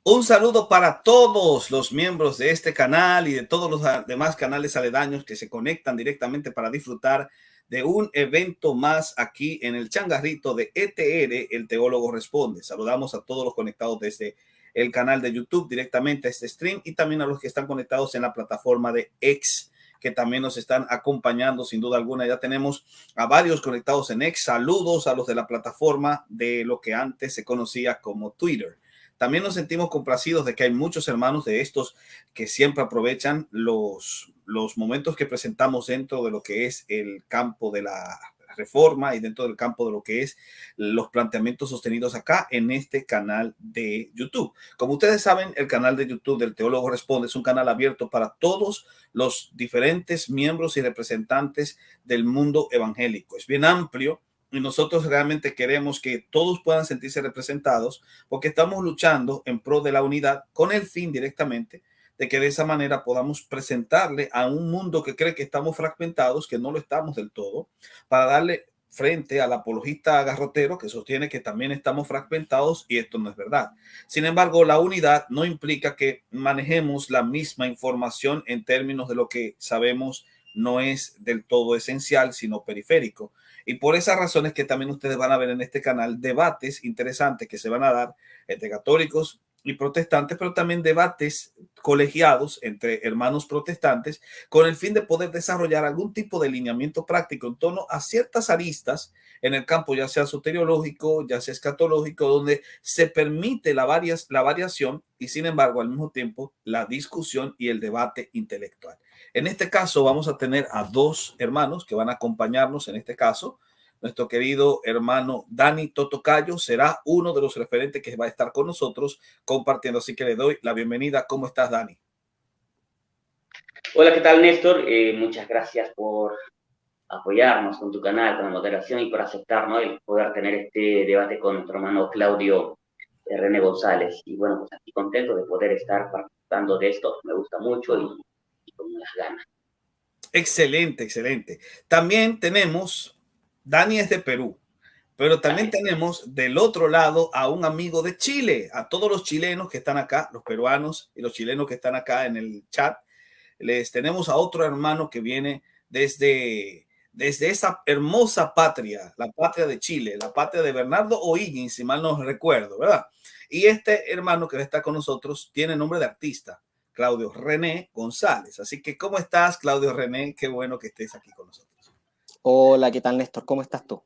Un saludo para todos los miembros de este canal y de todos los demás canales aledaños que se conectan directamente para disfrutar de un evento más aquí en el changarrito de ETR, el Teólogo Responde. Saludamos a todos los conectados desde el canal de YouTube directamente a este stream y también a los que están conectados en la plataforma de X, que también nos están acompañando sin duda alguna. Ya tenemos a varios conectados en X. Saludos a los de la plataforma de lo que antes se conocía como Twitter. También nos sentimos complacidos de que hay muchos hermanos de estos que siempre aprovechan los momentos que presentamos dentro de lo que es el campo de la reforma y dentro del campo de lo que es los planteamientos sostenidos acá en este canal de YouTube. Como ustedes saben, el canal de YouTube del Teólogo Responde es un canal abierto para todos los diferentes miembros y representantes del mundo evangélico. Es bien amplio. Y nosotros realmente queremos que todos puedan sentirse representados porque estamos luchando en pro de la unidad con el fin directamente de que de esa manera podamos presentarle a un mundo que cree que estamos fragmentados, que no lo estamos del todo, para darle frente al apologista garrotero que sostiene que también estamos fragmentados y esto no es verdad. Sin embargo, la unidad no implica que manejemos la misma información en términos de lo que sabemos no es del todo esencial, sino periférico. Y por esas razones que también ustedes van a ver en este canal debates interesantes que se van a dar entre católicos y protestantes, pero también debates colegiados entre hermanos protestantes con el fin de poder desarrollar algún tipo de lineamiento práctico en torno a ciertas aristas en el campo, ya sea soteriológico, ya sea escatológico, donde se permite la variación y sin embargo al mismo tiempo la discusión y el debate intelectual. En este caso vamos a tener a dos hermanos que van a acompañarnos en este caso. Nuestro querido hermano Dani Totocayo será uno de los referentes que va a estar con nosotros compartiendo. Así que le doy la bienvenida. ¿Cómo estás, Dani? Hola, ¿qué tal, Néstor? Muchas gracias por apoyarnos con tu canal, con la moderación y por aceptar, ¿no?, el poder tener este debate con nuestro hermano Claudio René González. Y bueno, pues aquí contento de poder estar participando de esto. Me gusta mucho y con unas ganas. Excelente, excelente. También tenemos, Dani es de Perú, pero también tenemos del otro lado a un amigo de Chile, a todos los chilenos que están acá, los peruanos y los chilenos que están acá en el chat. Les tenemos a otro hermano que viene desde esa hermosa patria, la patria de Chile, la patria de Bernardo O'Higgins, si mal no recuerdo, ¿verdad? Y este hermano que está con nosotros tiene nombre de artista, Claudio René González. Así que, ¿cómo estás, Claudio René? Qué bueno que estés aquí con nosotros. Hola, ¿qué tal, Néstor? ¿Cómo estás tú?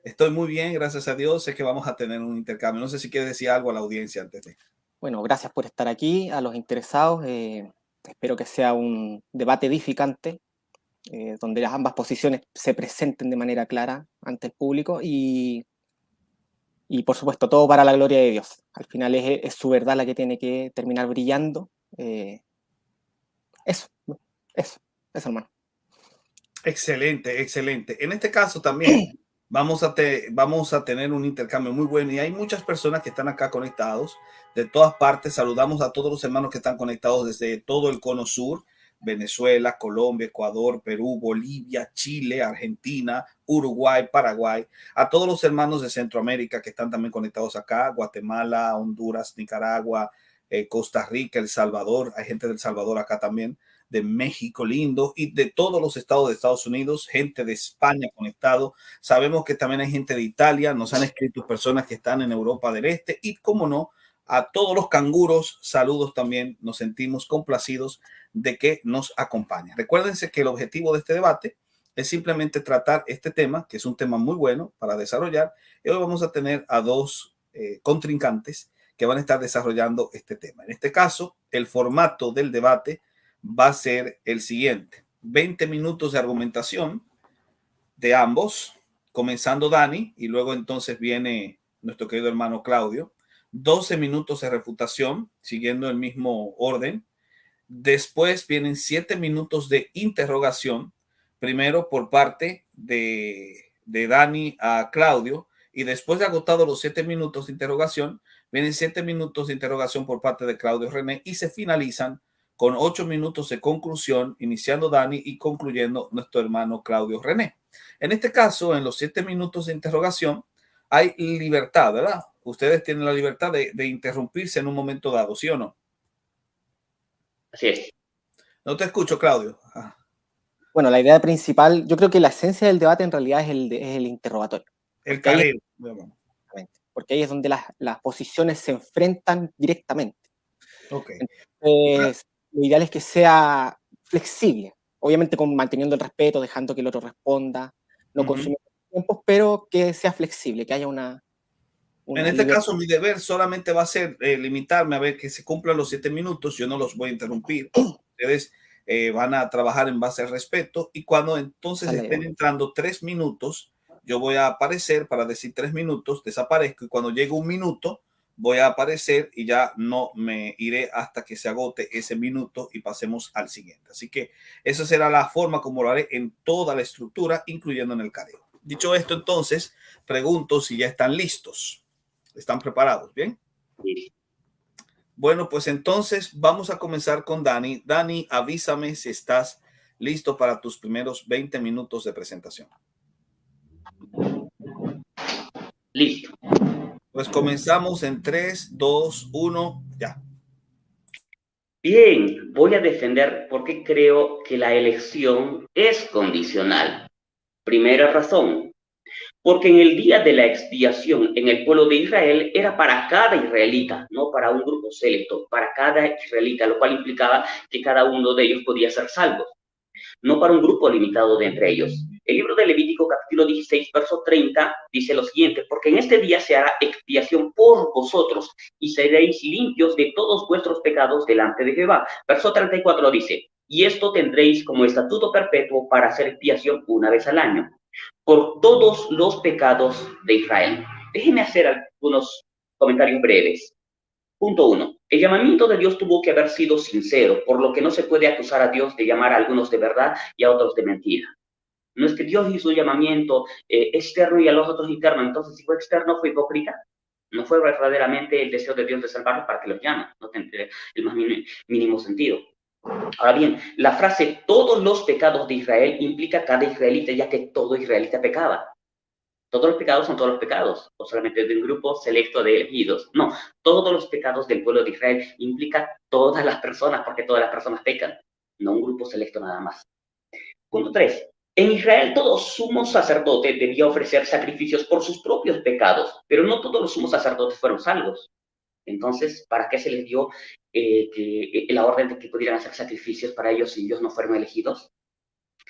Estoy muy bien, gracias a Dios. Sé que vamos a tener un intercambio. No sé si quieres decir algo a la audiencia antes de... Bueno, gracias por estar aquí, a los interesados. Espero que sea un debate edificante, donde las ambas posiciones se presenten de manera clara ante el público y por supuesto, todo para la gloria de Dios. Al final es su verdad la que tiene que terminar brillando. Eso, eso, hermano. Excelente, excelente. En este caso también vamos a tener un intercambio muy bueno y hay muchas personas que están acá conectados de todas partes. Saludamos a todos los hermanos que están conectados desde todo el cono sur, Venezuela, Colombia, Ecuador, Perú, Bolivia, Chile, Argentina, Uruguay, Paraguay, a todos los hermanos de Centroamérica que están también conectados acá, Guatemala, Honduras, Nicaragua, Costa Rica, El Salvador. Hay gente del Salvador acá también, de México lindo y de todos los estados de Estados Unidos, gente de España conectado. Sabemos que también hay gente de Italia, nos han escrito personas que están en Europa del Este y, como no, a todos los canguros, saludos también, nos sentimos complacidos de que nos acompañen. Recuérdense que el objetivo de este debate es simplemente tratar este tema, que es un tema muy bueno para desarrollar, y hoy vamos a tener a dos contrincantes que van a estar desarrollando este tema. En este caso, el formato del debate va a ser el siguiente: 20 minutos de argumentación de ambos, comenzando Dani y luego entonces viene nuestro querido hermano Claudio. 12 minutos de refutación, siguiendo el mismo orden. Después vienen 7 minutos de interrogación, primero por parte de Dani a Claudio, y después de agotado los 7 minutos de interrogación, vienen 7 minutos de interrogación por parte de Claudio René y se finalizan con 8 minutos de conclusión, iniciando Dani y concluyendo nuestro hermano Claudio René. En este caso, en los 7 minutos de interrogación, hay libertad, ¿verdad? ustedes tienen la libertad de interrumpirse en un momento dado, ¿sí o no? Así es. No te escucho, Claudio. Ah. Bueno, la idea principal, yo creo que la esencia del debate en realidad es el interrogatorio. El Porque ahí, careo. porque ahí es donde las posiciones se enfrentan directamente. Ok. Entonces, lo ideal es que sea flexible, obviamente manteniendo el respeto, dejando que el otro responda, no consumiendo tiempos, pero que sea flexible, que haya una En este libertad. caso, mi deber solamente va a ser limitarme a ver que se cumplan los 7 minutos. Yo no los voy a interrumpir. Ustedes van a trabajar en base al respeto y cuando entonces estén entrando 3 minutos, yo voy a aparecer para decir 3 minutos, desaparezco y cuando llegue un minuto voy a aparecer y ya no me iré hasta que se agote ese minuto y pasemos al siguiente. Así que esa será la forma como lo haré en toda la estructura, incluyendo en el careo. Dicho esto, entonces, pregunto si ya están listos. ¿Están preparados? ¿Bien? Sí. Bueno, pues entonces vamos a comenzar con Dani. Dani, avísame si estás listo para tus primeros 20 minutos de presentación. Listo. Pues comenzamos en 3, 2, 1, ya. Bien, voy a defender por qué creo que la elección es condicional. Primera razón, porque en el día de la expiación en el pueblo de Israel era para cada israelita, no para un grupo selecto, para cada israelita, lo cual implicaba que cada uno de ellos podía ser salvo, no para un grupo limitado de entre ellos. El libro de Levítico capítulo 16, verso 30 dice lo siguiente: porque en este día se hará expiación por vosotros y seréis limpios de todos vuestros pecados delante de Jehová. Verso 34 dice: y esto tendréis como estatuto perpetuo para hacer expiación una vez al año por todos los pecados de Israel. Déjenme hacer algunos comentarios breves. Punto 1. El llamamiento de Dios tuvo que haber sido sincero, por lo que no se puede acusar a Dios de llamar a algunos de verdad y a otros de mentira. No es que Dios hizo un llamamiento externo y a los otros interno, entonces si fue externo fue hipócrita. No fue verdaderamente el deseo de Dios de salvarlos para que los llame, no tendría el más mínimo sentido. Ahora bien, la frase todos los pecados de Israel implica cada israelita, ya que todo israelita pecaba. Todos los pecados son todos los pecados, o solamente de un grupo selecto de elegidos. No, todos los pecados del pueblo de Israel implica todas las personas, porque todas las personas pecan, no un grupo selecto nada más. Punto 3. En Israel todo sumo sacerdote debía ofrecer sacrificios por sus propios pecados, pero no todos los sumos sacerdotes fueron salvos. Entonces, ¿para qué se les dio la orden de que pudieran hacer sacrificios para ellos si ellos no fueron elegidos?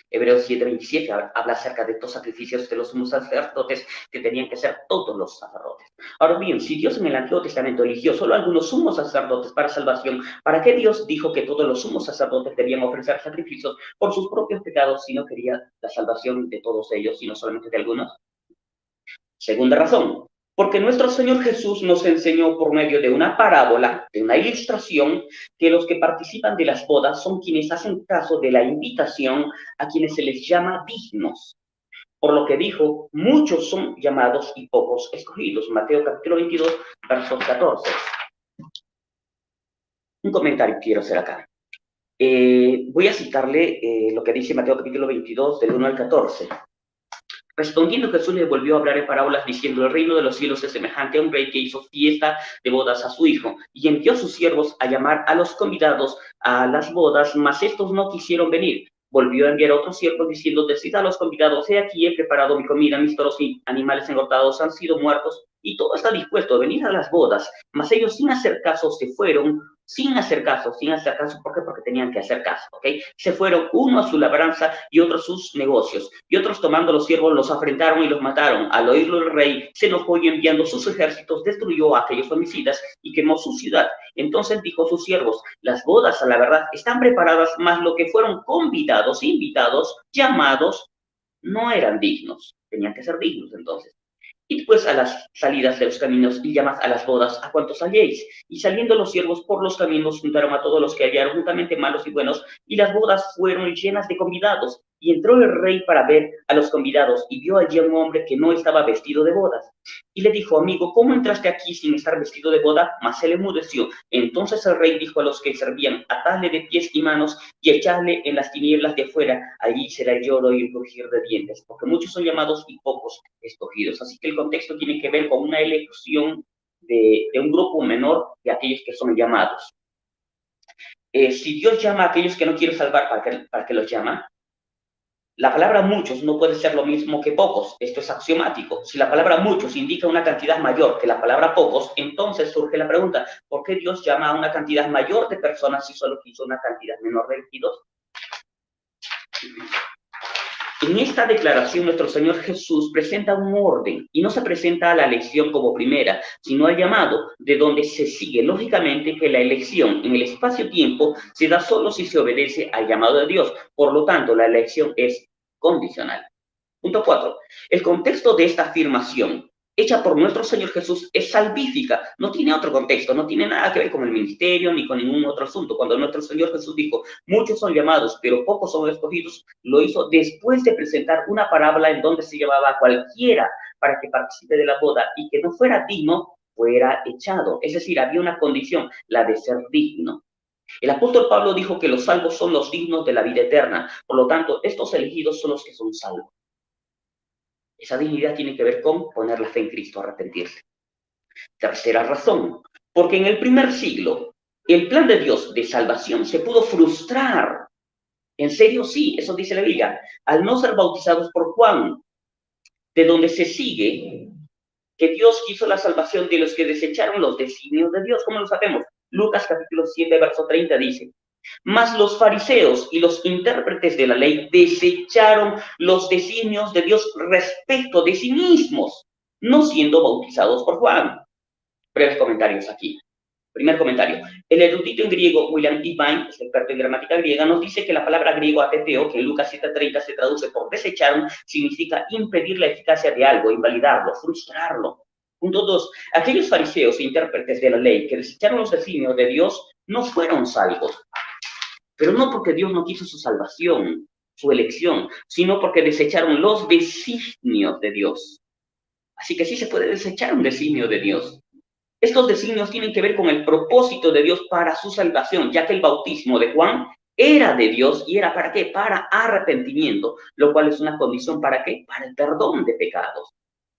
Hebreos 7:27 habla acerca de estos sacrificios de los sumos sacerdotes que tenían que ser todos los sacerdotes. Ahora bien, si Dios en el Antiguo Testamento eligió solo algunos sumos sacerdotes para salvación, ¿para qué Dios dijo que todos los sumos sacerdotes debían ofrecer sacrificios por sus propios pecados si no quería la salvación de todos ellos, sino solamente de algunos? Segunda razón, porque nuestro Señor Jesús nos enseñó por medio de una parábola, de una ilustración, que los que participan de las bodas son quienes hacen caso de la invitación a quienes se les llama dignos. Por lo que dijo, muchos son llamados y pocos escogidos. Mateo capítulo 22, versos 14. Un comentario quiero hacer acá. Voy a citarle lo que dice Mateo capítulo 22, del 1 al 14. Respondiendo Jesús les volvió a hablar en parábolas diciendo: el reino de los cielos es semejante a un rey que hizo fiesta de bodas a su hijo, y envió a sus siervos a llamar a los convidados a las bodas, mas estos no quisieron venir. Volvió a enviar a otros siervos diciendo: decid a los convidados: he aquí he preparado mi comida, mis toros y animales engordados han sido muertos, y todo está dispuesto a venir a las bodas. Mas ellos sin hacer caso se fueron, sin hacer caso, ¿por qué? Porque tenían que hacer caso, ¿ok? Se fueron uno a su labranza y otro a sus negocios, y otros tomando los siervos los afrentaron y los mataron. Al oírlo el rey se enojó y enviando sus ejércitos destruyó a aquellos homicidas y quemó su ciudad. Entonces dijo a sus siervos: las bodas a la verdad están preparadas, mas lo que fueron convidados, invitados, llamados, no eran dignos. Tenían que ser dignos entonces. Id pues a las salidas de los caminos y llamad a las bodas a cuantos halléis. Y saliendo los siervos por los caminos juntaron a todos los que hallaron, juntamente malos y buenos, y las bodas fueron llenas de convidados. Y entró el rey para ver a los convidados, y vio allí a un hombre que no estaba vestido de bodas. Y le dijo: amigo, ¿cómo entraste aquí sin estar vestido de boda? Mas él enmudeció. Entonces el rey dijo a los que servían: atadle de pies y manos y echadle en las tinieblas de afuera. Allí será el lloro y el crujir de dientes, porque muchos son llamados y pocos escogidos. Así que el contexto tiene que ver con una elección de un grupo menor de aquellos que son llamados. Si Dios llama a aquellos que no quiere salvar, ¿para qué los llama? La palabra muchos no puede ser lo mismo que pocos. Esto es axiomático. Si la palabra muchos indica una cantidad mayor que la palabra pocos, entonces surge la pregunta, ¿por qué Dios llama a una cantidad mayor de personas si solo quiso una cantidad menor de elegidos? En esta declaración, nuestro Señor Jesús presenta un orden y no se presenta a la elección como primera, sino al llamado, de donde se sigue lógicamente que la elección en el espacio-tiempo se da solo si se obedece al llamado de Dios. Por lo tanto, la elección es condicional. Punto 4. El contexto de esta afirmación hecha por nuestro Señor Jesús es salvífica, no tiene otro contexto, no tiene nada que ver con el ministerio ni con ningún otro asunto. Cuando nuestro Señor Jesús dijo, muchos son llamados, pero pocos son escogidos, lo hizo después de presentar una parábola en donde se llamaba a cualquiera para que participe de la boda y que no fuera digno, fuera echado. Es decir, había una condición, la de ser digno. El apóstol Pablo dijo que los salvos son los dignos de la vida eterna, por lo tanto, estos elegidos son los que son salvos. Esa dignidad tiene que ver con poner la fe en Cristo, arrepentirse. Tercera razón, porque en el primer siglo el plan de Dios de salvación se pudo frustrar. En serio, sí, eso dice la Biblia. Al no ser bautizados por Juan, de donde se sigue que Dios quiso la salvación de los que desecharon los designios de Dios. ¿Cómo lo sabemos? Lucas capítulo 7, verso 30 dice, mas los fariseos y los intérpretes de la ley desecharon los designios de Dios respecto de sí mismos, no siendo bautizados por Juan. Breves comentarios aquí. Primer comentario. El erudito en griego William E. Vine, experto en gramática griega, nos dice que la palabra griego ateteo, que en Lucas 7:30 se traduce por desecharon, significa impedir la eficacia de algo, invalidarlo, frustrarlo. Punto 2. Aquellos fariseos e intérpretes de la ley que desecharon los designios de Dios no fueron salvos. Pero no porque Dios no quiso su salvación, su elección, sino porque desecharon los designios de Dios. Así que sí se puede desechar un designio de Dios. Estos designios tienen que ver con el propósito de Dios para su salvación, ya que el bautismo de Juan era de Dios y era ¿para qué? Para arrepentimiento, lo cual es una condición ¿para qué? Para el perdón de pecados.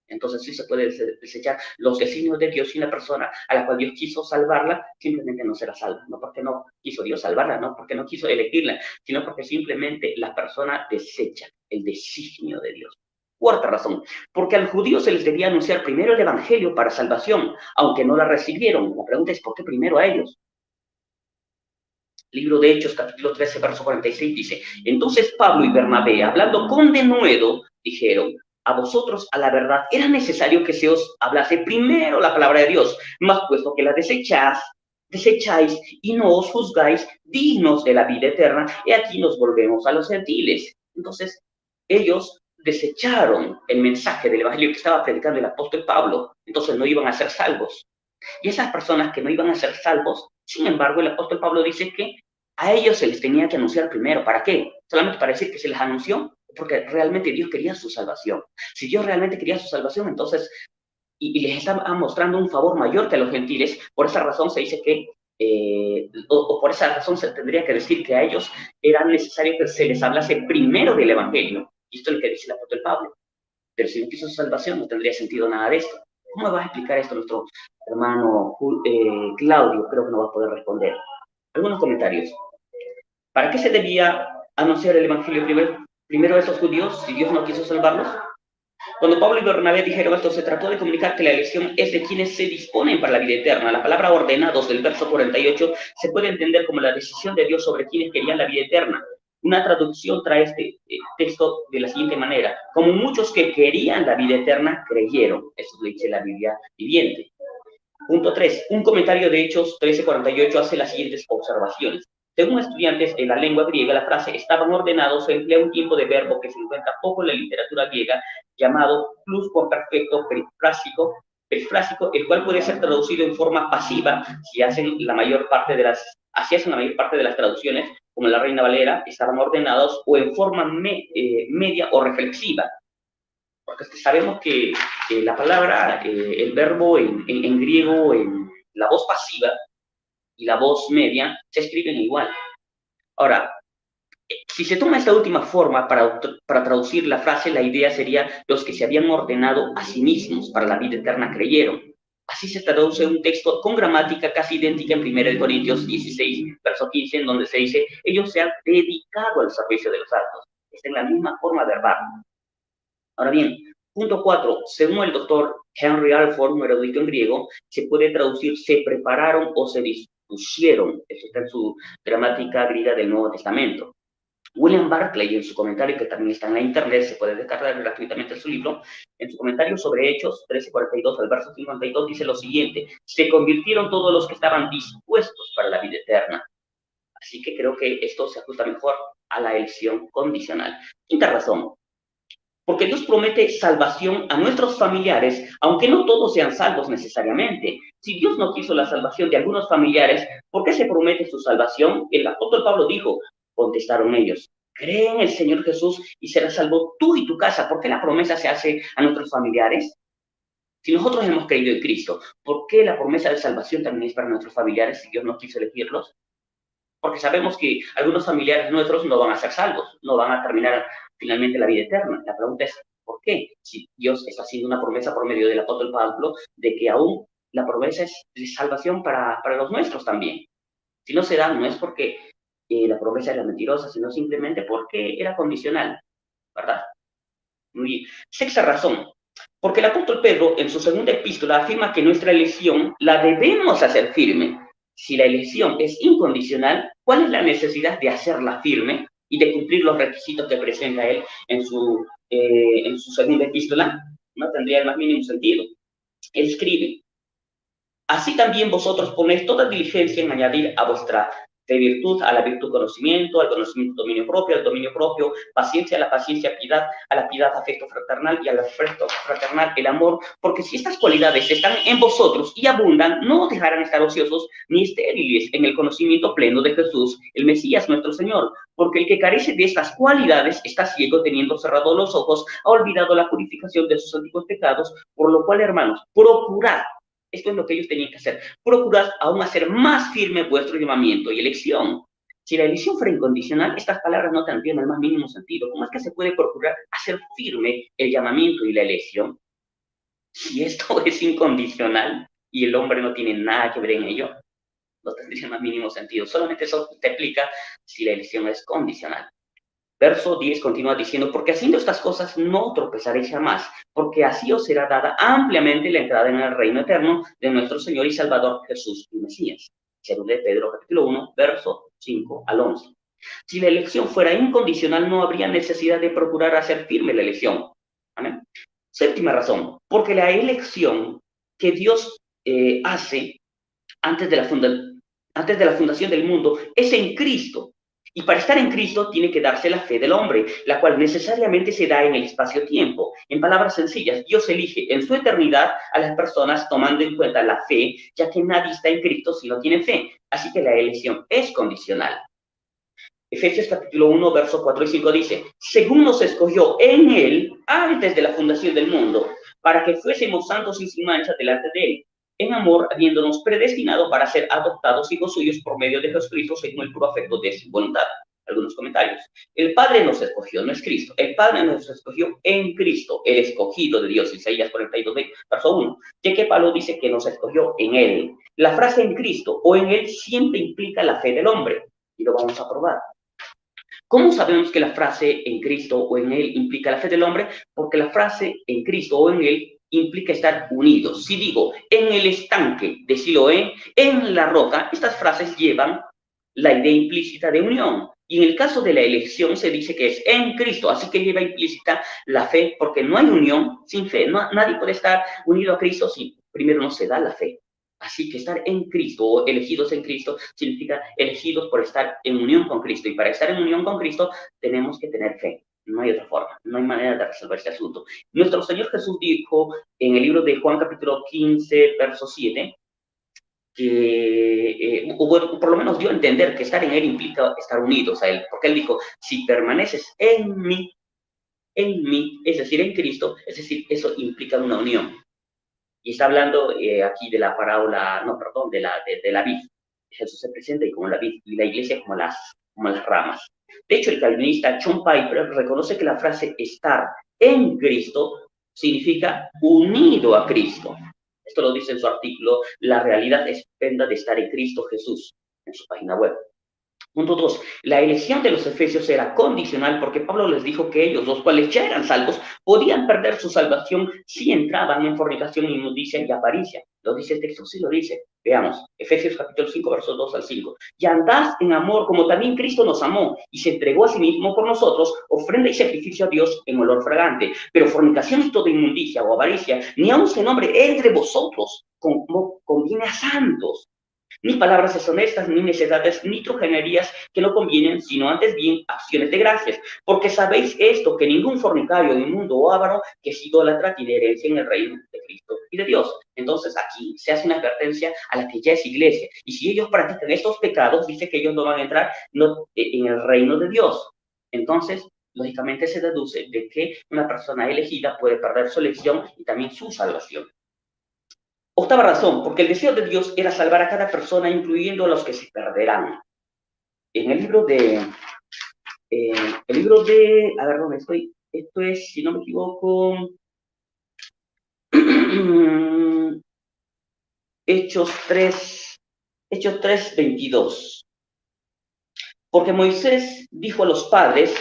Entonces sí se puede desechar los designios de Dios y una persona a la cual Dios quiso salvarla, simplemente no será salva. No porque no quiso Dios salvarla, no porque no quiso elegirla, sino porque simplemente la persona desecha el designio de Dios. Cuarta razón, porque al judío se les debía anunciar primero el evangelio para salvación, aunque no la recibieron. La pregunta es, ¿por qué primero a ellos? Libro de Hechos, capítulo 13, verso 46, dice, entonces Pablo y Bernabé, hablando con denuedo, dijeron, a vosotros, a la verdad, era necesario que se os hablase primero la palabra de Dios, mas puesto que la desecháis y no os juzgáis dignos de la vida eterna, y aquí nos volvemos a los gentiles. Entonces, ellos desecharon el mensaje del evangelio que estaba predicando el apóstol Pablo, entonces no iban a ser salvos. Y esas personas que no iban a ser salvos, sin embargo, el apóstol Pablo dice que a ellos se les tenía que anunciar primero. ¿Para qué? Solamente para decir que se les anunció, porque realmente Dios quería su salvación. Si Dios realmente quería su salvación, entonces, y les está mostrando un favor mayor que a los gentiles, por esa razón se dice que, o por esa razón se tendría que decir que a ellos era necesario que se les hablase primero del evangelio. Y esto es lo que dice el apóstol Pablo. Pero si no quiso su salvación, no tendría sentido nada de esto. ¿Cómo va a explicar esto nuestro hermano Claudio? Creo que no va a poder responder. Algunos comentarios. ¿Para qué se debía anunciar el evangelio primero a esos judíos si Dios no quiso salvarlos? Cuando Pablo y Bernabé dijeron esto, se trató de comunicar que la elección es de quienes se disponen para la vida eterna. La palabra ordenados del verso 48 se puede entender como la decisión de Dios sobre quienes querían la vida eterna. Una traducción trae este texto de la siguiente manera. Como muchos que querían la vida eterna, creyeron. Eso lo dice la Biblia viviente. Punto 3. Un comentario de Hechos 13:48 hace las siguientes observaciones. Según estudiantes de la lengua griega, la frase estaban ordenados se emplea un tiempo de verbo que se encuentra poco en la literatura griega, llamado pluscuamperfecto perifrásico, el cual puede ser traducido en forma pasiva si hacen la mayor parte de las traducciones, como la Reina Valera, estaban ordenados, o en forma media o reflexiva. Porque sabemos que la palabra, el verbo en griego, en la voz pasiva y la voz media, se escriben igual. Ahora, si se toma esta última forma para traducir la frase, la idea sería los que se habían ordenado a sí mismos para la vida eterna creyeron. Así se traduce un texto con gramática casi idéntica en 1 Corintios 16, verso 15, en donde se dice, ellos se han dedicado al servicio de los santos. Está en la misma forma verbal. Ahora bien, punto 4, según el doctor Henry Alford, un erudito en griego, se puede traducir se prepararon o se dispusieron. Eso está en su gramática griega del Nuevo Testamento. William Barclay, en su comentario, que también está en la internet, se puede descargar gratuitamente su libro, en su comentario sobre Hechos 13:42 al verso 52, dice lo siguiente: se convirtieron todos los que estaban dispuestos para la vida eterna. Así que creo que esto se ajusta mejor a la elección condicional. Quinta razón, porque Dios promete salvación a nuestros familiares, aunque no todos sean salvos necesariamente. Si Dios no quiso la salvación de algunos familiares, ¿por qué se promete su salvación? El apóstol Pablo dijo, contestaron ellos, cree en el Señor Jesús y serás salvo tú y tu casa. ¿Por qué la promesa se hace a nuestros familiares? Si nosotros hemos creído en Cristo, ¿por qué la promesa de salvación también es para nuestros familiares si Dios no quiso elegirlos? Porque sabemos que algunos familiares nuestros no van a ser salvos, no van a terminar finalmente la vida eterna. La pregunta es, ¿por qué? Si Dios está haciendo una promesa por medio del apóstol Pablo de que aún la promesa es de salvación para los nuestros también. Si no se da, no es porque la promesa era mentirosa, sino simplemente porque era condicional, ¿verdad? Muy bien. Sexta razón, porque el apóstol Pedro en su segunda epístola afirma que nuestra elección la debemos hacer firme. Si la elección es incondicional, ¿cuál es la necesidad de hacerla firme y de cumplir los requisitos que presenta él en su segunda epístola? No tendría el más mínimo sentido. Él escribe, así también vosotros ponéis toda diligencia en añadir a vuestra fe virtud, a la virtud conocimiento, al conocimiento dominio propio, al dominio propio paciencia, a la paciencia piedad, a la piedad afecto fraternal y al afecto fraternal el amor, porque si estas cualidades están en vosotros y abundan, no dejarán estar ociosos ni estériles en el conocimiento pleno de Jesús, el Mesías nuestro Señor, porque el que carece de estas cualidades está ciego, teniendo cerrados los ojos, ha olvidado la purificación de sus antiguos pecados, por lo cual, hermanos, procurad. Esto es lo que ellos tenían que hacer. Procurad aún hacer más firme vuestro llamamiento y elección. Si la elección fuera incondicional, estas palabras no tendrían el más mínimo sentido. ¿Cómo es que se puede procurar hacer firme el llamamiento y la elección? Si esto es incondicional y el hombre no tiene nada que ver en ello, no tendría el más mínimo sentido. Solamente eso te explica si la elección es condicional. Verso 10 continúa diciendo, porque haciendo estas cosas no tropezaréis jamás, porque así os será dada ampliamente la entrada en el reino eterno de nuestro Señor y Salvador Jesús y Mesías. Segunda de Pedro, capítulo 1, verso 5 al 11. Si la elección fuera incondicional, no habría necesidad de procurar hacer firme la elección. ¿Amén? Séptima razón, porque la elección que Dios hace antes de la fundación del mundo es en Cristo. Y para estar en Cristo tiene que darse la fe del hombre, la cual necesariamente se da en el espacio-tiempo. En palabras sencillas, Dios elige en su eternidad a las personas tomando en cuenta la fe, ya que nadie está en Cristo si no tiene fe. Así que la elección es condicional. Efesios capítulo 1, versos 4 y 5 dice, según nos escogió en Él antes de la fundación del mundo, para que fuésemos santos y sin mancha delante de Él, en amor, habiéndonos predestinado para ser adoptados hijos suyos por medio de Jesucristo según el puro afecto de su voluntad. Algunos comentarios. El Padre nos escogió, no es Cristo. El Padre nos escogió en Cristo, el escogido de Dios, Isaías 42, verso 1. Ya que Pablo dice que nos escogió en Él. La frase en Cristo o en Él siempre implica la fe del hombre. Y lo vamos a probar. ¿Cómo sabemos que la frase en Cristo o en Él implica la fe del hombre? Porque la frase en Cristo o en Él implica estar unidos. Si digo, en el estanque de Siloé, en la roca, estas frases llevan la idea implícita de unión. Y en el caso de la elección se dice que es en Cristo, así que lleva implícita la fe, porque no hay unión sin fe. Nadie puede estar unido a Cristo si primero no se da la fe. Así que estar en Cristo o elegidos en Cristo significa elegidos por estar en unión con Cristo. Y para estar en unión con Cristo tenemos que tener fe. No hay otra forma, no hay manera de resolver este asunto. Nuestro Señor Jesús dijo en el libro de Juan capítulo 15, verso 7, que, por lo menos dio a entender que estar en Él implica estar unidos a Él, porque Él dijo, si permaneces en mí, es decir, en Cristo, es decir, eso implica una unión. Y está hablando aquí de la parábola, de la vid. Jesús se presenta como la vid y la iglesia como las ramas. De hecho, el calvinista John Piper reconoce que la frase estar en Cristo significa unido a Cristo. Esto lo dice en su artículo, La realidad estupenda de estar en Cristo Jesús, en su página web. Punto 2. La elección de los efesios era condicional porque Pablo les dijo que ellos, los cuales ya eran salvos, podían perder su salvación si entraban en fornicación, inmundicia y avaricia. Lo dice el texto, sí lo dice. Veamos, Efesios capítulo 5, versos 2 al 5. Y andad en amor como también Cristo nos amó y se entregó a sí mismo por nosotros, ofrenda y sacrificio a Dios en olor fragante. Pero fornicación y toda inmundicia o avaricia, ni aun se nombre entre vosotros, como conviene a santos. Ni palabras deshonestas, ni necedades, ni trujanerías que no convienen, sino antes bien acciones de gracias. Porque sabéis esto, que ningún fornicario, inmundo o avaro que es idólatra tiene herencia en el reino de Cristo y de Dios. Entonces aquí se hace una advertencia a la que ya es iglesia. Y si ellos practican estos pecados, dice que ellos no van a entrar en el reino de Dios. Entonces, lógicamente se deduce de que una persona elegida puede perder su elección y también su salvación. Octava razón, porque el deseo de Dios era salvar a cada persona, incluyendo a los que se perderán. En el libro de, a ver, ¿dónde estoy? Esto es, si no me equivoco, Hechos 3, 22. Porque Moisés dijo a los padres,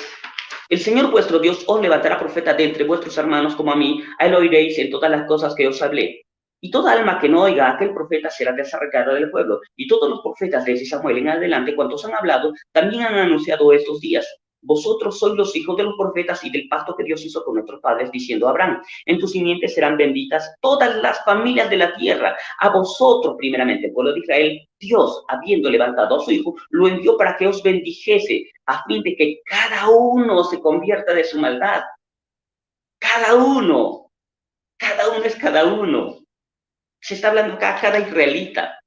el Señor vuestro Dios os levantará profeta de entre vuestros hermanos como a mí, a él oiréis en todas las cosas que os hablé. Y toda alma que no oiga a aquel profeta será desarraigada del pueblo. Y todos los profetas desde Samuel en adelante, cuantos han hablado, también han anunciado estos días. Vosotros sois los hijos de los profetas y del pacto que Dios hizo con nuestros padres, diciendo a Abraham, en tus simientes serán benditas todas las familias de la tierra. A vosotros, primeramente, pueblo de Israel, Dios, habiendo levantado a su hijo, lo envió para que os bendijese, a fin de que cada uno se convierta de su maldad. Cada uno es cada uno. Se está hablando acá a cada israelita.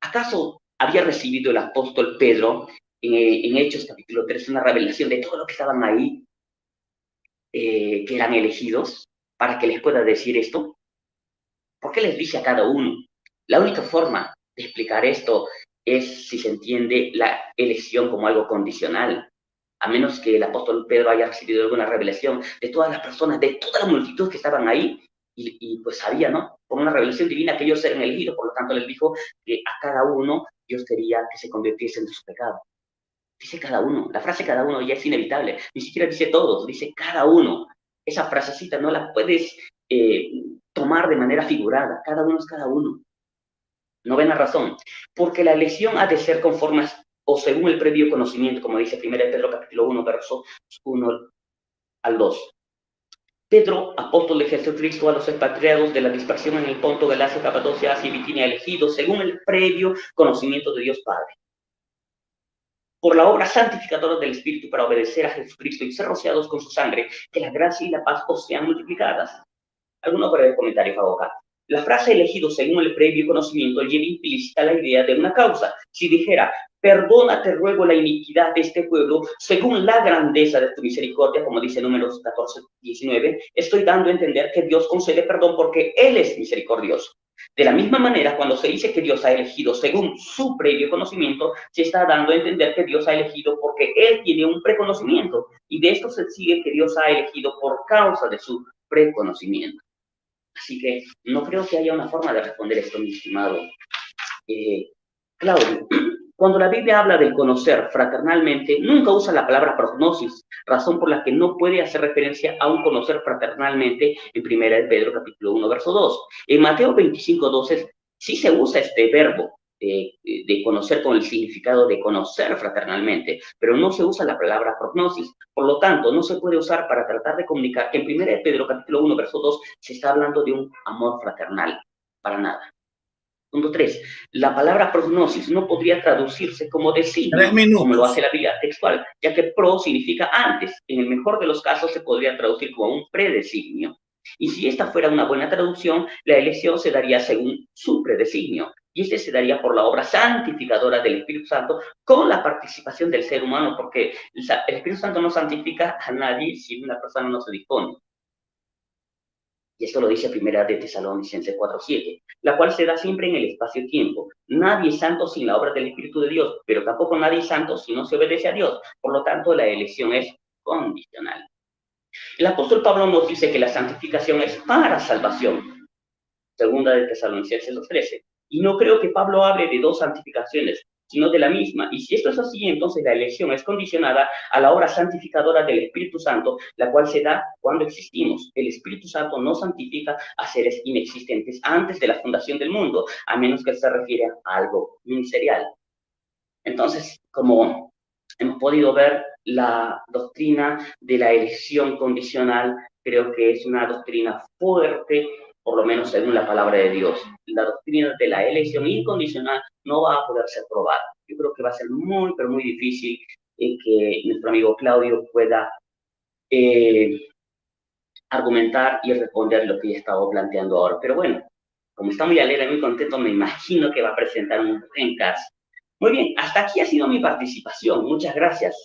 ¿Acaso había recibido el apóstol Pedro en Hechos capítulo 3 una revelación de todo lo que estaban ahí, que eran elegidos, para que les pueda decir esto? ¿Por qué les dice a cada uno? La única forma de explicar esto es si se entiende la elección como algo condicional. A menos que el apóstol Pedro haya recibido alguna revelación de todas las personas, de toda la multitud que estaban ahí, y pues sabía, ¿no? Por una revelación divina que ellos eran elegidos, por lo tanto les dijo que a cada uno Dios quería que se convirtiesen de su pecado. Dice cada uno, la frase cada uno ya es inevitable, ni siquiera dice todos, dice cada uno. Esa frasecita no la puedes tomar de manera figurada, cada uno es cada uno. Novena razón, porque la elección ha de ser conforme o según el previo conocimiento, como dice 1 Pedro capítulo 1, versos 1 al 2. Pedro, apóstol de Jesucristo, a los expatriados de la dispersión en el Ponto, Galacia, Capadocia, Asia y Bitinia, elegidos según el previo conocimiento de Dios Padre, por la obra santificadora del Espíritu para obedecer a Jesucristo y ser rociados con su sangre, que la gracia y la paz os sean multiplicadas. ¿Alguno breve comentario, Faboca? La frase elegido según el previo conocimiento lleva implícita la idea de una causa. Si dijera, perdona, te ruego la iniquidad de este pueblo, según la grandeza de tu misericordia, como dice Números 14, 19, estoy dando a entender que Dios concede perdón porque Él es misericordioso. De la misma manera, cuando se dice que Dios ha elegido según su previo conocimiento, se está dando a entender que Dios ha elegido porque Él tiene un preconocimiento. Y de esto se sigue que Dios ha elegido por causa de su preconocimiento. Así que no creo que haya una forma de responder esto, mi estimado Claudio. Cuando la Biblia habla del conocer fraternalmente, nunca usa la palabra prognosis, razón por la que no puede hacer referencia a un conocer fraternalmente en 1 Pedro capítulo 1, verso 2. En Mateo 25, 12 sí se usa este verbo de conocer con el significado de conocer fraternalmente, pero no se usa la palabra prognosis. Por lo tanto, no se puede usar para tratar de comunicar que en 1 Pedro capítulo 1, verso 2 se está hablando de un amor fraternal, para nada. Punto 3. La palabra prognosis no podría traducirse como designio, como lo hace la Biblia textual, ya que pro significa antes. En el mejor de los casos se podría traducir como un predesignio. Y si esta fuera una buena traducción, la elección se daría según su predesignio. Y este se daría por la obra santificadora del Espíritu Santo con la participación del ser humano, porque el Espíritu Santo no santifica a nadie si una persona no se dispone. Y esto lo dice Primera de Tesalonicenses 4:7, la cual se da siempre en el espacio-tiempo. Nadie es santo sin la obra del Espíritu de Dios, pero tampoco nadie es santo si no se obedece a Dios. Por lo tanto, la elección es condicional. El apóstol Pablo nos dice que la santificación es para salvación. Segunda de Tesalonicenses 2:13. Y no creo que Pablo hable de dos santificaciones, sino de la misma. Y si esto es así, entonces la elección es condicionada a la obra santificadora del Espíritu Santo, la cual se da cuando existimos. El Espíritu Santo no santifica a seres inexistentes antes de la fundación del mundo, a menos que se refiera a algo ministerial. Entonces, como hemos podido ver, la doctrina de la elección condicional creo que es una doctrina fuerte, por lo menos según la palabra de Dios. La doctrina de la elección incondicional no va a poder ser probada. Yo creo que va a ser muy, pero muy difícil que nuestro amigo Claudio pueda argumentar y responder lo que ya estaba planteando ahora. Pero bueno, como está muy alegre y muy contento, me imagino que va a presentar un buen caso. Muy bien, hasta aquí ha sido mi participación. Muchas gracias.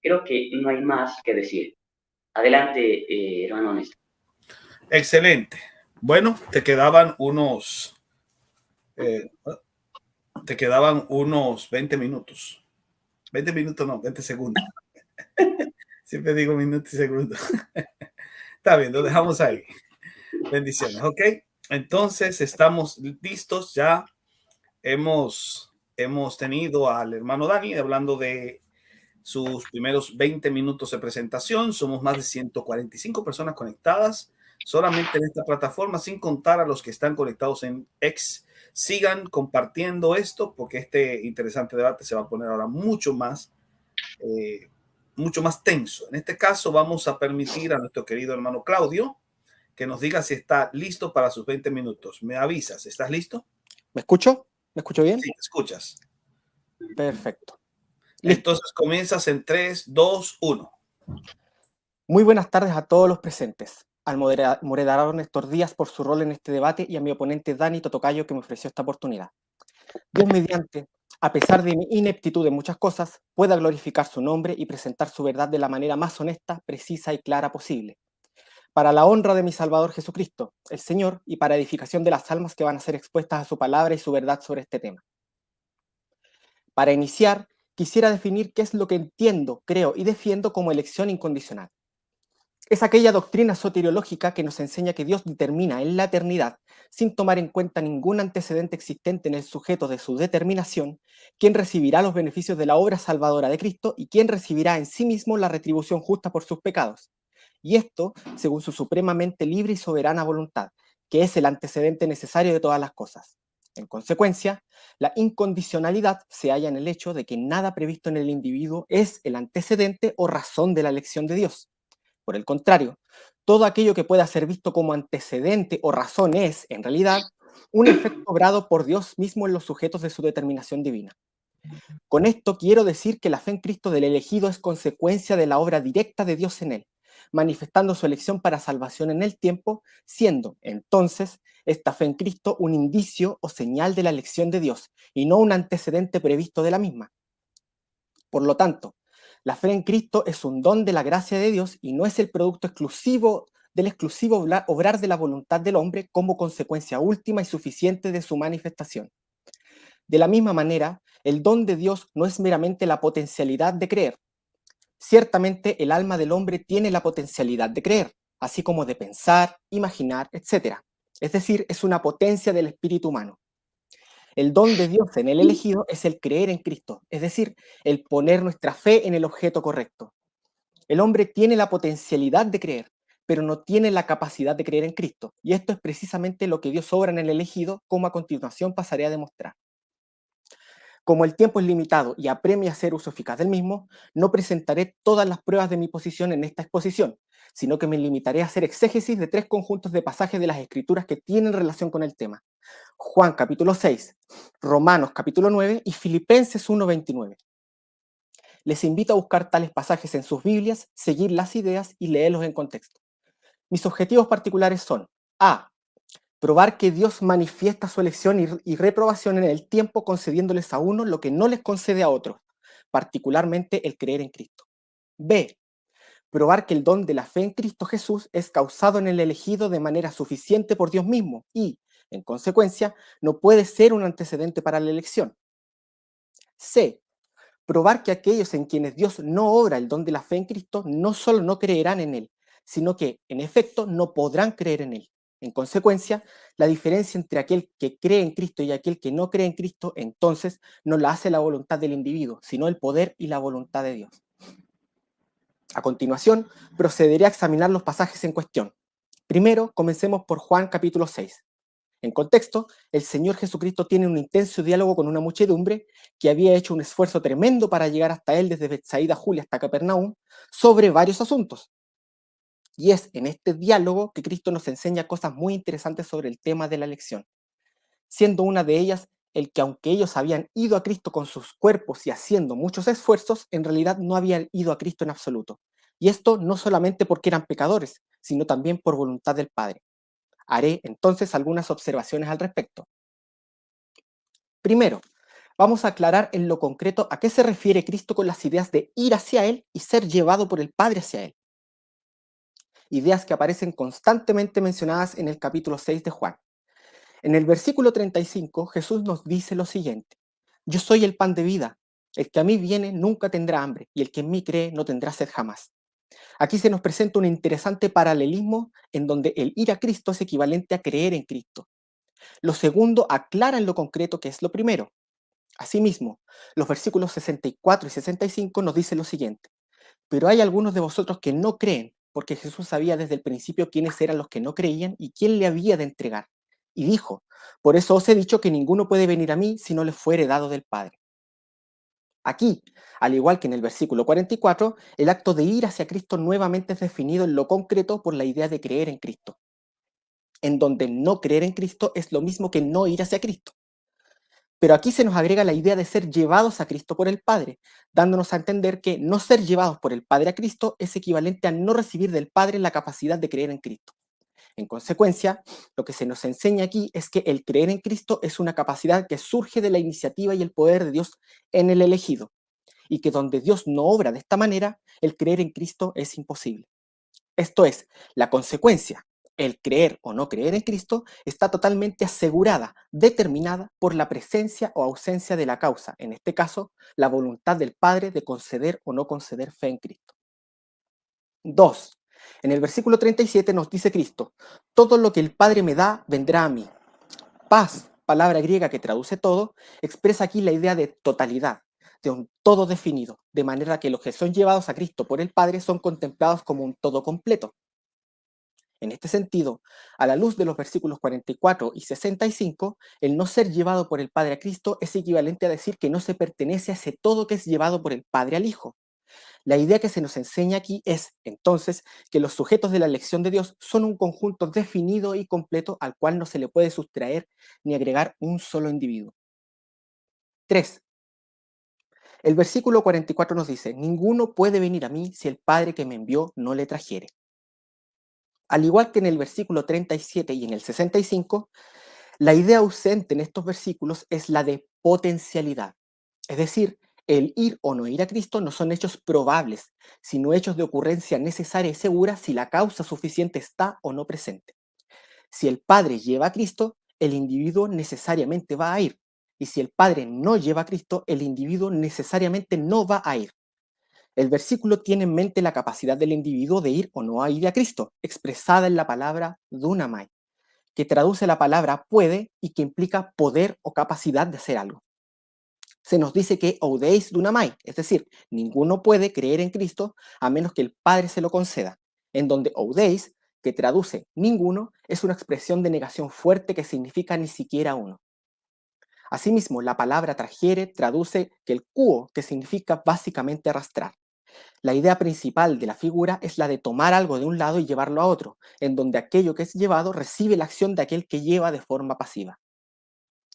Creo que no hay más que decir. Adelante, hermano Néstor. Excelente. Bueno, te quedaban unos 20 minutos. 20 minutos no, 20 segundos. Siempre digo minutos y segundos. Está bien, lo dejamos ahí. Bendiciones, ¿ok? Entonces estamos listos ya. Hemos tenido al hermano Dani hablando de sus primeros 20 minutos de presentación. Somos más de 145 personas conectadas solamente en esta plataforma, sin contar a los que están conectados en X. Sigan compartiendo esto porque este interesante debate se va a poner ahora mucho más tenso. En este caso vamos a permitir a nuestro querido hermano Claudio que nos diga si está listo para sus 20 minutos. ¿Me avisas? ¿Estás listo? ¿Me escucho? ¿Me escucho bien? Sí, te escuchas. Perfecto. Listo. Entonces comienzas en 3, 2, 1. Muy buenas tardes a todos los presentes, al moderador Néstor Díaz por su rol en este debate y a mi oponente Dani Totocayo que me ofreció esta oportunidad. Dios mediante, a pesar de mi ineptitud en muchas cosas, pueda glorificar su nombre y presentar su verdad de la manera más honesta, precisa y clara posible. Para la honra de mi Salvador Jesucristo, el Señor, y para edificación de las almas que van a ser expuestas a su palabra y su verdad sobre este tema. Para iniciar, quisiera definir qué es lo que entiendo, creo y defiendo como elección incondicional. Es aquella doctrina soteriológica que nos enseña que Dios determina en la eternidad, sin tomar en cuenta ningún antecedente existente en el sujeto de su determinación, quién recibirá los beneficios de la obra salvadora de Cristo y quién recibirá en sí mismo la retribución justa por sus pecados. Y esto según su supremamente libre y soberana voluntad, que es el antecedente necesario de todas las cosas. En consecuencia, la incondicionalidad se halla en el hecho de que nada previsto en el individuo es el antecedente o razón de la elección de Dios. Por el contrario, todo aquello que pueda ser visto como antecedente o razón es, en realidad, un efecto obrado por Dios mismo en los sujetos de su determinación divina. Con esto quiero decir que la fe en Cristo del elegido es consecuencia de la obra directa de Dios en él, manifestando su elección para salvación en el tiempo, siendo, entonces, esta fe en Cristo un indicio o señal de la elección de Dios, y no un antecedente previsto de la misma. Por lo tanto, la fe en Cristo es un don de la gracia de Dios y no es el producto exclusivo del exclusivo obrar de la voluntad del hombre como consecuencia última y suficiente de su manifestación. De la misma manera, el don de Dios no es meramente la potencialidad de creer. Ciertamente el alma del hombre tiene la potencialidad de creer, así como de pensar, imaginar, etc. Es decir, es una potencia del espíritu humano. El don de Dios en el elegido es el creer en Cristo, es decir, el poner nuestra fe en el objeto correcto. El hombre tiene la potencialidad de creer, pero no tiene la capacidad de creer en Cristo, y esto es precisamente lo que Dios obra en el elegido, como a continuación pasaré a demostrar. Como el tiempo es limitado y apremia a hacer uso eficaz del mismo, no presentaré todas las pruebas de mi posición en esta exposición, sino que me limitaré a hacer exégesis de 3 conjuntos de pasajes de las Escrituras que tienen relación con el tema. Juan capítulo 6, Romanos capítulo 9 y Filipenses 1:29. Les invito a buscar tales pasajes en sus Biblias, seguir las ideas y leerlos en contexto. Mis objetivos particulares son: A. Probar que Dios manifiesta su elección y reprobación en el tiempo, concediéndoles a uno lo que no les concede a otros, particularmente el creer en Cristo. B. Probar que el don de la fe en Cristo Jesús es causado en el elegido de manera suficiente por Dios mismo y, en consecuencia, no puede ser un antecedente para la elección. C. Probar que aquellos en quienes Dios no obra el don de la fe en Cristo no solo no creerán en Él, sino que, en efecto, no podrán creer en Él. En consecuencia, la diferencia entre aquel que cree en Cristo y aquel que no cree en Cristo, entonces, no la hace la voluntad del individuo, sino el poder y la voluntad de Dios. A continuación, procederé a examinar los pasajes en cuestión. Primero, comencemos por Juan capítulo 6. En contexto, el Señor Jesucristo tiene un intenso diálogo con una muchedumbre que había hecho un esfuerzo tremendo para llegar hasta él desde Betsaida, Julia hasta Capernaum, sobre varios asuntos. Y es en este diálogo que Cristo nos enseña cosas muy interesantes sobre el tema de la elección, siendo una de ellas el que aunque ellos habían ido a Cristo con sus cuerpos y haciendo muchos esfuerzos, en realidad no habían ido a Cristo en absoluto. Y esto no solamente porque eran pecadores, sino también por voluntad del Padre. Haré entonces algunas observaciones al respecto. Primero, vamos a aclarar en lo concreto a qué se refiere Cristo con las ideas de ir hacia Él y ser llevado por el Padre hacia Él. Ideas que aparecen constantemente mencionadas en el capítulo 6 de Juan. En el versículo 35, Jesús nos dice lo siguiente: yo soy el pan de vida, el que a mí viene nunca tendrá hambre, y el que en mí cree no tendrá sed jamás. Aquí se nos presenta un interesante paralelismo en donde el ir a Cristo es equivalente a creer en Cristo. Lo segundo aclara en lo concreto que es lo primero. Asimismo, los versículos 64 y 65 nos dicen lo siguiente: pero hay algunos de vosotros que no creen, porque Jesús sabía desde el principio quiénes eran los que no creían y quién le había de entregar. Y dijo: por eso os he dicho que ninguno puede venir a mí si no le fuere dado del Padre. Aquí, al igual que en el versículo 44, el acto de ir hacia Cristo nuevamente es definido en lo concreto por la idea de creer en Cristo, en donde no creer en Cristo es lo mismo que no ir hacia Cristo. Pero aquí se nos agrega la idea de ser llevados a Cristo por el Padre, dándonos a entender que no ser llevados por el Padre a Cristo es equivalente a no recibir del Padre la capacidad de creer en Cristo. En consecuencia, lo que se nos enseña aquí es que el creer en Cristo es una capacidad que surge de la iniciativa y el poder de Dios en el elegido, y que donde Dios no obra de esta manera, el creer en Cristo es imposible. Esto es, la consecuencia, el creer o no creer en Cristo, está totalmente asegurada, determinada por la presencia o ausencia de la causa, en este caso, la voluntad del Padre de conceder o no conceder fe en Cristo. 2. En el versículo 37 nos dice Cristo: todo lo que el Padre me da, vendrá a mí. Paz, palabra griega que traduce todo, expresa aquí la idea de totalidad, de un todo definido, de manera que los que son llevados a Cristo por el Padre son contemplados como un todo completo. En este sentido, a la luz de los versículos 44 y 65, el no ser llevado por el Padre a Cristo es equivalente a decir que no se pertenece a ese todo que es llevado por el Padre al Hijo. La idea que se nos enseña aquí es, entonces, que los sujetos de la elección de Dios son un conjunto definido y completo al cual no se le puede sustraer ni agregar un solo individuo. 3. El versículo 44 nos dice: ninguno puede venir a mí si el Padre que me envió no le trajere. Al igual que en el versículo 37 y en el 65, la idea ausente en estos versículos es la de potencialidad. Es decir, el ir o no ir a Cristo no son hechos probables, sino hechos de ocurrencia necesaria y segura si la causa suficiente está o no presente. Si el Padre lleva a Cristo, el individuo necesariamente va a ir. Y si el Padre no lleva a Cristo, el individuo necesariamente no va a ir. El versículo tiene en mente la capacidad del individuo de ir o no a ir a Cristo, expresada en la palabra dunamai, que traduce la palabra puede y que implica poder o capacidad de hacer algo. Se nos dice que oudeis dunamai, es decir, ninguno puede creer en Cristo a menos que el Padre se lo conceda, en donde oudeis, que traduce ninguno, es una expresión de negación fuerte que significa ni siquiera uno. Asimismo, la palabra trajere traduce que el cuo, que significa básicamente arrastrar. La idea principal de la figura es la de tomar algo de un lado y llevarlo a otro, en donde aquello que es llevado recibe la acción de aquel que lleva de forma pasiva.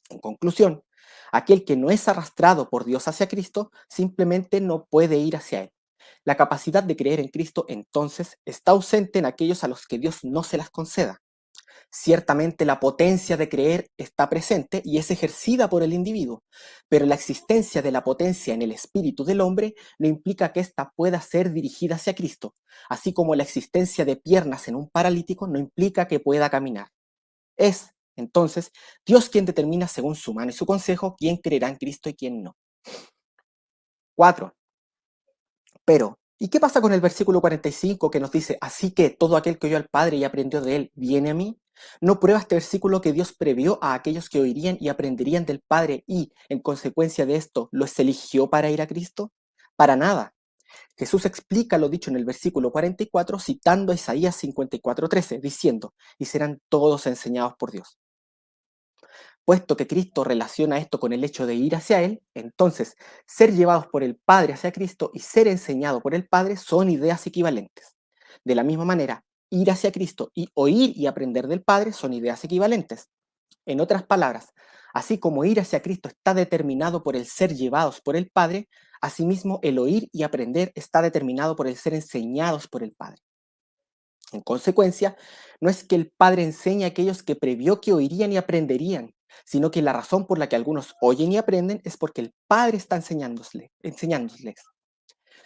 En conclusión, aquel que no es arrastrado por Dios hacia Cristo simplemente no puede ir hacia Él. La capacidad de creer en Cristo entonces está ausente en aquellos a los que Dios no se las conceda. Ciertamente la potencia de creer está presente y es ejercida por el individuo, pero la existencia de la potencia en el espíritu del hombre no implica que ésta pueda ser dirigida hacia Cristo, así como la existencia de piernas en un paralítico no implica que pueda caminar. Es, entonces, Dios quien determina según su mano y su consejo quién creerá en Cristo y quién no. 4. Pero, ¿y qué pasa con el versículo 45 que nos dice: así que todo aquel que oyó al Padre y aprendió de él, viene a mí? ¿No prueba este versículo que Dios previó a aquellos que oirían y aprenderían del Padre y, en consecuencia de esto, los eligió para ir a Cristo? Para nada. Jesús explica lo dicho en el versículo 44 citando a Isaías 54:13, diciendo, y serán todos enseñados por Dios. Puesto que Cristo relaciona esto con el hecho de ir hacia Él, entonces ser llevados por el Padre hacia Cristo y ser enseñado por el Padre son ideas equivalentes. De la misma manera, ir hacia Cristo y oír y aprender del Padre son ideas equivalentes. En otras palabras, así como ir hacia Cristo está determinado por el ser llevados por el Padre, asimismo el oír y aprender está determinado por el ser enseñados por el Padre. En consecuencia, no es que el Padre enseñe a aquellos que previó que oirían y aprenderían, sino que la razón por la que algunos oyen y aprenden es porque el Padre está enseñándoles.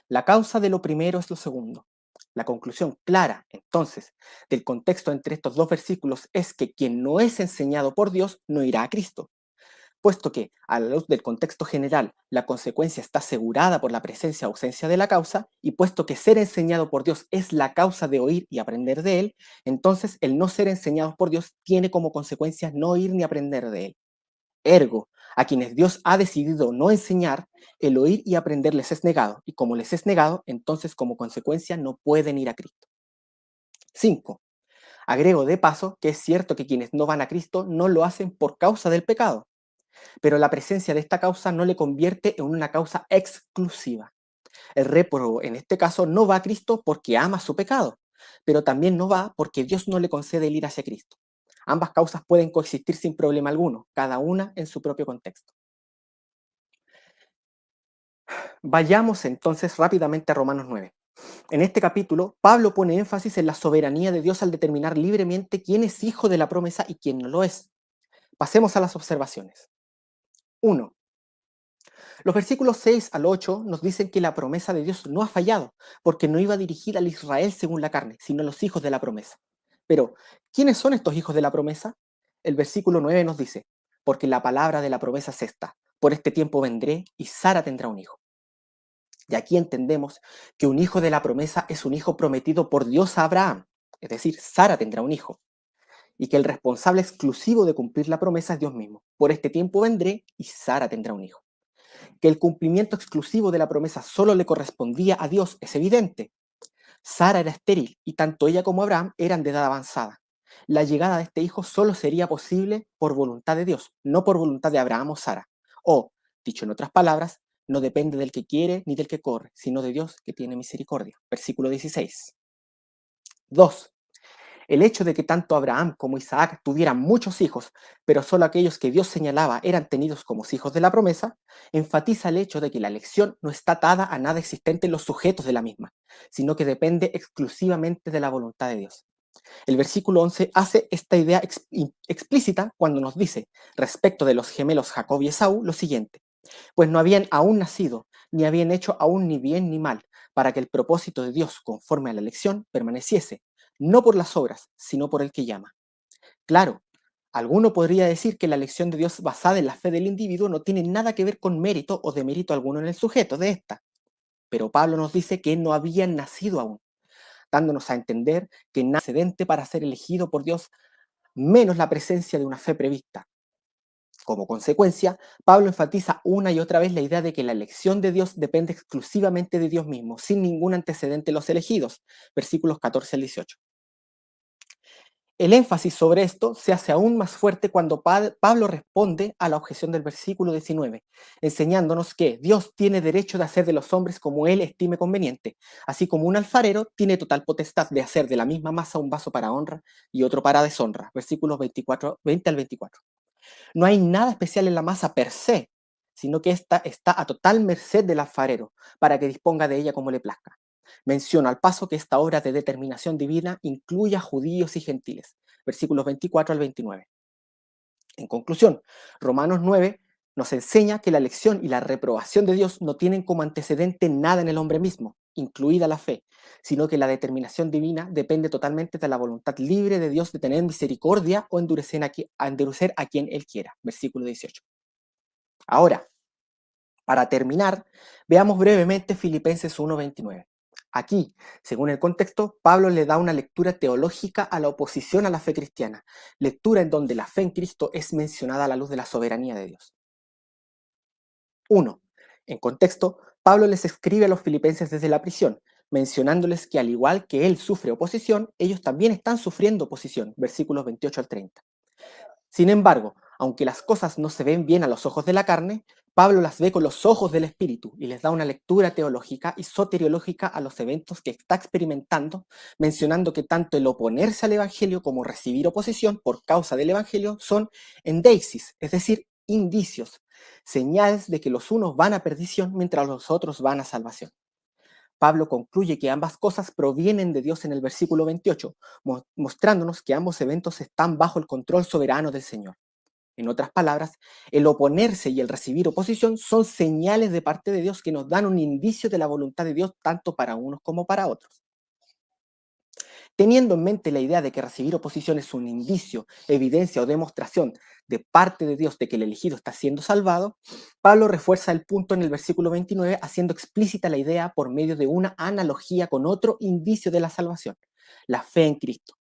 La causa de lo primero es lo segundo. La conclusión clara, entonces, del contexto entre estos dos versículos es que quien no es enseñado por Dios no irá a Cristo. Puesto que, a la luz del contexto general, la consecuencia está asegurada por la presencia o ausencia de la causa, y puesto que ser enseñado por Dios es la causa de oír y aprender de Él, entonces el no ser enseñados por Dios tiene como consecuencia no oír ni aprender de Él. Ergo, a quienes Dios ha decidido no enseñar, el oír y aprender les es negado, y como les es negado, entonces como consecuencia no pueden ir a Cristo. 5. Agrego de paso que es cierto que quienes no van a Cristo no lo hacen por causa del pecado, pero la presencia de esta causa no le convierte en una causa exclusiva. El réprobo en este caso no va a Cristo porque ama su pecado, pero también no va porque Dios no le concede el ir hacia Cristo. Ambas causas pueden coexistir sin problema alguno, cada una en su propio contexto. Vayamos entonces rápidamente a Romanos 9. En este capítulo, Pablo pone énfasis en la soberanía de Dios al determinar libremente quién es hijo de la promesa y quién no lo es. Pasemos a las observaciones. 1. Los versículos 6 al 8 nos dicen que la promesa de Dios no ha fallado, porque no iba dirigida al Israel según la carne, sino a los hijos de la promesa. Pero, ¿quiénes son estos hijos de la promesa? El versículo 9 nos dice, porque la palabra de la promesa es esta, por este tiempo vendré y Sara tendrá un hijo. Y aquí entendemos que un hijo de la promesa es un hijo prometido por Dios a Abraham, es decir, Sara tendrá un hijo, y que el responsable exclusivo de cumplir la promesa es Dios mismo. Por este tiempo vendré y Sara tendrá un hijo. Que el cumplimiento exclusivo de la promesa solo le correspondía a Dios es evidente. Sara era estéril y tanto ella como Abraham eran de edad avanzada. La llegada de este hijo solo sería posible por voluntad de Dios, no por voluntad de Abraham o Sara. O, dicho en otras palabras, no depende del que quiere ni del que corre, sino de Dios que tiene misericordia. Versículo 16. 2. El hecho de que tanto Abraham como Isaac tuvieran muchos hijos, pero solo aquellos que Dios señalaba eran tenidos como hijos de la promesa, enfatiza el hecho de que la elección no está atada a nada existente en los sujetos de la misma, sino que depende exclusivamente de la voluntad de Dios. El versículo 11 hace esta idea explícita cuando nos dice, respecto de los gemelos Jacob y Esaú, lo siguiente, pues no habían aún nacido, ni habían hecho aún ni bien ni mal, para que el propósito de Dios, conforme a la elección, permaneciese, no por las obras, sino por el que llama. Claro, alguno podría decir que la elección de Dios basada en la fe del individuo no tiene nada que ver con mérito o demérito alguno en el sujeto de esta, pero Pablo nos dice que no habían nacido aún, dándonos a entender que nada excedente para ser elegido por Dios, menos la presencia de una fe prevista. Como consecuencia, Pablo enfatiza una y otra vez la idea de que la elección de Dios depende exclusivamente de Dios mismo, sin ningún antecedente de los elegidos, versículos 14 al 18. El énfasis sobre esto se hace aún más fuerte cuando Pablo responde a la objeción del versículo 19, enseñándonos que Dios tiene derecho de hacer de los hombres como Él estime conveniente, así como un alfarero tiene total potestad de hacer de la misma masa un vaso para honra y otro para deshonra, versículos 20 al 24. No hay nada especial en la masa per se, sino que ésta está a total merced del alfarero, para que disponga de ella como le plazca. Menciono al paso que esta obra de determinación divina incluye a judíos y gentiles, versículos 24 al 29. En conclusión, Romanos 9 nos enseña que la elección y la reprobación de Dios no tienen como antecedente nada en el hombre mismo, incluida la fe, sino que la determinación divina depende totalmente de la voluntad libre de Dios de tener misericordia o endurecer a quien Él quiera. Versículo 18. Ahora, para terminar, veamos brevemente Filipenses 1:29. Aquí, según el contexto, Pablo le da una lectura teológica a la oposición a la fe cristiana, lectura en donde la fe en Cristo es mencionada a la luz de la soberanía de Dios. 1. En contexto, Pablo les escribe a los filipenses desde la prisión, mencionándoles que al igual que él sufre oposición, ellos también están sufriendo oposición, versículos 28 al 30. Sin embargo, aunque las cosas no se ven bien a los ojos de la carne, Pablo las ve con los ojos del Espíritu y les da una lectura teológica y soteriológica a los eventos que está experimentando, mencionando que tanto el oponerse al Evangelio como recibir oposición por causa del Evangelio son endeixis, es decir, indicios, señales de que los unos van a perdición mientras los otros van a salvación. Pablo concluye que ambas cosas provienen de Dios en el versículo 28, mostrándonos que ambos eventos están bajo el control soberano del Señor. En otras palabras, el oponerse y el recibir oposición son señales de parte de Dios que nos dan un indicio de la voluntad de Dios tanto para unos como para otros. Teniendo en mente la idea de que recibir oposición es un indicio, evidencia o demostración de parte de Dios de que el elegido está siendo salvado, Pablo refuerza el punto en el versículo 29 haciendo explícita la idea por medio de una analogía con otro indicio de la salvación, la fe en Cristo.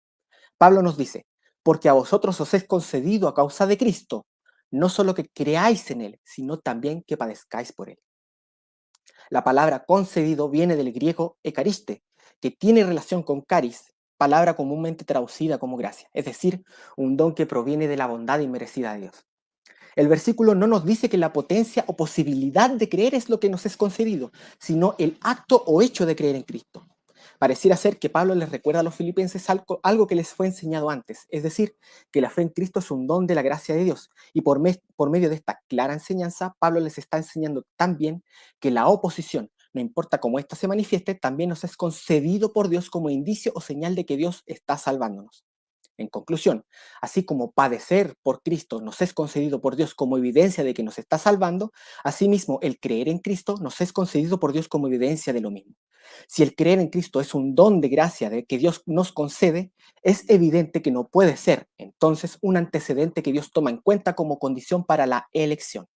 Pablo nos dice, porque a vosotros os es concedido a causa de Cristo, no solo que creáis en Él, sino también que padezcáis por Él. La palabra concedido viene del griego ekariste, que tiene relación con caris, palabra comúnmente traducida como gracia, es decir, un don que proviene de la bondad inmerecida de Dios. El versículo no nos dice que la potencia o posibilidad de creer es lo que nos es concedido, sino el acto o hecho de creer en Cristo. Pareciera ser que Pablo les recuerda a los filipenses algo que les fue enseñado antes, es decir, que la fe en Cristo es un don de la gracia de Dios. Y por medio de esta clara enseñanza, Pablo les está enseñando también que la oposición, no importa cómo ésta se manifieste, también nos es concedido por Dios como indicio o señal de que Dios está salvándonos. En conclusión, así como padecer por Cristo nos es concedido por Dios como evidencia de que nos está salvando, asimismo el creer en Cristo nos es concedido por Dios como evidencia de lo mismo. Si el creer en Cristo es un don de gracia de que Dios nos concede, es evidente que no puede ser, entonces, un antecedente que Dios toma en cuenta como condición para la elección.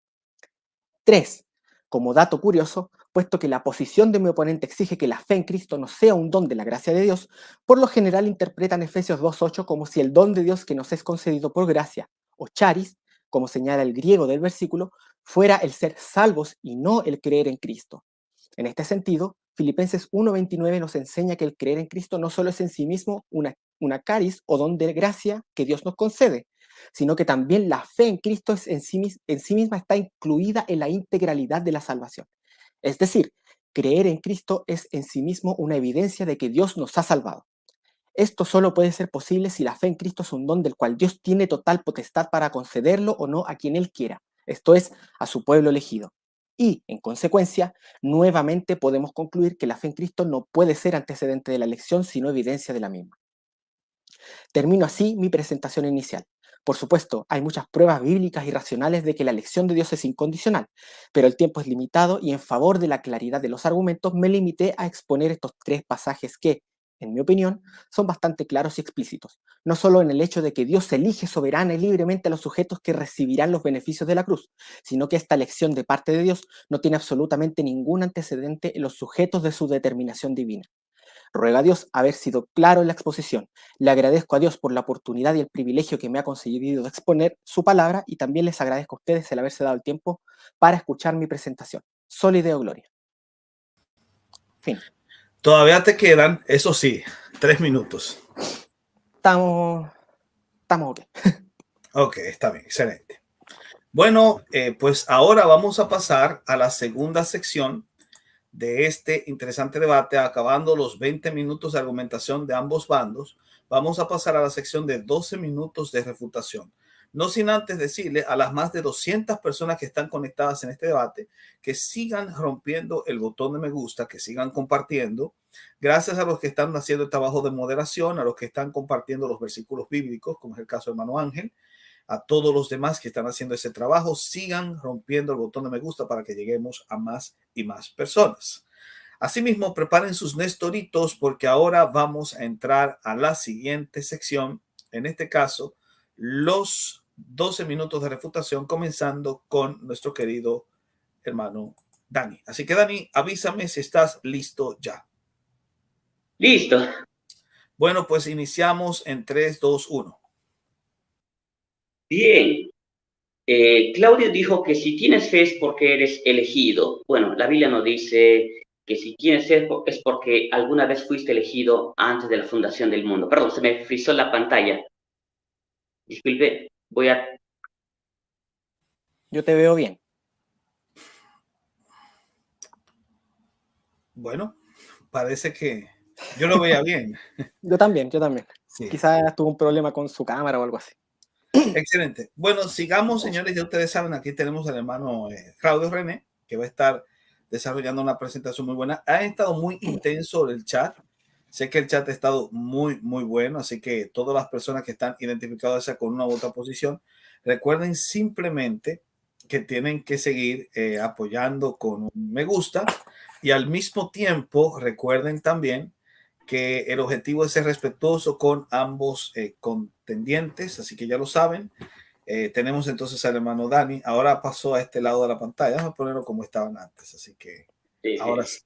3. Como dato curioso, puesto que la posición de mi oponente exige que la fe en Cristo no sea un don de la gracia de Dios, por lo general interpretan Efesios 2.8 como si el don de Dios que nos es concedido por gracia, o charis, como señala el griego del versículo, fuera el ser salvos y no el creer en Cristo. En este sentido, Filipenses 1.29 nos enseña que el creer en Cristo no solo es en sí mismo una caris o don de gracia que Dios nos concede, sino que también la fe en Cristo es en sí misma está incluida en la integralidad de la salvación. Es decir, creer en Cristo es en sí mismo una evidencia de que Dios nos ha salvado. Esto solo puede ser posible si la fe en Cristo es un don del cual Dios tiene total potestad para concederlo o no a quien Él quiera, esto es, a su pueblo elegido. Y, en consecuencia, nuevamente podemos concluir que la fe en Cristo no puede ser antecedente de la elección, sino evidencia de la misma. Termino así mi presentación inicial. Por supuesto, hay muchas pruebas bíblicas y racionales de que la elección de Dios es incondicional, pero el tiempo es limitado y en favor de la claridad de los argumentos me limité a exponer estos 3 pasajes que, en mi opinión, son bastante claros y explícitos, no solo en el hecho de que Dios elige soberana y libremente a los sujetos que recibirán los beneficios de la cruz, sino que esta elección de parte de Dios no tiene absolutamente ningún antecedente en los sujetos de su determinación divina. Ruego a Dios haber sido claro en la exposición. Le agradezco a Dios por la oportunidad y el privilegio que me ha concedido de exponer su palabra y también les agradezco a ustedes el haberse dado el tiempo para escuchar mi presentación. Soli Deo Gloria. Fin. Todavía te quedan, eso sí, 3 minutos. Estamos ok. Ok, está bien, excelente. Bueno, pues ahora vamos a pasar a la segunda sección de este interesante debate, acabando los 20 minutos de argumentación de ambos bandos. Vamos a pasar a la sección de 12 minutos de refutación. No sin antes decirle a las más de 200 personas que están conectadas en este debate que sigan rompiendo el botón de me gusta, que sigan compartiendo. Gracias a los que están haciendo el trabajo de moderación, a los que están compartiendo los versículos bíblicos, como es el caso de hermano Ángel, a todos los demás que están haciendo ese trabajo, sigan rompiendo el botón de me gusta para que lleguemos a más y más personas. Asimismo, preparen sus nestoritos porque ahora vamos a entrar a la siguiente sección. En este caso, los 12 minutos de refutación, comenzando con nuestro querido hermano Dani. Así que Dani, avísame si estás listo ya. Listo. Bueno, pues iniciamos en 3, 2, 1. Bien. Claudio dijo que si tienes fe es porque eres elegido. Bueno, la Biblia nos dice que si tienes fe es porque alguna vez fuiste elegido antes de la fundación del mundo. Perdón, se me frizó la pantalla. Disculpe, voy a... Yo te veo bien. Bueno, parece que yo lo veía bien. Yo también, yo también. Sí. Quizás tuvo un problema con su cámara o algo así. Excelente. Bueno, sigamos, señores. Ya ustedes saben, aquí tenemos al hermano Claudio René, que va a estar desarrollando una presentación muy buena. Ha estado muy intenso el chat. Sé que el chat ha estado muy, muy bueno, así que todas las personas que están identificadas con una u otra posición, recuerden simplemente que tienen que seguir apoyando con un me gusta y al mismo tiempo recuerden también que el objetivo es ser respetuoso con ambos contendientes, así que ya lo saben. Tenemos entonces al hermano Dani, ahora pasó a este lado de la pantalla, vamos a ponerlo como estaban antes, así que ahora sí.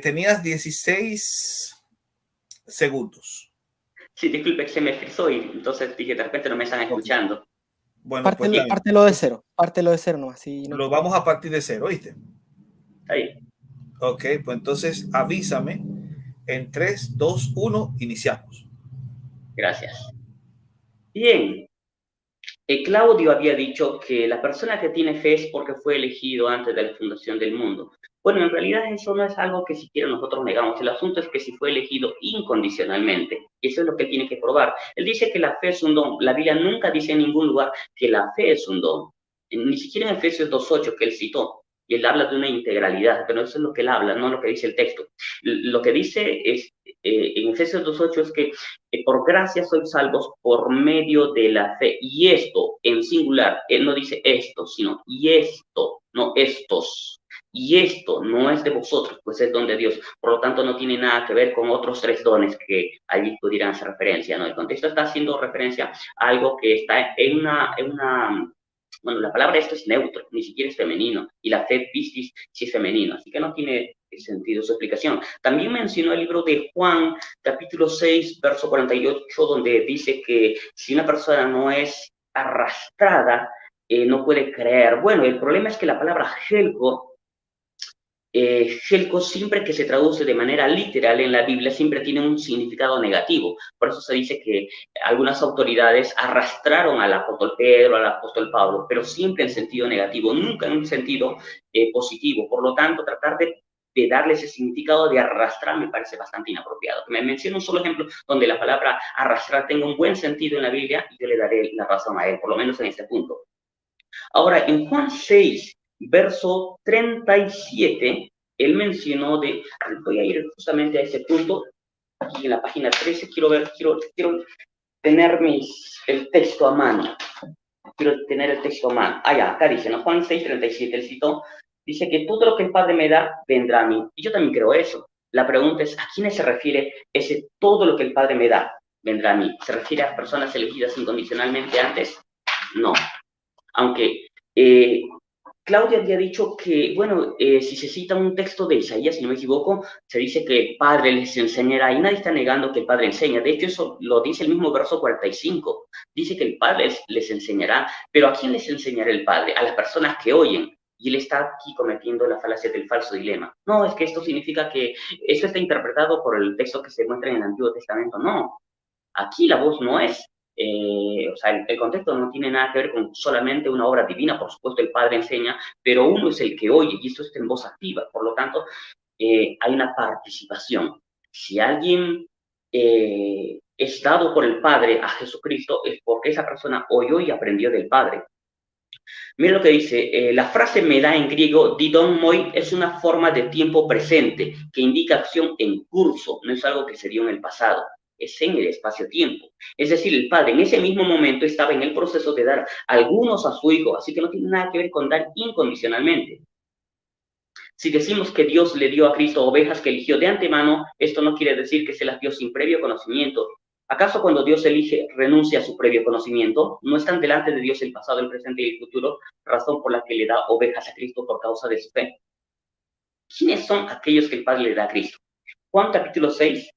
Tenías 16 segundos. Sí, disculpe que se me frizó y entonces dije, de repente no me están escuchando. Bueno, pues está bien. Pártelo de cero, pártelo de cero, ¿no? Así no. Lo vamos a partir de cero, ¿viste? Ahí. Ok, pues entonces avísame. En 3, 2, 1, iniciamos. Gracias. Bien. Claudio había dicho que la persona que tiene fe es porque fue elegido antes de la fundación del mundo. Bueno, en realidad eso no es algo que siquiera nosotros negamos. El asunto es que si fue elegido incondicionalmente. Y eso es lo que él tiene que probar. Él dice que la fe es un don. La Biblia nunca dice en ningún lugar que la fe es un don. Ni siquiera en Efesios 2:8 que él citó. Y él habla de una integralidad, pero eso es lo que él habla, no lo que dice el texto. Lo que dice es, en Efesios 2:8 es que por gracia sois salvos por medio de la fe. Y esto, en singular, él no dice esto, sino y esto, no estos. Y esto no es de vosotros, pues es don de Dios. Por lo tanto, no tiene nada que ver con otros 3 dones que allí pudieran hacer referencia, ¿no? El contexto está haciendo referencia a algo que está en una bueno, la palabra esto es neutro, ni siquiera es femenino, y la fe pistis sí es femenino, así que no tiene sentido su explicación. También mencionó el libro de Juan, capítulo 6, verso 48, donde dice que si una persona no es arrastrada, no puede creer. Bueno, el problema es que la palabra helco siempre que se traduce de manera literal en la Biblia siempre tiene un significado negativo. Por eso se dice que algunas autoridades arrastraron al apóstol Pedro, al apóstol Pablo, pero siempre en sentido negativo, nunca en un sentido positivo. Por lo tanto, tratar de darle ese significado de arrastrar me parece bastante inapropiado. Me menciono un solo ejemplo donde la palabra arrastrar tenga un buen sentido en la Biblia y yo le daré la razón a él, por lo menos en este punto. Ahora, en Juan 6, verso 37, él mencionó voy a ir justamente a ese punto, aquí en la página 13, quiero tener el texto a mano. Quiero tener el texto a mano. Ya, acá dice, ¿no? Juan 6, 37, él citó, dice que todo lo que el Padre me da, vendrá a mí. Y yo también creo eso. La pregunta es, ¿a quiénes se refiere ese todo lo que el Padre me da, vendrá a mí? ¿Se refiere a personas elegidas incondicionalmente antes? No. Aunque Claudia había dicho que, bueno, si se cita un texto de Isaías, si no me equivoco, se dice que el Padre les enseñará, y nadie está negando que el Padre enseña. De hecho, eso lo dice el mismo verso 45. Dice que el Padre les enseñará, pero ¿a quién les enseñará el Padre? A las personas que oyen. Y él está aquí cometiendo la falacia del falso dilema. No, es que esto significa que eso está interpretado por el texto que se muestra en el Antiguo Testamento. No, aquí la voz no es, o sea, el contexto no tiene nada que ver con solamente una obra divina, por supuesto el Padre enseña, pero uno es el que oye y esto está en voz activa, por lo tanto hay una participación. Si alguien es dado por el Padre a Jesucristo es porque esa persona oyó y aprendió del Padre. Mira lo que dice, la frase me da en griego, didon moi, es una forma de tiempo presente que indica acción en curso, no es algo que se dio en el pasado, es en el espacio-tiempo. Es decir, el Padre en ese mismo momento estaba en el proceso de dar algunos a su Hijo, así que no tiene nada que ver con dar incondicionalmente. Si decimos que Dios le dio a Cristo ovejas que eligió de antemano, esto no quiere decir que se las dio sin previo conocimiento. ¿Acaso cuando Dios elige renuncia a su previo conocimiento? ¿No están delante de Dios el pasado, el presente y el futuro, razón por la que le da ovejas a Cristo por causa de su fe? ¿Quiénes son aquellos que el Padre le da a Cristo? Juan capítulo 6,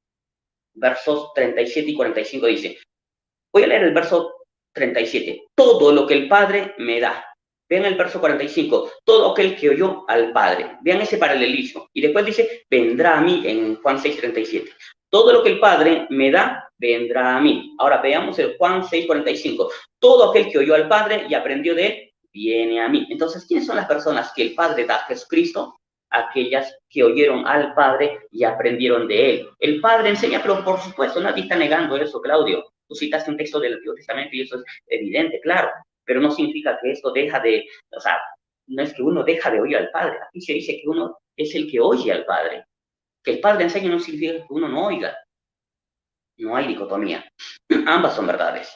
versos 37 y 45 dice, voy a leer el verso 37, todo lo que el Padre me da. Vean el verso 45, todo aquel que oyó al Padre. Vean ese paralelismo. Y después dice, vendrá a mí en Juan 6, 37. Todo lo que el Padre me da, vendrá a mí. Ahora veamos el Juan 6, 45. Todo aquel que oyó al Padre y aprendió de él, viene a mí. Entonces, ¿quiénes son las personas que el Padre da a Jesucristo? Aquellas que oyeron al Padre y aprendieron de él. El Padre enseña, pero por supuesto, nadie está negando eso, Claudio. Tú citaste un texto del Antiguo Testamento y eso es evidente, claro, pero no significa que esto deja de, o sea, no es que uno deja de oír al Padre. Aquí se dice que uno es el que oye al Padre. Que el Padre enseñe no significa que uno no oiga. No hay dicotomía. Ambas son verdades.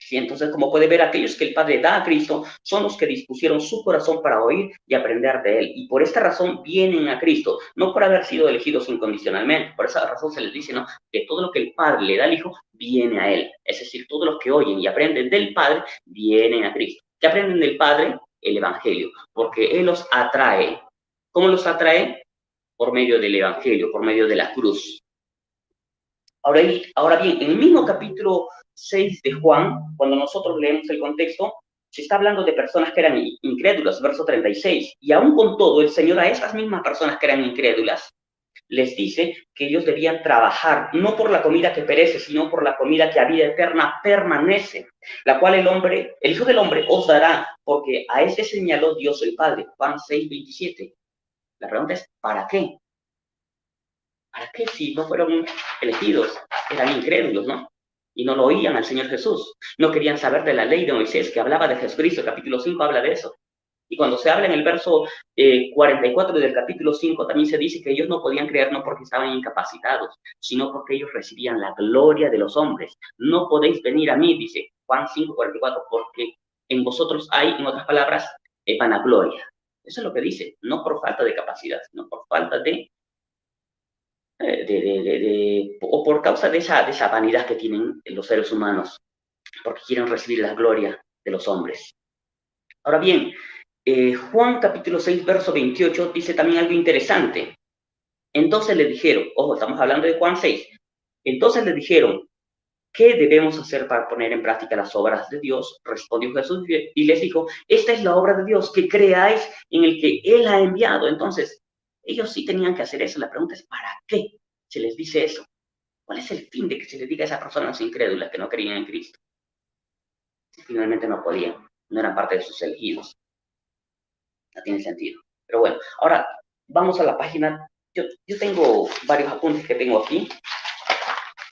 Sí, entonces, como puede ver, aquellos que el Padre da a Cristo son los que dispusieron su corazón para oír y aprender de Él. Y por esta razón vienen a Cristo, no por haber sido elegidos incondicionalmente. Por esa razón se les dice, ¿no?, que todo lo que el Padre le da al Hijo viene a Él. Es decir, todos los que oyen y aprenden del Padre vienen a Cristo. ¿Qué aprenden del Padre? El Evangelio, porque Él los atrae. ¿Cómo los atrae? Por medio del Evangelio, por medio de la cruz. Ahora bien, en el mismo capítulo 6 de Juan, cuando nosotros leemos el contexto, se está hablando de personas que eran incrédulas, verso 36. Y aún con todo, el Señor a esas mismas personas que eran incrédulas les dice que ellos debían trabajar, no por la comida que perece, sino por la comida que a vida eterna permanece, la cual el Hijo del Hombre os dará, porque a este señaló Dios el Padre. Juan 6, 27. La pregunta es, ¿para qué? ¿Para qué si no fueron elegidos? Eran incrédulos, ¿no? Y no lo oían al Señor Jesús. No querían saber de la ley de Moisés, que hablaba de Jesucristo. El capítulo 5 habla de eso. Y cuando se habla en el verso 44 del capítulo 5, también se dice que ellos no podían creer no porque estaban incapacitados, sino porque ellos recibían la gloria de los hombres. No podéis venir a mí, dice Juan 5, 44, porque en vosotros hay, en otras palabras, vanagloria. Eso es lo que dice, no por falta de capacidad, sino por falta o por causa de esa vanidad que tienen los seres humanos, porque quieren recibir la gloria de los hombres. Ahora bien, Juan capítulo 6, verso 28 dice también algo interesante. Entonces le dijeron, ojo, estamos hablando de Juan 6, entonces le dijeron, ¿qué debemos hacer para poner en práctica las obras de Dios? Respondió Jesús y les dijo, esta es la obra de Dios, que creáis en el que Él ha enviado. Entonces, ellos sí tenían que hacer eso. La pregunta es, ¿para qué se les dice eso? ¿Cuál es el fin de que se les diga a esas personas incrédulas que no creían en Cristo? Finalmente no podían, no eran parte de sus elegidos. No tiene sentido. Pero bueno, ahora vamos a la página. Yo tengo varios apuntes que tengo aquí,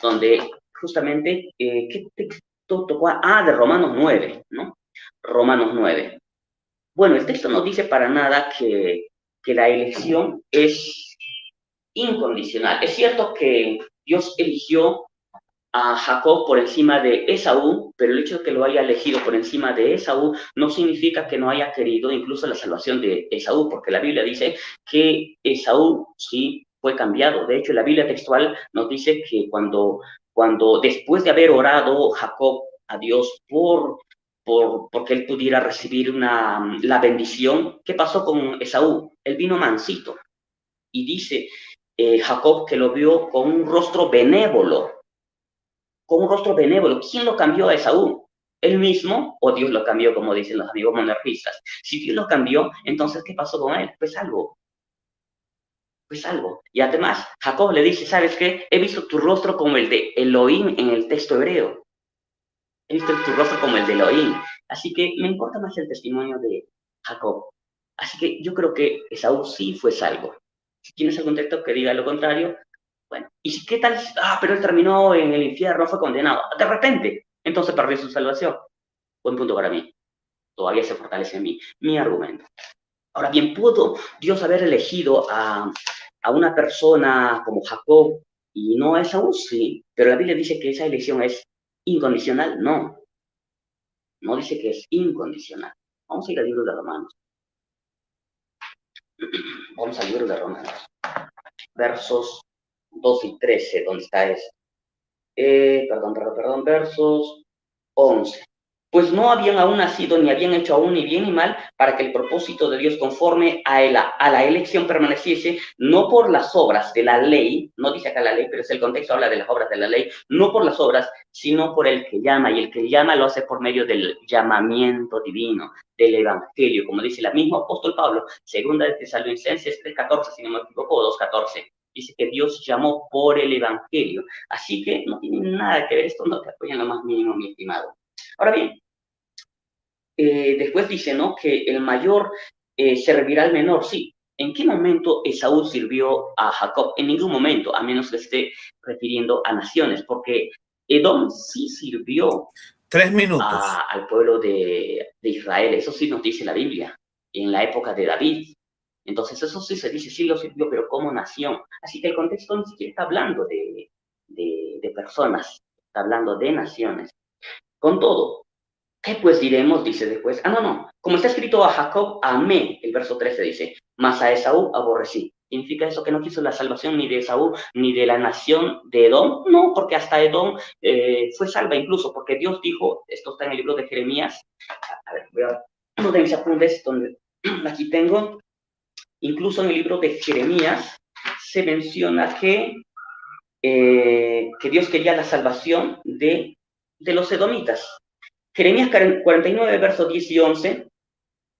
donde justamente, ¿qué texto tocó? De Romanos 9, ¿no? Romanos 9. Bueno, el texto no dice para nada que la elección es incondicional. Es cierto que Dios eligió a Jacob por encima de Esaú, pero el hecho de que lo haya elegido por encima de Esaú no significa que no haya querido incluso la salvación de Esaú, porque la Biblia dice que Esaú sí fue cambiado. De hecho, la Biblia textual nos dice que cuando después de haber orado Jacob a Dios porque él pudiera recibir la bendición, ¿qué pasó con Esaú? Él vino mansito. Y dice Jacob que lo vio con un rostro benévolo. Con un rostro benévolo. ¿Quién lo cambió a Esaú? ¿Él mismo o Dios lo cambió, como dicen los amigos monarquistas? Si Dios lo cambió, entonces, ¿qué pasó con él? Pues algo. Y además, Jacob le dice, ¿sabes qué? He visto tu rostro como el de Elohim en el texto hebreo. He visto tu rostro como el de Elohim. Así que me importa más el testimonio de Jacob. Así que yo creo que Esaú sí fue salvo. Si tienes algún texto que diga lo contrario, bueno, ¿y si qué tal? Pero él terminó en el infierno, fue condenado. De repente, entonces perdió su salvación. Buen punto para mí. Todavía se fortalece en mí mi argumento. Ahora bien, ¿pudo Dios haber elegido a una persona como Jacob y no a Esaú? Sí, pero la Biblia dice que esa elección es incondicional. No, no dice que es incondicional. Vamos a ir al libro de Romanos. Vamos al libro de Romanos. Versos 2 y 13, ¿dónde está eso? Versos 11. pues no habían aún nacido, ni habían hecho aún ni bien ni mal, para que el propósito de Dios conforme a la elección permaneciese, no por las obras de la ley, no dice acá la ley, pero es el contexto, habla de las obras de la ley, no por las obras, sino por el que llama, y el que llama lo hace por medio del llamamiento divino, del evangelio, como dice el mismo apóstol Pablo, segunda de Tesalonicenses 3:14, si no me equivoco, 2:14. Dice que Dios llamó por el evangelio. Así que no tiene nada que ver, esto no te apoya en lo más mínimo, mi estimado. Ahora bien, después dice, ¿no? Que el mayor servirá al menor. Sí. ¿En qué momento Esaú sirvió a Jacob? En ningún momento, a menos que esté refiriendo a naciones, porque Edom sí sirvió 3 minutos. al pueblo de Israel. Eso sí nos dice la Biblia, en la época de David. Entonces, eso sí se dice, sí lo sirvió, pero como nación. Así que el contexto ni siquiera está hablando de personas, está hablando de naciones. Con todo, ¿qué pues diremos? Dice después. No. Como está escrito a Jacob, amé. El verso 13 dice, mas a Esaú aborrecí. ¿Significa eso que no quiso la salvación ni de Esaú ni de la nación de Edom? No, porque hasta Edom fue salva incluso, porque Dios dijo, esto está en el libro de Jeremías. A ver, voy a uno de mis apuntes, donde aquí tengo, incluso en el libro de Jeremías se menciona que Dios quería la salvación de los edomitas. Jeremías 49, versos 10 y 11,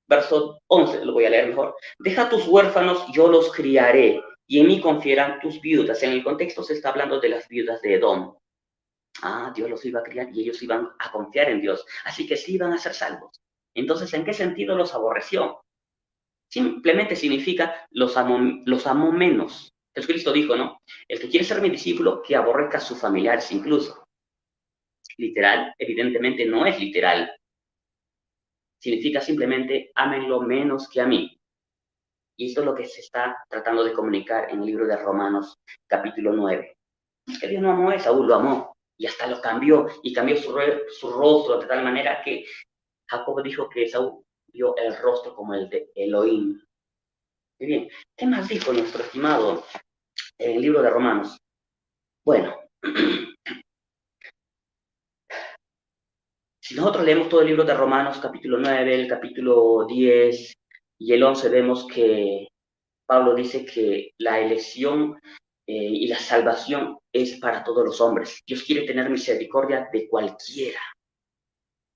verso 11, lo voy a leer mejor. Deja tus huérfanos, yo los criaré, y en mí confiarán tus viudas. En el contexto se está hablando de las viudas de Edom. Dios los iba a criar y ellos iban a confiar en Dios, así que sí iban a ser salvos. Entonces, ¿en qué sentido los aborreció? Simplemente significa los amo menos. Jesucristo dijo, ¿no? El que quiere ser mi discípulo, que aborrezca a sus familiares incluso. Literal, evidentemente no es literal. Significa simplemente ámenlo menos que a mí. Y esto es lo que se está tratando de comunicar en el libro de Romanos, capítulo 9. Es que Dios no amó a Esaú, lo amó. Y hasta lo cambió, y cambió su rostro de tal manera que Jacob dijo que Esaú vio el rostro como el de Elohim. Muy bien, ¿qué más dijo nuestro estimado en el libro de Romanos? Bueno, si nosotros leemos todo el libro de Romanos, capítulo 9, el capítulo 10 y el 11, vemos que Pablo dice que la elección y la salvación es para todos los hombres. Dios quiere tener misericordia de cualquiera.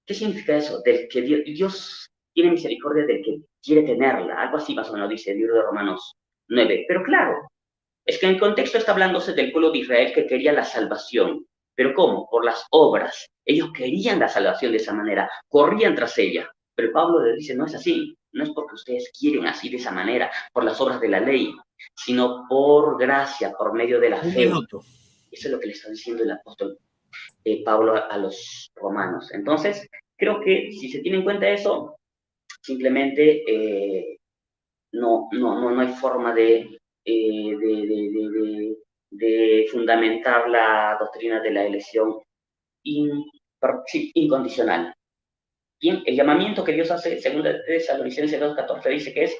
¿Qué significa eso? Del que Dios tiene misericordia del que quiere tenerla. Algo así más o menos dice el libro de Romanos 9. Pero claro, es que en el contexto está hablándose del pueblo de Israel que quería la salvación. ¿Pero cómo? Por las obras. Ellos querían la salvación de esa manera, corrían tras ella. Pero Pablo les dice, no es así. No es porque ustedes quieren así de esa manera, por las obras de la ley, sino por gracia, por medio de la fe. Eso es lo que le está diciendo el apóstol Pablo a los romanos. Entonces, creo que si se tiene en cuenta eso, simplemente no hay forma de fundamentar la doctrina de la elección incondicional. Bien, el llamamiento que Dios hace, según Tesalonicenses 2:14, dice que es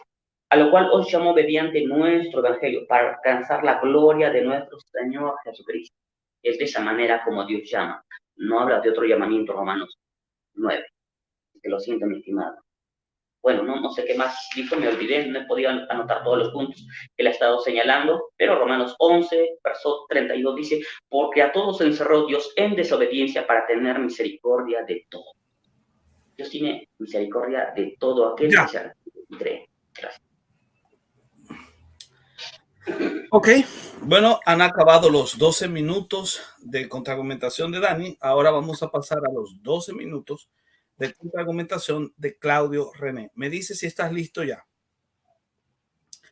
a lo cual os llamó mediante nuestro evangelio para alcanzar la gloria de nuestro Señor Jesucristo. Es de esa manera como Dios llama. No habla de otro llamamiento, Romanos 9. Que lo siento, mi estimado. Bueno, no sé qué más dijo, me olvidé, no he podido anotar todos los puntos que le he estado señalando, pero Romanos 11, verso 32 dice, porque a todos encerró Dios en desobediencia para tener misericordia de todo. Dios tiene misericordia de todo aquel que se cree. Gracias. Ok, bueno, han acabado los 12 minutos de contraargumentación de Dani. Ahora vamos a pasar a los 12 minutos de contraargumentación de Claudio René. Me dice si estás listo ya.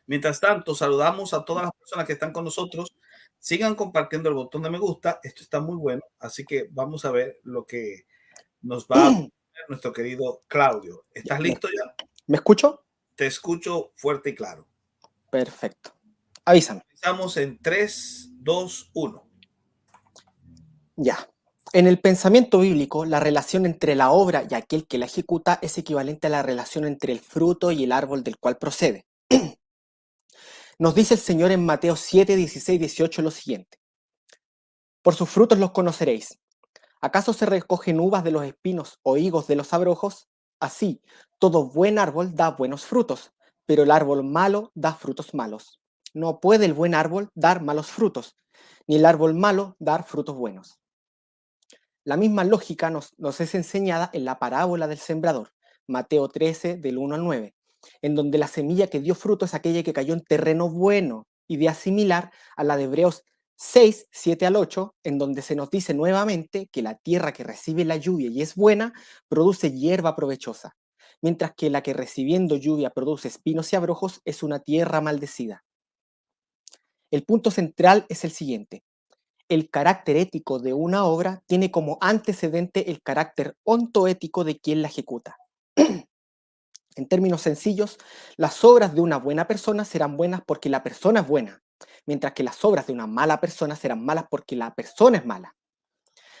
Mientras tanto, saludamos a todas las personas que están con nosotros. Sigan compartiendo el botón de me gusta. Esto está muy bueno. Así que vamos a ver lo que nos va a poner nuestro querido Claudio. ¿Estás listo ya? ¿Me escucho? Te escucho fuerte y claro. Perfecto. Avísame. Estamos en 3, 2, 1. Ya. En el pensamiento bíblico, la relación entre la obra y aquel que la ejecuta es equivalente a la relación entre el fruto y el árbol del cual procede. Nos dice el Señor en Mateo 7, 16, 18 lo siguiente. Por sus frutos los conoceréis. ¿Acaso se recogen uvas de los espinos o higos de los abrojos? Así, todo buen árbol da buenos frutos, pero el árbol malo da frutos malos. No puede el buen árbol dar malos frutos, ni el árbol malo dar frutos buenos. La misma lógica nos es enseñada en la parábola del sembrador, Mateo 13, del 1 al 9, en donde la semilla que dio fruto es aquella que cayó en terreno bueno, idea similar a la de Hebreos 6, 7 al 8, en donde se nos dice nuevamente que la tierra que recibe la lluvia y es buena, produce hierba provechosa, mientras que la que recibiendo lluvia produce espinos y abrojos es una tierra maldecida. El punto central es el siguiente: el carácter ético de una obra tiene como antecedente el carácter ontoético de quien la ejecuta. En términos sencillos, las obras de una buena persona serán buenas porque la persona es buena, mientras que las obras de una mala persona serán malas porque la persona es mala.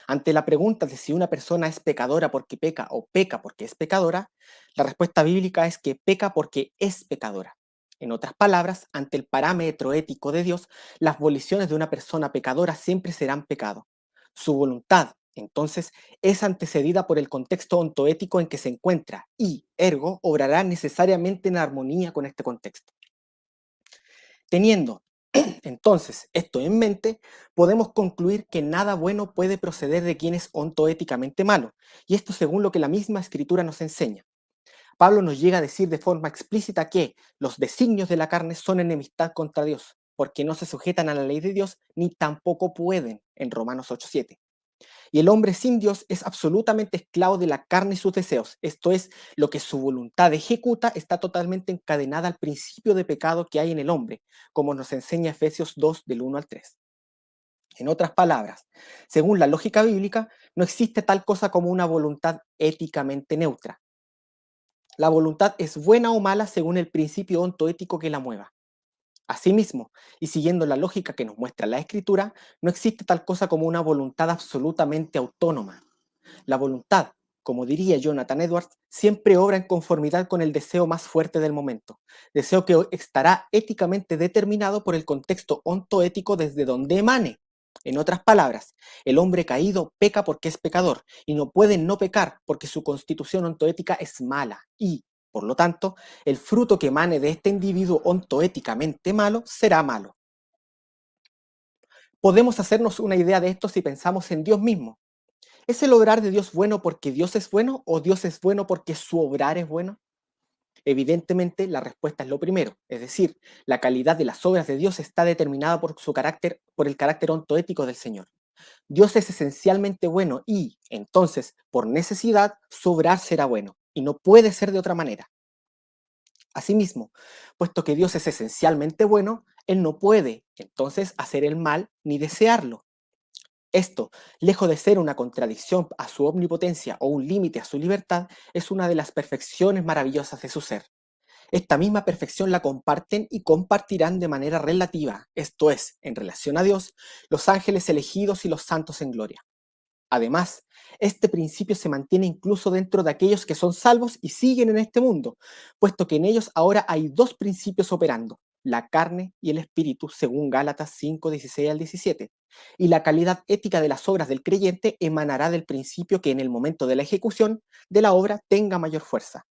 Ante la pregunta de si una persona es pecadora porque peca o peca porque es pecadora, la respuesta bíblica es que peca porque es pecadora. En otras palabras, ante el parámetro ético de Dios, las voliciones de una persona pecadora siempre serán pecado. Su voluntad, entonces, es antecedida por el contexto ontoético en que se encuentra y, ergo, obrará necesariamente en armonía con este contexto. Teniendo entonces esto en mente, podemos concluir que nada bueno puede proceder de quien es ontoéticamente malo, y esto según lo que la misma escritura nos enseña. Pablo nos llega a decir de forma explícita que los designios de la carne son enemistad contra Dios, porque no se sujetan a la ley de Dios ni tampoco pueden, en Romanos 8:7. Y el hombre sin Dios es absolutamente esclavo de la carne y sus deseos, esto es, lo que su voluntad ejecuta está totalmente encadenada al principio de pecado que hay en el hombre, como nos enseña Efesios 2 del 1 al 3. En otras palabras, según la lógica bíblica, no existe tal cosa como una voluntad éticamente neutra. La voluntad es buena o mala según el principio ontoético que la mueva. Asimismo, y siguiendo la lógica que nos muestra la Escritura, no existe tal cosa como una voluntad absolutamente autónoma. La voluntad, como diría Jonathan Edwards, siempre obra en conformidad con el deseo más fuerte del momento, deseo que estará éticamente determinado por el contexto ontoético desde donde emane. En otras palabras, el hombre caído peca porque es pecador y no puede no pecar porque su constitución ontoética es mala y, por lo tanto, el fruto que emane de este individuo ontoéticamente malo será malo. Podemos hacernos una idea de esto si pensamos en Dios mismo. ¿Es el obrar de Dios bueno porque Dios es bueno o Dios es bueno porque su obrar es bueno? Evidentemente, la respuesta es lo primero, es decir, la calidad de las obras de Dios está determinada por su carácter, por el carácter ontoético del Señor. Dios es esencialmente bueno y, entonces, por necesidad, su obrar será bueno, y no puede ser de otra manera. Asimismo, puesto que Dios es esencialmente bueno, Él no puede, entonces, hacer el mal ni desearlo. Esto, lejos de ser una contradicción a su omnipotencia o un límite a su libertad, es una de las perfecciones maravillosas de su ser. Esta misma perfección la comparten y compartirán de manera relativa, esto es, en relación a Dios, los ángeles elegidos y los santos en gloria. Además, este principio se mantiene incluso dentro de aquellos que son salvos y siguen en este mundo, puesto que en ellos ahora hay dos principios operando, la carne y el espíritu, según Gálatas 5, 16 al 17. Y la calidad ética de las obras del creyente emanará del principio que en el momento de la ejecución de la obra tenga mayor fuerza.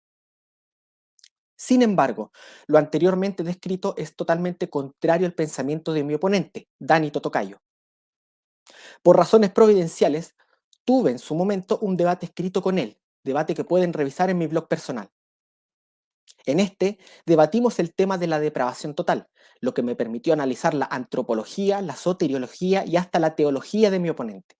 Sin embargo, lo anteriormente descrito es totalmente contrario al pensamiento de mi oponente, Dani Totocayo. Por razones providenciales, tuve en su momento un debate escrito con él, debate que pueden revisar en mi blog personal. En este, debatimos el tema de la depravación total, lo que me permitió analizar la antropología, la soteriología y hasta la teología de mi oponente.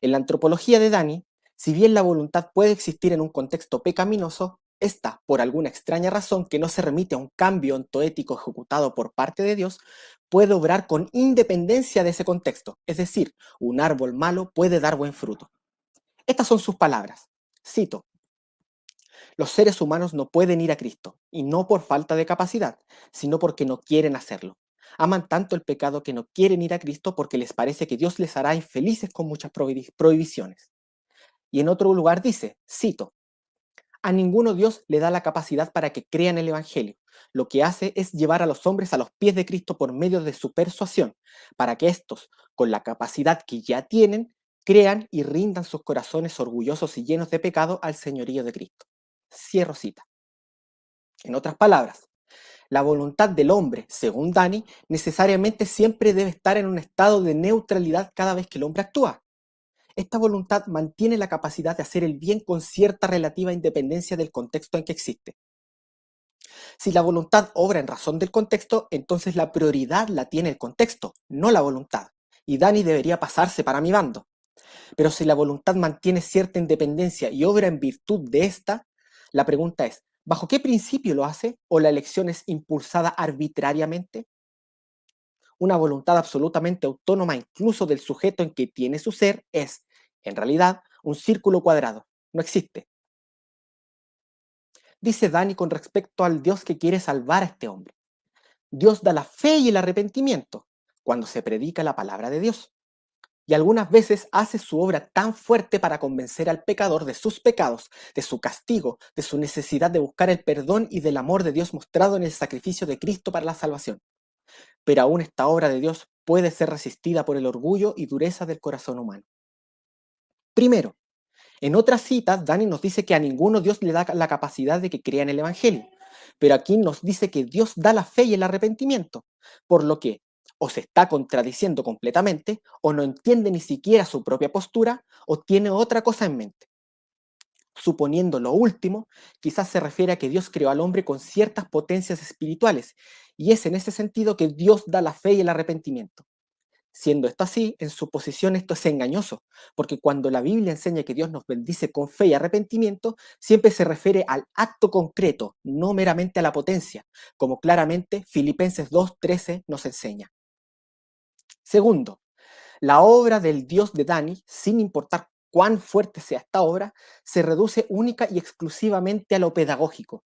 En la antropología de Dani, si bien la voluntad puede existir en un contexto pecaminoso, esta, por alguna extraña razón que no se remite a un cambio ontoético ejecutado por parte de Dios, puede obrar con independencia de ese contexto, es decir, un árbol malo puede dar buen fruto. Estas son sus palabras. Cito: los seres humanos no pueden ir a Cristo, y no por falta de capacidad, sino porque no quieren hacerlo. Aman tanto el pecado que no quieren ir a Cristo porque les parece que Dios les hará infelices con muchas prohibiciones. Y en otro lugar dice, cito: a ninguno Dios le da la capacidad para que crean el Evangelio. Lo que hace es llevar a los hombres a los pies de Cristo por medio de su persuasión, para que éstos, con la capacidad que ya tienen, crean y rindan sus corazones orgullosos y llenos de pecado al señorío de Cristo. Cierro cita. En otras palabras, la voluntad del hombre, según Dani, necesariamente siempre debe estar en un estado de neutralidad cada vez que el hombre actúa. Esta voluntad mantiene la capacidad de hacer el bien con cierta relativa independencia del contexto en que existe. Si la voluntad obra en razón del contexto, entonces la prioridad la tiene el contexto, no la voluntad, y Dani debería pasarse para mi bando. Pero si la voluntad mantiene cierta independencia y obra en virtud de esta, la pregunta es, ¿bajo qué principio lo hace o la elección es impulsada arbitrariamente? Una voluntad absolutamente autónoma incluso del sujeto en que tiene su ser es, en realidad, un círculo cuadrado. No existe. Dice Dani con respecto al Dios que quiere salvar a este hombre. Dios da la fe y el arrepentimiento cuando se predica la palabra de Dios. Y algunas veces hace su obra tan fuerte para convencer al pecador de sus pecados, de su castigo, de su necesidad de buscar el perdón y del amor de Dios mostrado en el sacrificio de Cristo para la salvación. Pero aún esta obra de Dios puede ser resistida por el orgullo y dureza del corazón humano. Primero, en otras citas, Dani nos dice que a ninguno Dios le da la capacidad de que crea en el Evangelio, pero aquí nos dice que Dios da la fe y el arrepentimiento, por lo que o se está contradiciendo completamente, o no entiende ni siquiera su propia postura, o tiene otra cosa en mente. Suponiendo lo último, quizás se refiere a que Dios creó al hombre con ciertas potencias espirituales, y es en ese sentido que Dios da la fe y el arrepentimiento. Siendo esto así, en su posición esto es engañoso, porque cuando la Biblia enseña que Dios nos bendice con fe y arrepentimiento, siempre se refiere al acto concreto, no meramente a la potencia, como claramente Filipenses 2:13 nos enseña. Segundo, la obra del Dios de Dani, sin importar cuán fuerte sea esta obra, se reduce única y exclusivamente a lo pedagógico.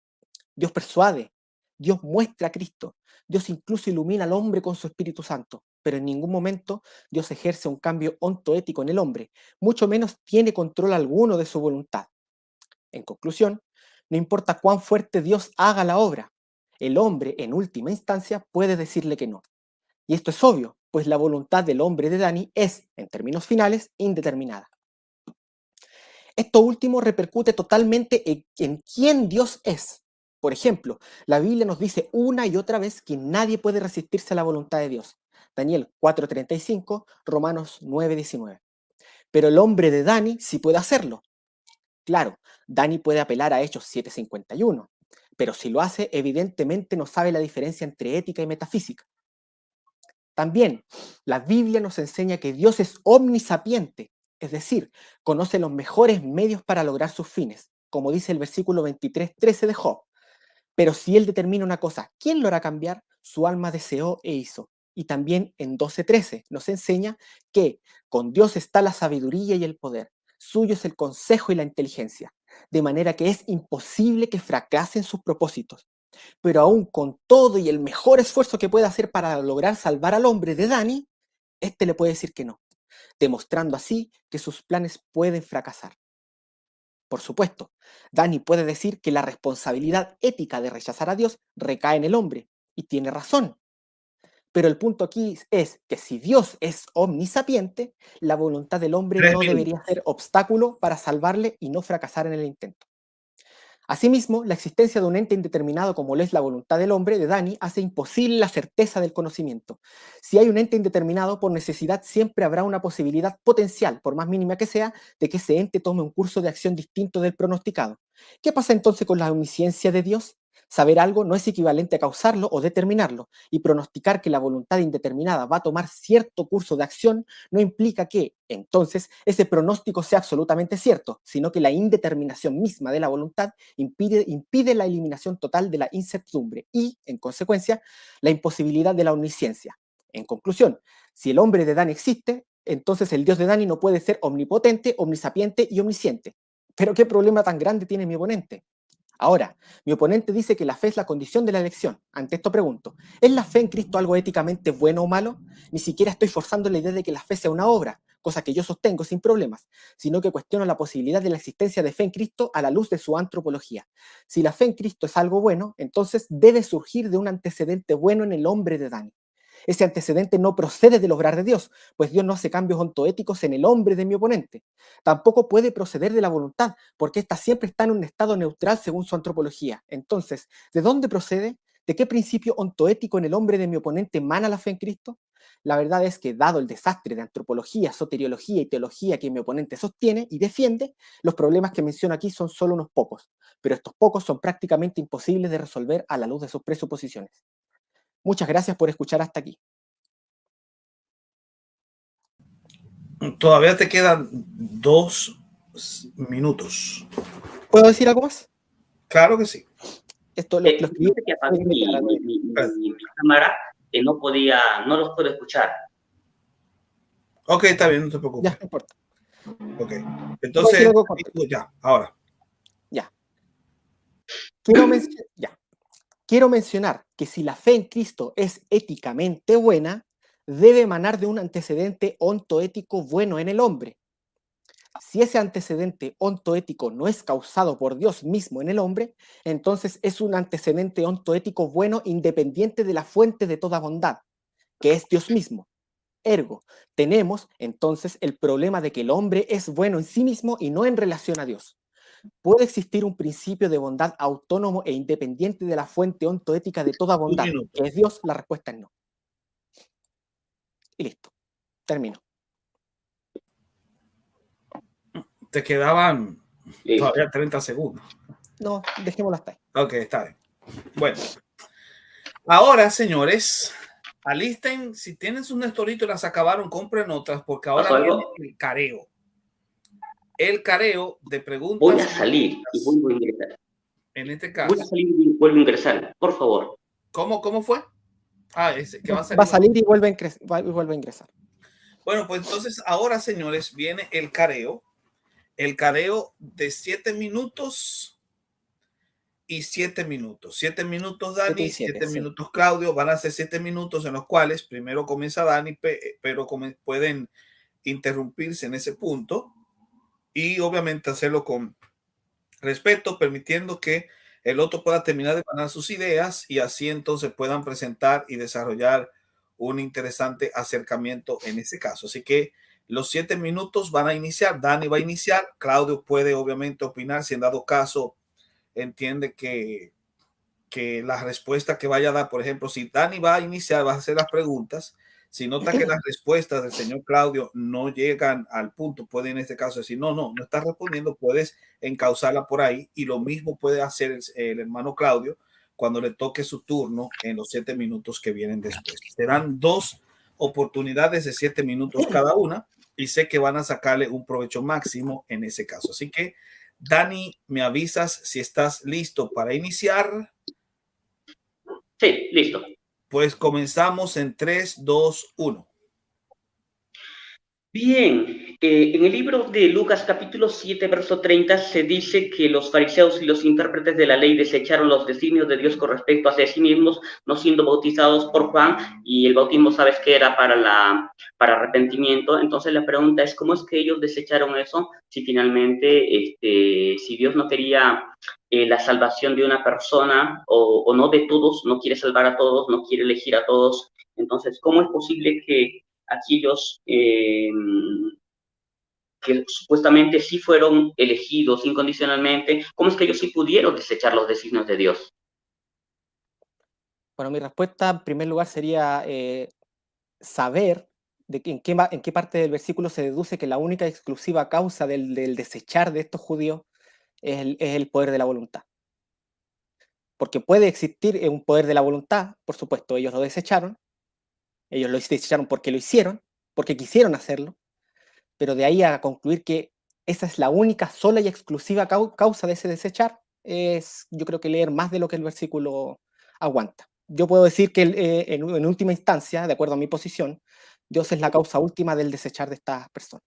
Dios persuade, Dios muestra a Cristo, Dios incluso ilumina al hombre con su Espíritu Santo, pero en ningún momento Dios ejerce un cambio ontoético en el hombre, mucho menos tiene control alguno de su voluntad. En conclusión, no importa cuán fuerte Dios haga la obra, el hombre en última instancia puede decirle que no. Y esto es obvio, pues la voluntad del hombre de Dani es, en términos finales, indeterminada. Esto último repercute totalmente en quién Dios es. Por ejemplo, la Biblia nos dice una y otra vez que nadie puede resistirse a la voluntad de Dios. Daniel 4:35, Romanos 9:19. Pero el hombre de Dani sí puede hacerlo. Claro, Dani puede apelar a Hechos 7:51, pero si lo hace, evidentemente no sabe la diferencia entre ética y metafísica. También, la Biblia nos enseña que Dios es omnisapiente, es decir, conoce los mejores medios para lograr sus fines, como dice el versículo 23:13 de Job. Pero si Él determina una cosa, ¿quién lo hará cambiar? Su alma deseó e hizo. Y también en 12:13 nos enseña que con Dios está la sabiduría y el poder, suyo es el consejo y la inteligencia, de manera que es imposible que fracasen sus propósitos. Pero aún con todo y el mejor esfuerzo que pueda hacer para lograr salvar al hombre de Dani, este le puede decir que no, demostrando así que sus planes pueden fracasar. Por supuesto, Dani puede decir que la responsabilidad ética de rechazar a Dios recae en el hombre, y tiene razón. Pero el punto aquí es que si Dios es omnisapiente, la voluntad del hombre 3 no minutos. debería ser obstáculo para salvarle y no fracasar en el intento. Asimismo, la existencia de un ente indeterminado como lo es la voluntad del hombre de Dani hace imposible la certeza del conocimiento. Si hay un ente indeterminado, por necesidad siempre habrá una posibilidad potencial, por más mínima que sea, de que ese ente tome un curso de acción distinto del pronosticado. ¿Qué pasa entonces con la omnisciencia de Dios? Saber algo no es equivalente a causarlo o determinarlo, y pronosticar que la voluntad indeterminada va a tomar cierto curso de acción no implica que, entonces, ese pronóstico sea absolutamente cierto, sino que la indeterminación misma de la voluntad impide la eliminación total de la incertidumbre y, en consecuencia, la imposibilidad de la omnisciencia. En conclusión, si el hombre de Dani existe, entonces el Dios de Dani no puede ser omnipotente, omnisapiente y omnisciente. Pero ¿qué problema tan grande tiene mi oponente? Ahora, mi oponente dice que la fe es la condición de la elección. Ante esto pregunto, ¿es la fe en Cristo algo éticamente bueno o malo? Ni siquiera estoy forzando la idea de que la fe sea una obra, cosa que yo sostengo sin problemas, sino que cuestiono la posibilidad de la existencia de fe en Cristo a la luz de su antropología. Si la fe en Cristo es algo bueno, entonces debe surgir de un antecedente bueno en el hombre de Dani. Ese antecedente no procede del obrar de Dios, pues Dios no hace cambios ontoéticos en el hombre de mi oponente. Tampoco puede proceder de la voluntad, porque ésta siempre está en un estado neutral según su antropología. Entonces, ¿de dónde procede? ¿De qué principio ontoético en el hombre de mi oponente emana la fe en Cristo? La verdad es que, dado el desastre de antropología, soteriología y teología que mi oponente sostiene y defiende, los problemas que menciono aquí son solo unos pocos, pero estos pocos son prácticamente imposibles de resolver a la luz de sus presuposiciones. Muchas gracias por escuchar hasta aquí. Todavía te quedan 2 minutos. ¿Puedo decir algo más? Claro que sí. Esto lo escribí. Fíjate que apagué mi cámara, que no los puedo escuchar. Ok, está bien, no te preocupes. Ya, no importa. Ok, entonces, ya, ahora. Ya. Quiero mencionar que si la fe en Cristo es éticamente buena, debe emanar de un antecedente ontoético bueno en el hombre. Si ese antecedente ontoético no es causado por Dios mismo en el hombre, entonces es un antecedente ontoético bueno independiente de la fuente de toda bondad, que es Dios mismo. Ergo, tenemos entonces el problema de que el hombre es bueno en sí mismo y no en relación a Dios. ¿Puede existir un principio de bondad autónomo e independiente de la fuente ontoética de toda bondad, que es Dios? La respuesta es no. Y listo. Termino. Te quedaban todavía 30 segundos. No, dejémoslo hasta ahí. Ok, está bien. Bueno. Ahora, señores, alisten, si tienen sus Nestoritos y las acabaron, compren otras, porque ahora viene el careo. El careo de preguntas. Voy a salir y vuelvo a ingresar. En este caso. Voy a salir y vuelvo a ingresar, por favor. ¿Cómo fue? Que va a salir y vuelve a ingresar. Bueno, pues entonces ahora, señores, viene el careo. El careo de 7 minutos y 7 minutos. 7 minutos Dani, 7 minutos Claudio. Van a ser 7 minutos en los cuales primero comienza Dani, pero pueden interrumpirse en ese punto y obviamente hacerlo con respeto, permitiendo que el otro pueda terminar de ganar sus ideas y así entonces puedan presentar y desarrollar un interesante acercamiento en ese caso. Así que los 7 minutos van a iniciar. Dani va a iniciar. Claudio puede obviamente opinar si en dado caso entiende que la respuesta que vaya a dar, por ejemplo, si Dani va a iniciar, va a hacer las preguntas. Si nota que las respuestas del señor Claudio no llegan al punto, puede en este caso decir, no estás respondiendo, puedes encauzarla por ahí. Y lo mismo puede hacer el hermano Claudio cuando le toque su turno en los 7 minutos que vienen después. Serán 2 oportunidades de 7 minutos cada una y sé que van a sacarle un provecho máximo en ese caso. Así que, Dani, me avisas si estás listo para iniciar. Sí, listo. Pues comenzamos en 3, 2, 1. Bien, en el libro de Lucas capítulo 7, verso 30, se dice que los fariseos y los intérpretes de la ley desecharon los designios de Dios con respecto a sí mismos, no siendo bautizados por Juan, y el bautismo, sabes que era para arrepentimiento. Entonces la pregunta es, ¿cómo es que ellos desecharon eso si finalmente, si Dios no quería la salvación de una persona o no de todos, no quiere salvar a todos, no quiere elegir a todos? Entonces, ¿cómo es posible que aquellos que supuestamente sí fueron elegidos incondicionalmente, ¿cómo es que ellos sí pudieron desechar los designios de Dios? Bueno, mi respuesta en primer lugar sería saber en qué parte del versículo se deduce que la única exclusiva causa del desechar de estos judíos es el poder de la voluntad. Porque puede existir un poder de la voluntad, por supuesto, ellos lo desecharon porque lo hicieron, porque quisieron hacerlo, pero de ahí a concluir que esa es la única, sola y exclusiva causa de ese desechar, es yo creo que leer más de lo que el versículo aguanta. Yo puedo decir que en última instancia, de acuerdo a mi posición, Dios es la causa última del desechar de estas personas.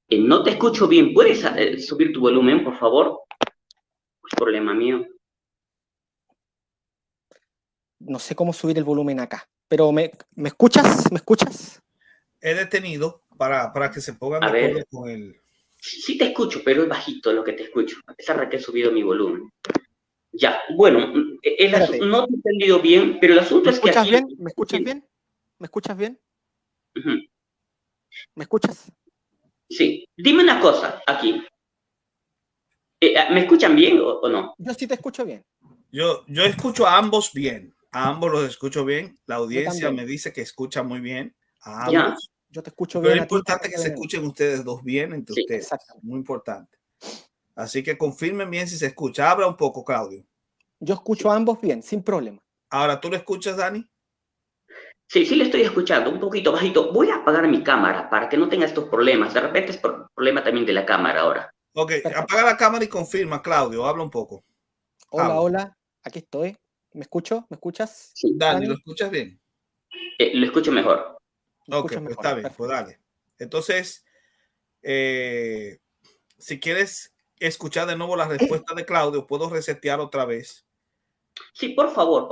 No te escucho bien. ¿Puedes subir tu volumen, por favor? Es problema mío. No sé cómo subir el volumen acá, pero ¿me escuchas? ¿Me escuchas? He detenido para que se pongan de acuerdo con el... Sí te escucho, pero es bajito lo que te escucho, a pesar de que he subido mi volumen. Ya, bueno, Espérate, no te he entendido bien, pero el asunto ¿me es que escuchas aquí... bien? ¿Me escuchas bien? ¿Me escuchas bien? Ujú. ¿Me escuchas? Sí, dime una cosa aquí. ¿Me escuchan bien o no? Yo sí te escucho bien. Yo escucho a ambos bien. A ambos los escucho bien. La Yo audiencia también. me dice que escucha muy bien a ¿Ya? ambos. Yo te escucho Pero bien es a ti, te importante que escucho se bien a mí. escuchen ustedes dos bien entre Sí. ustedes. Exactamente. Muy importante. Así que confirmen bien si se escucha. Habla un poco, Claudio. Yo escucho Sí. a ambos bien, sin problema. Ahora, ¿tú lo escuchas, Dani? Sí, sí le estoy escuchando, un poquito bajito. Voy a apagar mi cámara para que no tenga estos problemas. De repente es problema también de la cámara ahora. Ok, Perfecto. apaga la cámara y confirma, Claudio. Habla un poco. Hola, Habla. hola, aquí estoy. ¿Me escucho? ¿Me escuchas, Sí, Dani, ¿lo Dani? escuchas bien? lo escucho mejor. ¿Me Ok, escuchas pues mejor? está bien, pues Perfecto. dale. Entonces, eh, si quieres escuchar de nuevo la respuesta de Claudio, puedo resetear otra vez. Sí, por favor.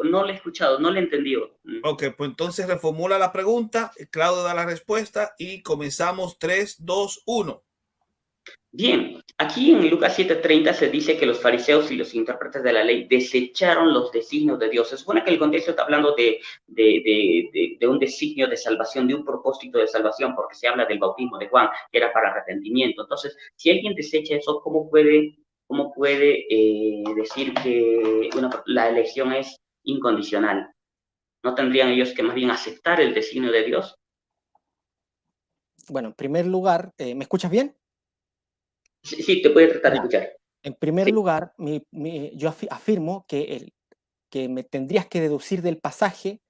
No le he escuchado, no le he entendido. Ok, pues entonces reformula la pregunta, Claudio da la respuesta y comenzamos 3, 2, 1. Bien, aquí en Lucas 7:30 se dice que los fariseos y los intérpretes de la ley desecharon los designios de Dios. Se supone que el contexto está hablando de un designio de salvación, de un propósito de salvación, porque se habla del bautismo de Juan, que era para arrepentimiento. Entonces, si alguien desecha eso, cómo puede decir que la elección es incondicional? ¿No tendrían ellos que más bien aceptar el designio de Dios? Bueno, en primer lugar, ¿me escuchas bien? Sí, sí, te puede tratar de Ya. escuchar. En primer Sí, lugar, yo afirmo que me tendrías que deducir del pasaje.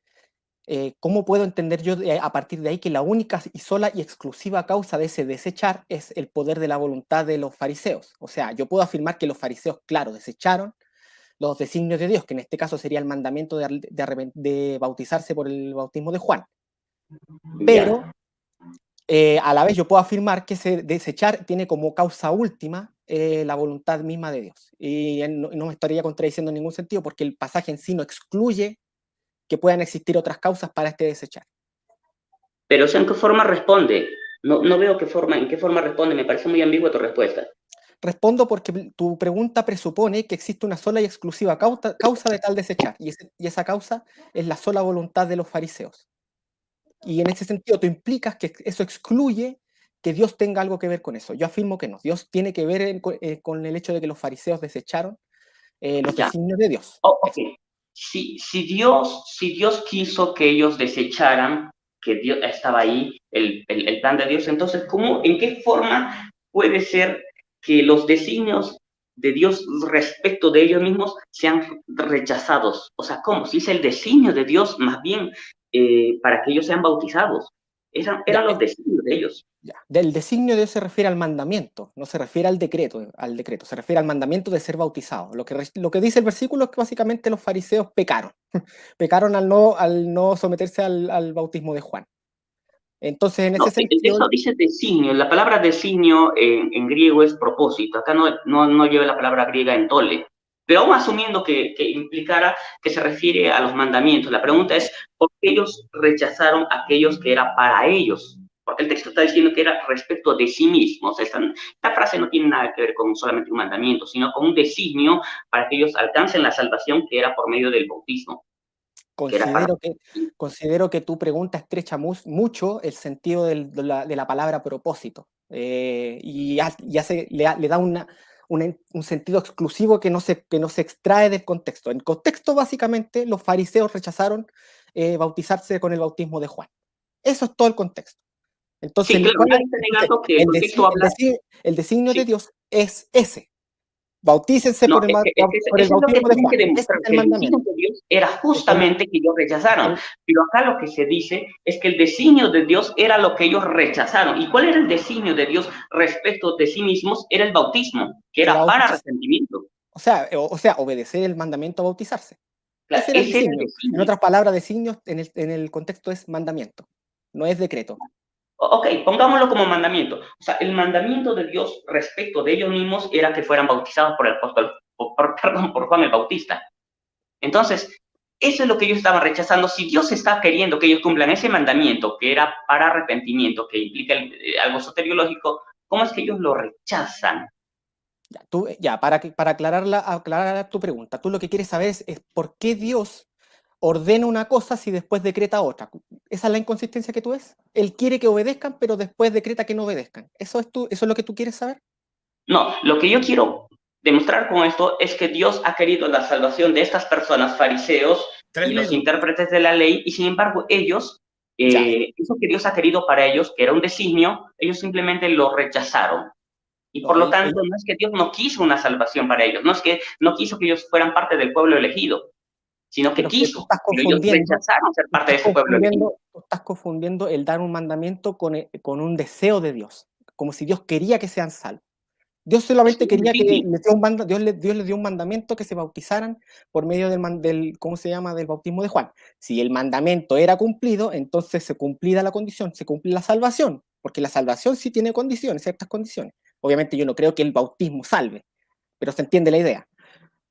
¿Cómo puedo entender yo a partir de ahí que la única y sola y exclusiva causa de ese desechar es el poder de la voluntad de los fariseos? O sea, yo puedo afirmar que los fariseos, claro, desecharon los designios de Dios, que en este caso sería el mandamiento de bautizarse por el bautismo de Juan. Pero ya. a la vez yo puedo afirmar que ese desechar tiene como causa última la voluntad misma de Dios. Y no me estaría contradiciendo en ningún sentido porque el pasaje en sí no excluye que puedan existir otras causas para este desechar. Pero, o sea, ¿en qué forma responde? No veo en qué forma responde, me parece muy ambigua tu respuesta. Respondo porque tu pregunta presupone que existe una sola y exclusiva causa de tal desechar, y esa causa es la sola voluntad de los fariseos. Y en ese sentido, tú implicas que eso excluye que Dios tenga algo que ver con eso. Yo afirmo que no. Dios tiene que ver con el hecho de que los fariseos desecharon los Ya, designios de Dios. ok. Si Dios quiso que ellos desecharan, que Dios estaba ahí, el plan de Dios, entonces, en qué forma puede ser que los designios de Dios respecto de ellos mismos sean rechazados? O sea, ¿cómo? Si es el designio de Dios, más bien, para que ellos sean bautizados. Ya, Eran los designios de ellos. ya. Del designio de Dios se refiere al mandamiento, no se refiere al decreto, se refiere al mandamiento de ser bautizado. Lo que dice el versículo es que básicamente los fariseos pecaron, pecaron al no someterse al bautismo de Juan. Entonces, en ese No, el sentido, texto dice designio. La palabra designio en griego es propósito. Acá no lleva la palabra griega entole. Pero aún asumiendo que implicara que se refiere a los mandamientos, la pregunta es, ¿por qué ellos rechazaron aquellos que era para ellos? Porque el texto está diciendo que era respecto de sí mismos. Esta frase no tiene nada que ver con solamente un mandamiento, sino con un designio para que ellos alcancen la salvación que era por medio del bautismo, que era para... considero que tu pregunta estrecha mucho el sentido de la palabra propósito, le da un sentido exclusivo que no se extrae del contexto. En contexto, básicamente, los fariseos rechazaron bautizarse con el bautismo de Juan. Eso es todo el contexto. Entonces, Sí, claro, nadie está negando que el contexto habla... el designio de Sí, Dios es ese. Bautícense no, por el eso es lo que bautismo de tienen que Juan. Ese demostrar, es el que el mandamiento. designio de Dios era Es el, justamente que ellos es rechazaron. el, Pero acá lo que se dice es que el designio de Dios era lo que ellos rechazaron. ¿Y cuál era el designio de Dios respecto de sí mismos? Era el bautismo, que que era era para bautizarse. arrepentimiento. O sea, obedecer el mandamiento a bautizarse. Claro, Ese era el ese era el designio. En designio. otras palabras, designio en el contexto es mandamiento, no es decreto. Ok, pongámoslo como mandamiento. O sea, el mandamiento de Dios respecto de ellos mismos era que fueran bautizados por el apóstol, por Juan el Bautista. Entonces, eso es lo que ellos estaban rechazando. Si Dios está queriendo que ellos cumplan ese mandamiento, que era para arrepentimiento, que implica algo soteriológico, ¿cómo es que ellos lo rechazan? Para aclarar tu pregunta, tú lo que quieres saber es por qué Dios ordena una cosa si después decreta otra. ¿Esa es la inconsistencia que tú ves? Él quiere que obedezcan, pero después decreta que no obedezcan. ¿Eso es lo que tú quieres saber? No, lo que yo quiero demostrar con esto es que Dios ha querido la salvación de estas personas, fariseos 3 y los minutos. intérpretes de la ley, y sin embargo ellos, Ya. eso que Dios ha querido para ellos, que era un designio, ellos simplemente lo rechazaron. Y No, por lo tanto, no es que Dios no quiso una salvación para ellos, no es que no quiso que ellos fueran parte del pueblo elegido, sino que pero es que tú quiso, estás pero ellos confundiendo, rechazaron ser parte de ese pueblo elegido. tú estás confundiendo el dar un mandamiento con un deseo de Dios, como si Dios quería que sean salvos. Dios Es solamente un quería que designio. Dios les dio un mandamiento que se bautizaran por medio ¿cómo se llama? Del bautismo de Juan. Si el mandamiento era cumplido, entonces se cumplía la condición, se cumple la salvación, porque la salvación sí tiene condiciones, ciertas condiciones. Obviamente yo no creo que el bautismo salve, pero se entiende la idea.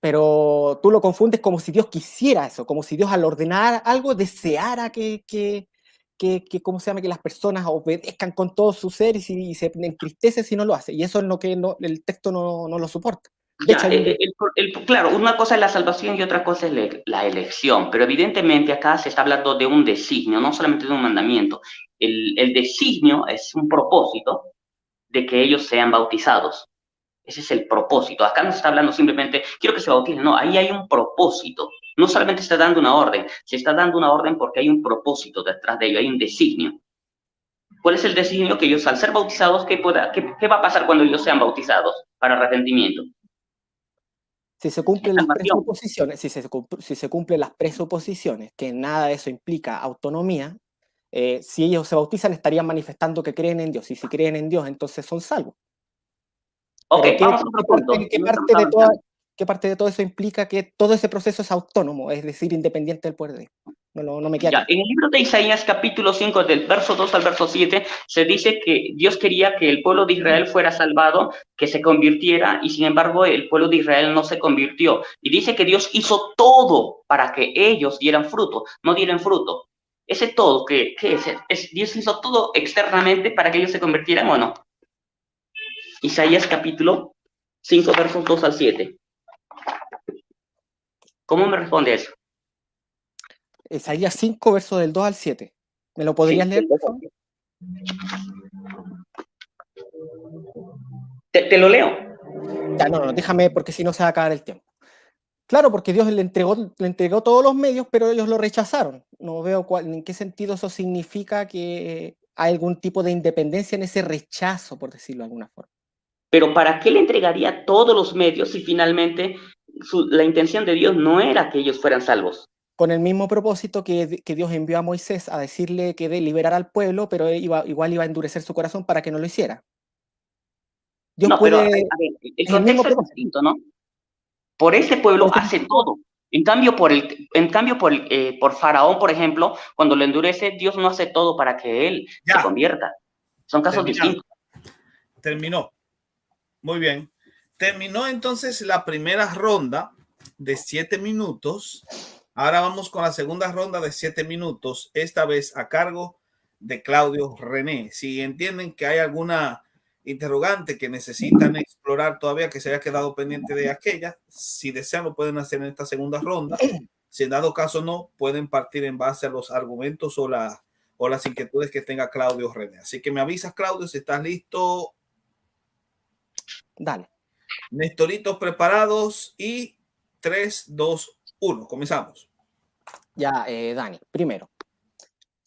Pero tú lo confundes como si Dios quisiera eso, como si Dios al ordenar algo deseara ¿cómo se llama? Que las personas obedezcan con todo su ser y se entristece si no lo hace. Y eso es lo que el texto no lo soporta. De hecho, Ya, claro, una cosa es la salvación y otra cosa es la elección, pero evidentemente acá se está hablando de un designio, no solamente de un mandamiento. El designio es un propósito de que ellos sean bautizados. Ese es el propósito. Acá no se está hablando simplemente, quiero que se bauticen, no, ahí hay un propósito. No solamente está dando una orden, se está dando una orden porque hay un propósito detrás de ello, hay un designio. ¿Cuál es el designio? Que ellos al ser bautizados, ¿qué va a pasar cuando ellos sean bautizados para arrepentimiento? si se cumplen las Salvación. presuposiciones, si se cumplen las presuposiciones, que nada de eso implica autonomía, si ellos se bautizan estarían manifestando que creen en Dios. Y si creen en Dios, entonces son salvos. Ok, Pero vamos a otro punto. No estamos avanzando. ¿qué parte de todo eso implica que todo ese proceso es autónomo, es decir, independiente del poder de Dios? No me queda Ya, claro. en el libro de Isaías, capítulo 5, del verso 2 al verso 7, se dice que Dios quería que el pueblo de Israel fuera salvado, que se convirtiera, y sin embargo el pueblo de Israel no se convirtió. Y dice que Dios hizo todo para que ellos dieran fruto, no dieran fruto. Ese todo, ¿qué es? ¿Dios hizo todo externamente para que ellos se convirtieran o no? Isaías, capítulo 5, versos 2 al 7. ¿Cómo me responde eso? Isaías 5, verso del 2 al 7. ¿Me lo podrías Sí, leer, por favor? te lo leo. Ya, no, déjame, porque si no se va a acabar el tiempo. Claro, porque Dios le entregó todos los medios, pero ellos lo rechazaron. No veo en qué sentido eso significa que hay algún tipo de independencia en ese rechazo, por decirlo de alguna forma. Pero ¿para qué le entregaría todos los medios si finalmente la intención de Dios no era que ellos fueran salvos? Con el mismo propósito que Dios envió a Moisés a decirle que de liberar al pueblo, pero igual iba a endurecer su corazón para que no lo hiciera. Dios No, pero a puede, ver, el es el mismo contexto es propósito. distinto, ¿no? Por ese pueblo hace todo. En cambio, por Faraón, por ejemplo, cuando lo endurece, Dios no hace todo para que él se Ya, convierta. Son casos terminado. distintos. Terminó. Muy bien. Terminó entonces la primera ronda de 7 minutos. Ahora vamos con la segunda ronda de 7 minutos, esta vez a cargo de Claudio René. Si entienden que hay alguna interrogante que necesitan explorar todavía, que se haya quedado pendiente de aquella, si desean lo pueden hacer en esta segunda ronda. Si en dado caso no, pueden partir en base a los argumentos o las inquietudes que tenga Claudio René. Así que me avisas, Claudio, si estás listo. Dale. Nestoritos preparados y 3, 2, 1. Comenzamos. Ya, Dani, primero,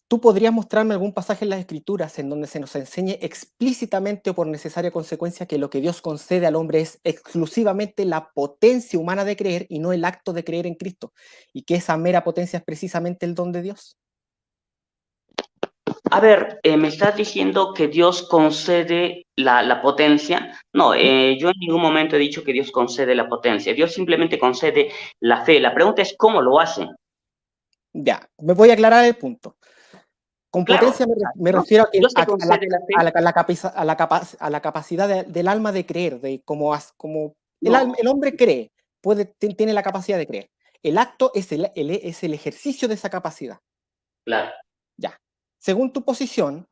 ¿tú podrías mostrarme algún pasaje en las Escrituras en donde se nos enseñe explícitamente o por necesaria consecuencia que lo que Dios concede al hombre es exclusivamente la potencia humana de creer y no el acto de creer en Cristo? Y que esa mera potencia es precisamente el don de Dios. A ver, ¿me estás diciendo que Dios concede la potencia? No, yo en ningún momento he dicho que Dios concede la potencia. Dios simplemente concede la fe. La pregunta es cómo lo hacen. Ya, me voy a aclarar el punto. Con Claro, potencia me refiero a, Dios te concede la fe. a la capacidad del alma de creer, de como No, el hombre cree, tiene la capacidad de creer. El acto es el ejercicio de esa capacidad. claro. Ya. Según tu posición,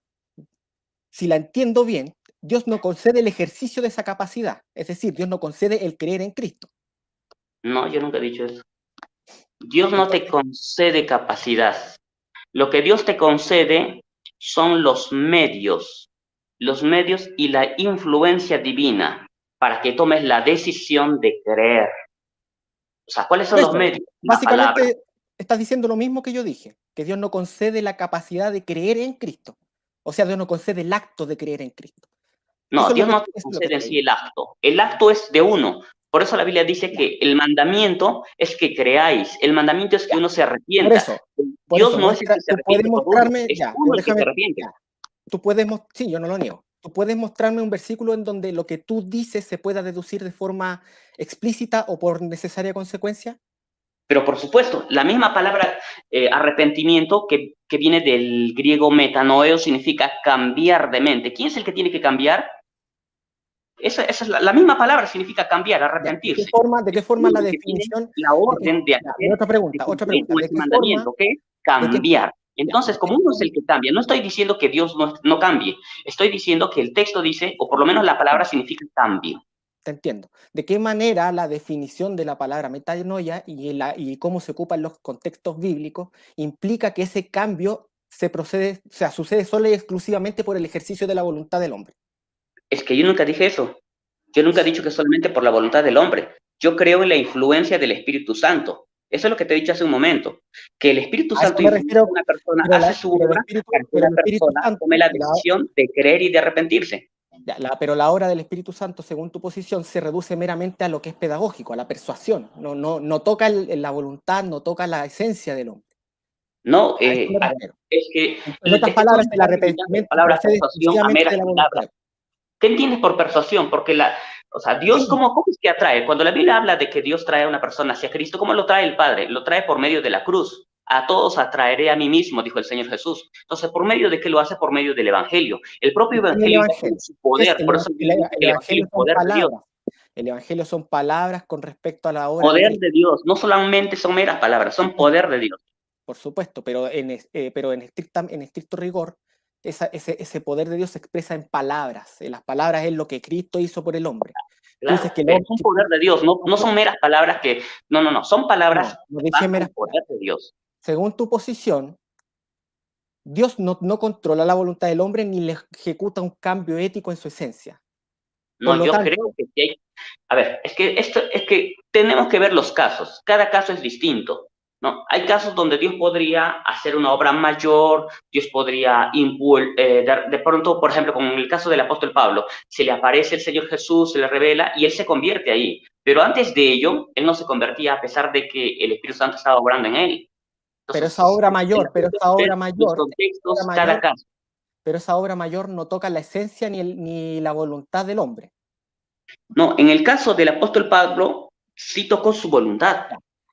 si la entiendo bien, Dios no concede el ejercicio de esa capacidad. Es decir, Dios no concede el creer en Cristo. No, yo nunca he dicho eso. Dios no te Entonces, concede capacidad. Lo que Dios te concede son los medios y la influencia divina para que tomes la decisión de creer. O sea, ¿cuáles por son los eso, medios? La palabra. básicamente estás diciendo lo mismo que yo dije, que Dios no concede la capacidad de creer en Cristo. O sea, Dios no concede el acto de creer en Cristo. No, Dios no te Eso es lo que concede en estoy sí el acto. El acto es de uno. Por eso la Biblia dice ya, que el mandamiento es que creáis. El mandamiento es que ya. uno se Por arrepienta. eso, por Dios eso, no es el que se tú puedes arrepiente por uno, mostrarme, es ya, pero uno el que se déjame, arrepiente. ya. Sí, yo no lo niego. Tú puedes mostrarme un versículo en donde lo que tú dices se pueda deducir de forma explícita o por necesaria consecuencia. Pero por supuesto, la misma palabra arrepentimiento que viene del griego metanoeo significa cambiar de mente. ¿Quién es el que tiene que cambiar? Esa es la misma palabra, significa cambiar, Ya, arrepentirse. de qué Es forma la uno el que tiene definición, la orden de ya, y hacer, de otra cumplir pregunta, con ese mandamiento, que es de qué, cambiar. ya, Entonces, como uno es el que cambia, no estoy diciendo que Dios no cambie, estoy diciendo que el texto dice, o por lo menos la palabra significa cambio. te entiendo. ¿De qué manera la definición de la palabra metanoia y cómo se ocupa en los contextos bíblicos implica que ese cambio sucede solo y exclusivamente por el ejercicio de la voluntad del hombre? Es que yo nunca dije eso. Yo nunca he dicho que solamente por la voluntad del hombre. Yo creo en la influencia del Espíritu Santo. Eso es lo que te he dicho hace un momento. Que el Espíritu A eso Santo me influye refiero, en una persona, hace su obra para que pero una el Espíritu persona Santo, tome la decisión de creer y de arrepentirse. pero la obra del Espíritu Santo, según tu posición, se reduce meramente a lo que es pedagógico, a la persuasión. No toca la voluntad, no toca la esencia del hombre. No, A eso me a ver, refiero. es que En otras tú palabras, me el estás limitando la arrepentimiento palabra procede persuasión a exclusivamente meras de la voluntad. palabras. ¿Qué entiendes por persuasión? Porque o sea, Dios, ¿cómo es que atrae? Cuando la Biblia habla de que Dios trae a una persona hacia Cristo, ¿cómo lo trae el Padre? Lo trae por medio de la cruz. A todos atraeré a mí mismo, dijo el Señor Jesús. Entonces, ¿por medio de qué lo hace? Por medio del Evangelio. El propio En el Evangelio ya tiene Evangelio. su ¿Qué es poder. Por eso la Biblia dice que el Evangelio Evangelio? es Son poder de Dios. palabras. El Evangelio son palabras con respecto a la obra de Poder Cristo, de Dios. No solamente son meras palabras, son poder de Dios. por supuesto, pero en estricto rigor, ese poder de Dios se expresa en palabras. En las palabras es lo que Cristo hizo por el hombre. Tú Claro, dices que el es hombre... un poder de Dios, no son meras palabras que... No, son palabras No que dije van meras con poder palabras. de Dios. Según tu posición, Dios no controla la voluntad del hombre ni le ejecuta un cambio ético en su esencia. Por No, lo yo tanto, creo que sí hay... A ver, es que tenemos que ver los casos. Cada caso es distinto, ¿no? Hay casos donde Dios podría hacer una obra mayor, Dios podría de pronto, por ejemplo, como en el caso del apóstol Pablo, se le aparece el Señor Jesús, se le revela y él se convierte ahí. Pero antes de ello, él no se convertía a pesar de que el Espíritu Santo estaba obrando en él. pero esa Entonces, obra el mayor, asunto es ver los contextos, cada caso. pero esa obra mayor no toca la esencia ni la voluntad del hombre. No, en el caso del apóstol Pablo, sí tocó su voluntad.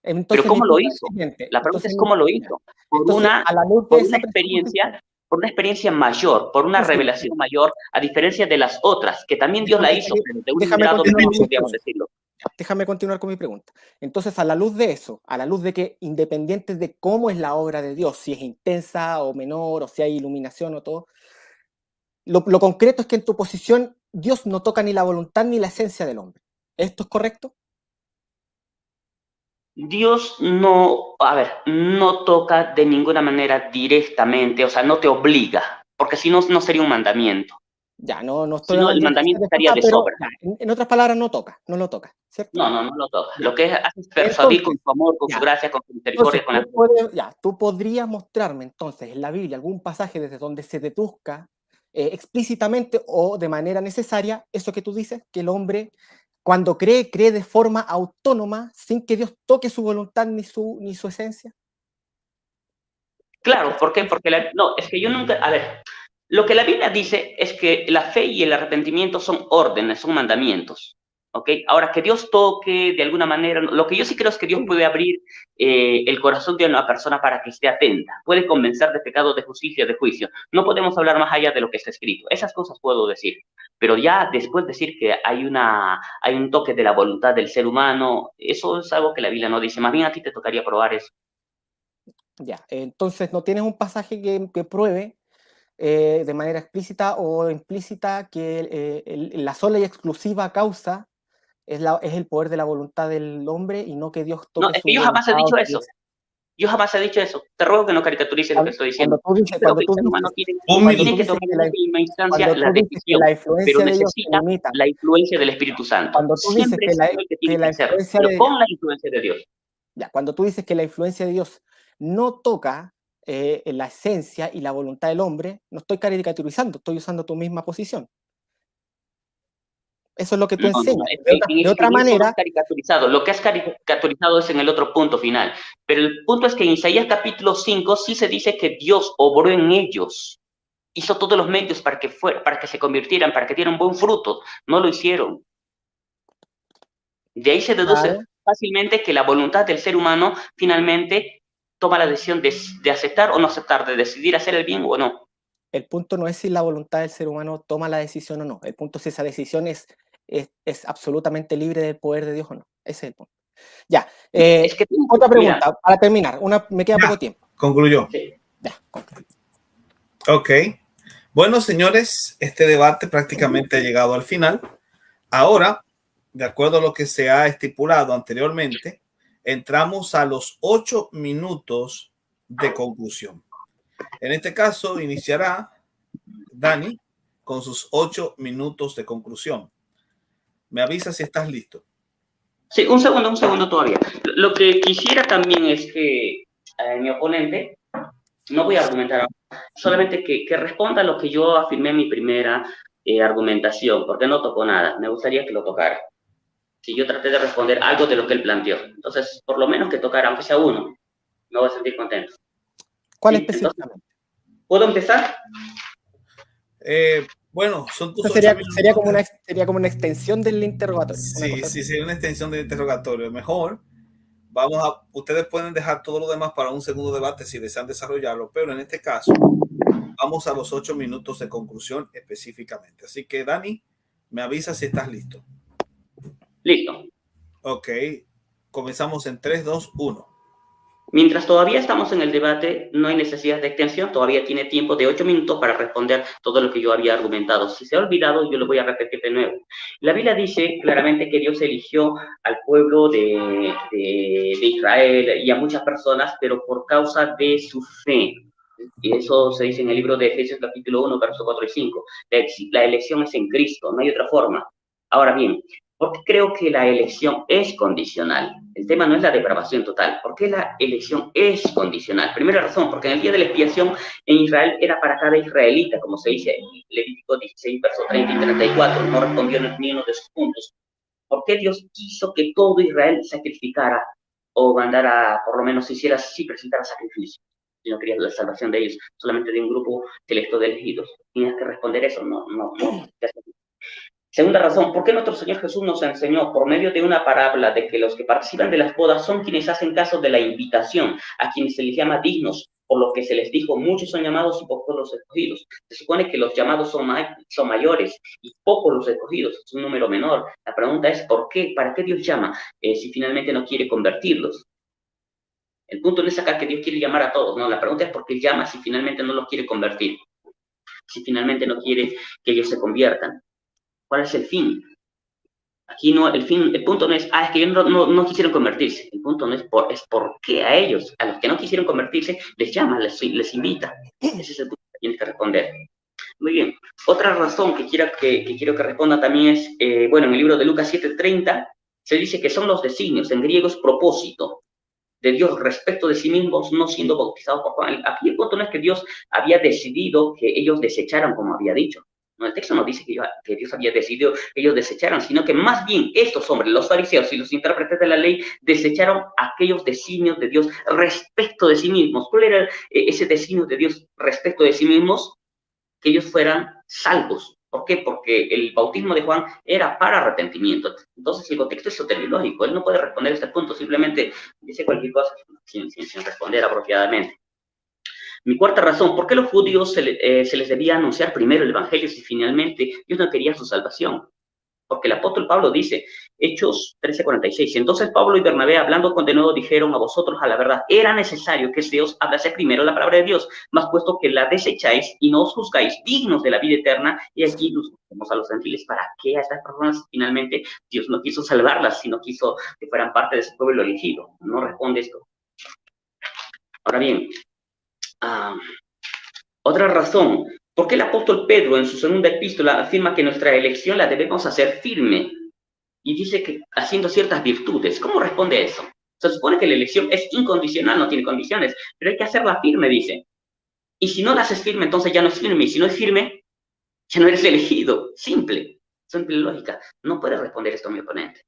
Entonces, Pero ¿cómo lo hizo? La pregunta es cómo lo hizo. a la luz de esa Por una experiencia mayor, por una revelación mayor, a diferencia de las otras, que también Dios la hizo, pero de un grado menor, podríamos decirlo. Déjame continuar con mi pregunta. Entonces, a la luz de eso, a la luz de que independiente de cómo es la obra de Dios, si es intensa o menor, o si hay iluminación o todo, lo concreto es que en tu posición Dios no toca ni la voluntad ni la esencia del hombre. ¿Esto es correcto? Dios no toca de ninguna manera directamente, o sea, no te obliga, porque si no, no sería un mandamiento. Ya, no Si estoy no, el hablando mandamiento estaría de pero sobra. ya, en otras palabras, no toca, ¿cierto? No lo toca. Ya. Lo que hace es persuadir con su amor, con ya. su gracia, con su Entonces, misericordia, con la... tú podrías mostrarme entonces en la Biblia algún pasaje desde donde se deduzca explícitamente o de manera necesaria eso que tú dices, que el hombre cuando cree de forma autónoma sin que Dios toque su voluntad ni su esencia. Claro, ¿por qué? Porque no, es que yo nunca, a ver, lo que la Biblia dice es que la fe y el arrepentimiento son órdenes, son mandamientos, ¿ok? Ahora, que Dios toque de alguna manera, lo que yo sí creo es que Dios puede abrir el corazón de una persona para que esté atenta, puede convencer de pecado, de justicia, de juicio. No podemos hablar más allá de lo que está escrito, esas cosas puedo decir, pero ya después decir que hay un toque de la voluntad del ser humano, eso es algo que la Biblia no dice, más bien a ti te tocaría probar eso. Ya, entonces no tienes un pasaje que pruebe de manera explícita o implícita que la sola y exclusiva causa es el poder de la voluntad del hombre y no que Dios No, toque es su que yo jamás he voluntad. dicho eso. Yo jamás he dicho eso. Te ruego que no caricaturices lo que estoy diciendo. Creo que el ser humano tiene que tomar en última instancia la decisión, pero necesita la influencia del Espíritu Santo. Cuando tú dices Siempre es el que tiene que ser, pero con la influencia de Dios. Ya, cuando tú dices que la influencia de Dios no toca la esencia y la voluntad del hombre, no estoy caricaturizando, estoy usando tu misma posición. Eso es lo que tú enseñas. De otra manera, caricaturizado. Lo que has caricaturizado es en el otro punto final. Pero el punto es que en Isaías capítulo 5 sí se dice que Dios obró en ellos. Hizo todos los medios para que se convirtieran, para que dieran buen fruto. No lo hicieron. De ahí se deduce fácilmente que la voluntad del ser humano finalmente toma la decisión de aceptar o no aceptar, de decidir hacer el bien o no. El punto no es si la voluntad del ser humano toma la decisión o no. El punto es si esa decisión es absolutamente libre del poder de Dios o no. Ese es el punto. Ya. Otra pregunta, para terminar. Me queda poco tiempo. Concluyó. Sí. Ya. Ok. Bueno, señores, este debate prácticamente ha llegado al final. Ahora, de acuerdo a lo que se ha estipulado anteriormente, entramos a los 8 minutos de conclusión. En este caso, iniciará Dani con sus 8 minutos de conclusión. Me avisa si estás listo. Sí, un segundo todavía. Lo que quisiera también es que mi oponente, no voy a argumentar ahora, solamente que responda a lo que yo afirmé en mi primera argumentación, porque no tocó nada. Me gustaría que lo tocara. Si yo traté de responder algo de lo que él planteó. Entonces, por lo menos que tocara, aunque sea uno, me voy a sentir contento. ¿Cuál específicamente? ¿Puedo empezar? Bueno, son tus sería como una extensión del interrogatorio. Sí, sería una extensión del interrogatorio. Mejor, ustedes pueden dejar todo lo demás para un segundo debate si desean desarrollarlo, pero en este caso, vamos a los 8 minutos de conclusión específicamente. Así que, Dani, me avisa si estás listo. Listo. Ok, comenzamos en 3, 2, 1. Mientras todavía estamos en el debate, no hay necesidad de extensión, todavía tiene tiempo de 8 minutos para responder todo lo que yo había argumentado. Si se ha olvidado, yo lo voy a repetir de nuevo. La Biblia dice claramente que Dios eligió al pueblo de Israel y a muchas personas, pero por causa de su fe. Y eso se dice en el libro de Efesios capítulo 1, versos 4 y 5. La elección es en Cristo, no hay otra forma. Ahora bien, ¿por qué creo que la elección es condicional? El tema no es la depravación total. ¿Por qué la elección es condicional? Primera razón, porque en el día de la expiación en Israel era para cada israelita, como se dice en Levítico 16, versos 30 y 34. No respondió ni uno de sus puntos. ¿Por qué Dios quiso que todo Israel sacrificara o mandara, por lo menos presentara sacrificio? Si no quería la salvación de ellos, solamente de un grupo selecto de elegidos. Tienes que responder eso, no. Segunda razón, ¿por qué nuestro Señor Jesús nos enseñó por medio de una parábola de que los que participan de las bodas son quienes hacen caso de la invitación, a quienes se les llama dignos, por lo que se les dijo, muchos son llamados y pocos los escogidos? Se supone que los llamados son mayores y pocos los escogidos, es un número menor. La pregunta es, ¿por qué? ¿Para qué Dios llama si finalmente no quiere convertirlos? El punto no es acá que Dios quiere llamar a todos, no, la pregunta es por qué llama si finalmente no los quiere convertir, si finalmente no quiere que ellos se conviertan. ¿Cuál es el fin? Aquí no, el punto no es, es que ellos no quisieron convertirse. El punto no es por qué a ellos, a los que no quisieron convertirse, les llama, les invita. Ese es el punto que tienes que responder. Muy bien. Otra razón que quiero que responda también es, bueno, en el libro de Lucas 7:30 se dice que son los designios, en griego es propósito, de Dios respecto de sí mismos, no siendo bautizados por Juan. Aquí el punto no es que Dios había decidido que ellos desecharan, como había dicho. No, el texto no dice que Dios había decidido que ellos desecharan, sino que más bien estos hombres, los fariseos y los intérpretes de la ley, desecharon aquellos designios de Dios respecto de sí mismos. ¿Cuál era ese designio de Dios respecto de sí mismos? Que ellos fueran salvos. ¿Por qué? Porque el bautismo de Juan era para arrepentimiento. Entonces el contexto es soteriológico. Él no puede responder a este punto, simplemente dice cualquier cosa sin responder apropiadamente. Mi cuarta razón, ¿por qué los judíos se les debía anunciar primero el evangelio si finalmente Dios no quería su salvación? Porque el apóstol Pablo dice, Hechos 13:46, entonces Pablo y Bernabé, hablando de nuevo, dijeron a vosotros a la verdad, era necesario que Dios hablase primero la palabra de Dios, mas puesto que la desecháis y no os juzgáis dignos de la vida eterna, y aquí nos juzgamos a los gentiles. ¿Para qué a estas personas? Finalmente, Dios no quiso salvarlas, sino quiso que fueran parte de su pueblo elegido. No responde esto. Ahora bien, otra razón, ¿por qué el apóstol Pedro en su segunda epístola afirma que nuestra elección la debemos hacer firme? Y dice que haciendo ciertas virtudes. ¿Cómo responde a eso? Se supone que la elección es incondicional, no tiene condiciones, pero hay que hacerla firme, dice. Y si no la haces firme, entonces ya no es firme. Y si no es firme, ya no eres elegido. Simple lógica. No puede responder esto mi oponente.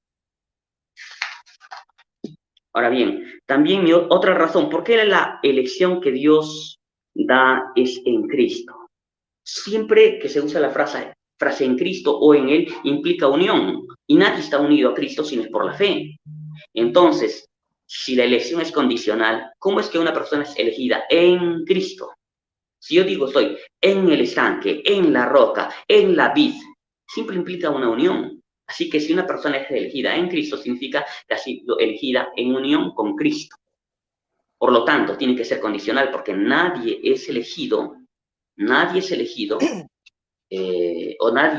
Ahora bien, también otra razón, ¿por qué la elección que Dios da es en Cristo? Siempre que se usa la frase en Cristo o en Él, implica unión. Y nadie está unido a Cristo si no es por la fe. Entonces, si la elección es condicional, ¿cómo es que una persona es elegida en Cristo? Si yo digo estoy en el estanque, en la roca, en la vid, siempre implica una unión. Así que si una persona es elegida en Cristo, significa que ha sido elegida en unión con Cristo. Por lo tanto, tiene que ser condicional porque nadie es elegido o nadie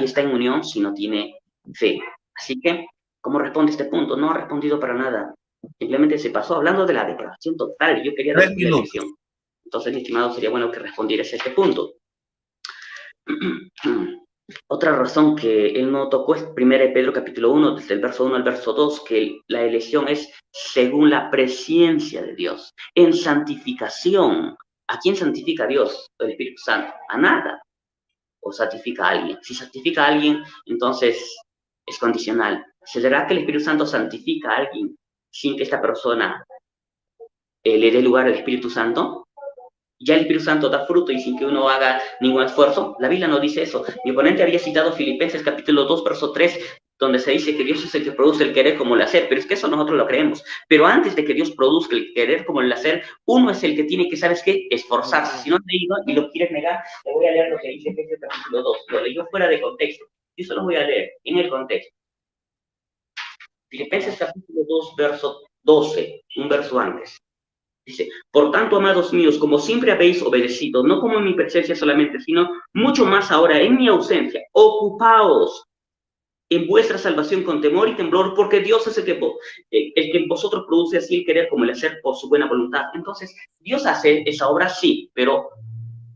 está en unión si no tiene fe. Así que, ¿cómo responde este punto? No ha respondido para nada. Simplemente se pasó hablando de la depravación total. Yo quería Tres decir la minutos. elección. Entonces, mi estimado, sería bueno que respondieras a este punto. Otra razón que él no tocó es 1 Pedro capítulo 1, desde el verso 1 al verso 2, que la elección es según la presencia de Dios, en santificación. ¿A quién santifica Dios? El Espíritu Santo. A nada. O santifica a alguien. Si santifica a alguien, entonces es condicional. ¿Será que el Espíritu Santo santifica a alguien sin que esta persona le dé lugar al Espíritu Santo? Ya el Espíritu Santo da fruto y sin que uno haga ningún esfuerzo. La Biblia no dice eso. Mi oponente había citado Filipenses capítulo 2, verso 3, donde se dice que Dios es el que produce el querer como el hacer, pero es que eso nosotros lo creemos. Pero antes de que Dios produzca el querer como el hacer, uno es el que tiene que, ¿sabes qué? Esforzarse. Si no has leído y lo quieres negar, te voy a leer lo que dice Efesios capítulo 2. Lo leyó fuera de contexto. Yo solo voy a leer en el contexto. Filipenses capítulo 2, verso 12, un verso antes. Dice, por tanto, amados míos, como siempre habéis obedecido, no como en mi presencia solamente, sino mucho más ahora en mi ausencia, ocupaos en vuestra salvación con temor y temblor, porque Dios es el que en vosotros produce así el querer como el hacer por su buena voluntad. Entonces, Dios hace esa obra, sí, pero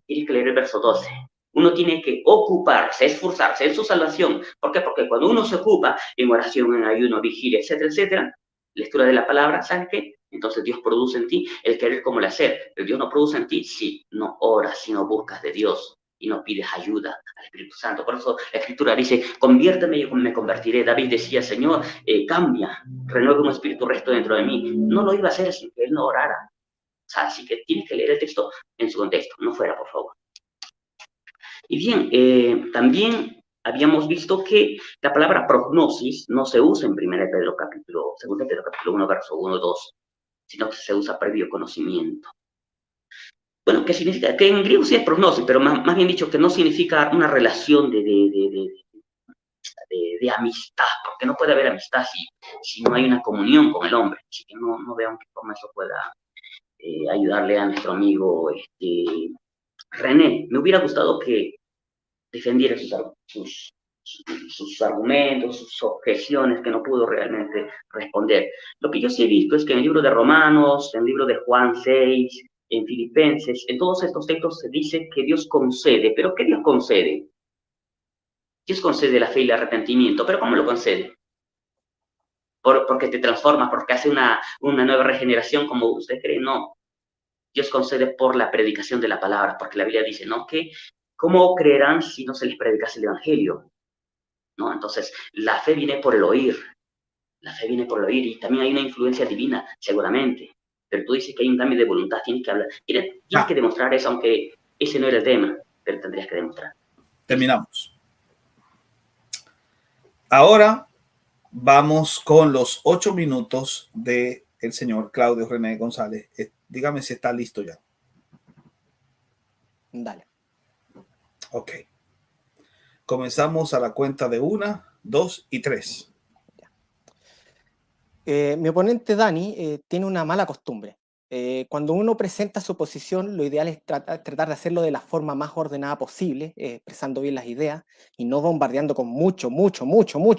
tienes que leer el verso 12. Uno tiene que ocuparse, esforzarse en su salvación. ¿Por qué? Porque cuando uno se ocupa en oración, en ayuno, vigilia, etcétera, etcétera, lectura de la palabra, ¿sabes qué? Entonces Dios produce en ti el querer como el hacer. Pero Dios no produce en ti si no oras, si no buscas de Dios y no pides ayuda al Espíritu Santo. Por eso la Escritura dice, conviérteme y me convertiré. David decía, Señor, cambia, renueva un espíritu resto dentro de mí. No lo iba a hacer sin que él no orara. O sea, así que tienes que leer el texto en su contexto, no fuera, por favor. Y bien, también habíamos visto que la palabra prognosis no se usa en 2 Pedro capítulo 1, verso 1, 2, sino que se usa previo conocimiento. Bueno, ¿qué significa? Que en griego sí es prognosis, pero más bien dicho, que no significa una relación de amistad, porque no puede haber amistad si no hay una comunión con el hombre. Así que no veo en qué forma eso pueda ayudarle a nuestro amigo René. Me hubiera gustado que defendiera sus argumentos, sus objeciones que no pudo realmente responder. Lo que yo sí he visto es que en el libro de Romanos, en el libro de Juan 6, en Filipenses, en todos estos textos se dice que Dios concede. ¿Pero qué Dios concede? Dios concede la fe y el arrepentimiento. ¿Pero cómo lo concede? Porque te transforma, porque hace una nueva regeneración como usted cree. No. Dios concede por la predicación de la palabra, porque la Biblia dice, ¿no? Que ¿cómo creerán si no se les predicase el Evangelio? ¿No? Entonces, la fe viene por el oír. La fe viene por el oír y también hay una influencia divina, seguramente. Pero tú dices que hay un cambio de voluntad, tienes que hablar. Tienes que demostrar eso, aunque ese no era el tema, pero tendrías que demostrar. Terminamos. Ahora vamos con los 8 minutos del señor Claudio René González. Dígame si está listo ya. Dale. Ok. Comenzamos a la cuenta de 1, 2 y 3. Mi oponente Dani tiene una mala costumbre. Cuando uno presenta su posición, lo ideal es tratar de hacerlo de la forma más ordenada posible, expresando bien las ideas y no bombardeando con mucho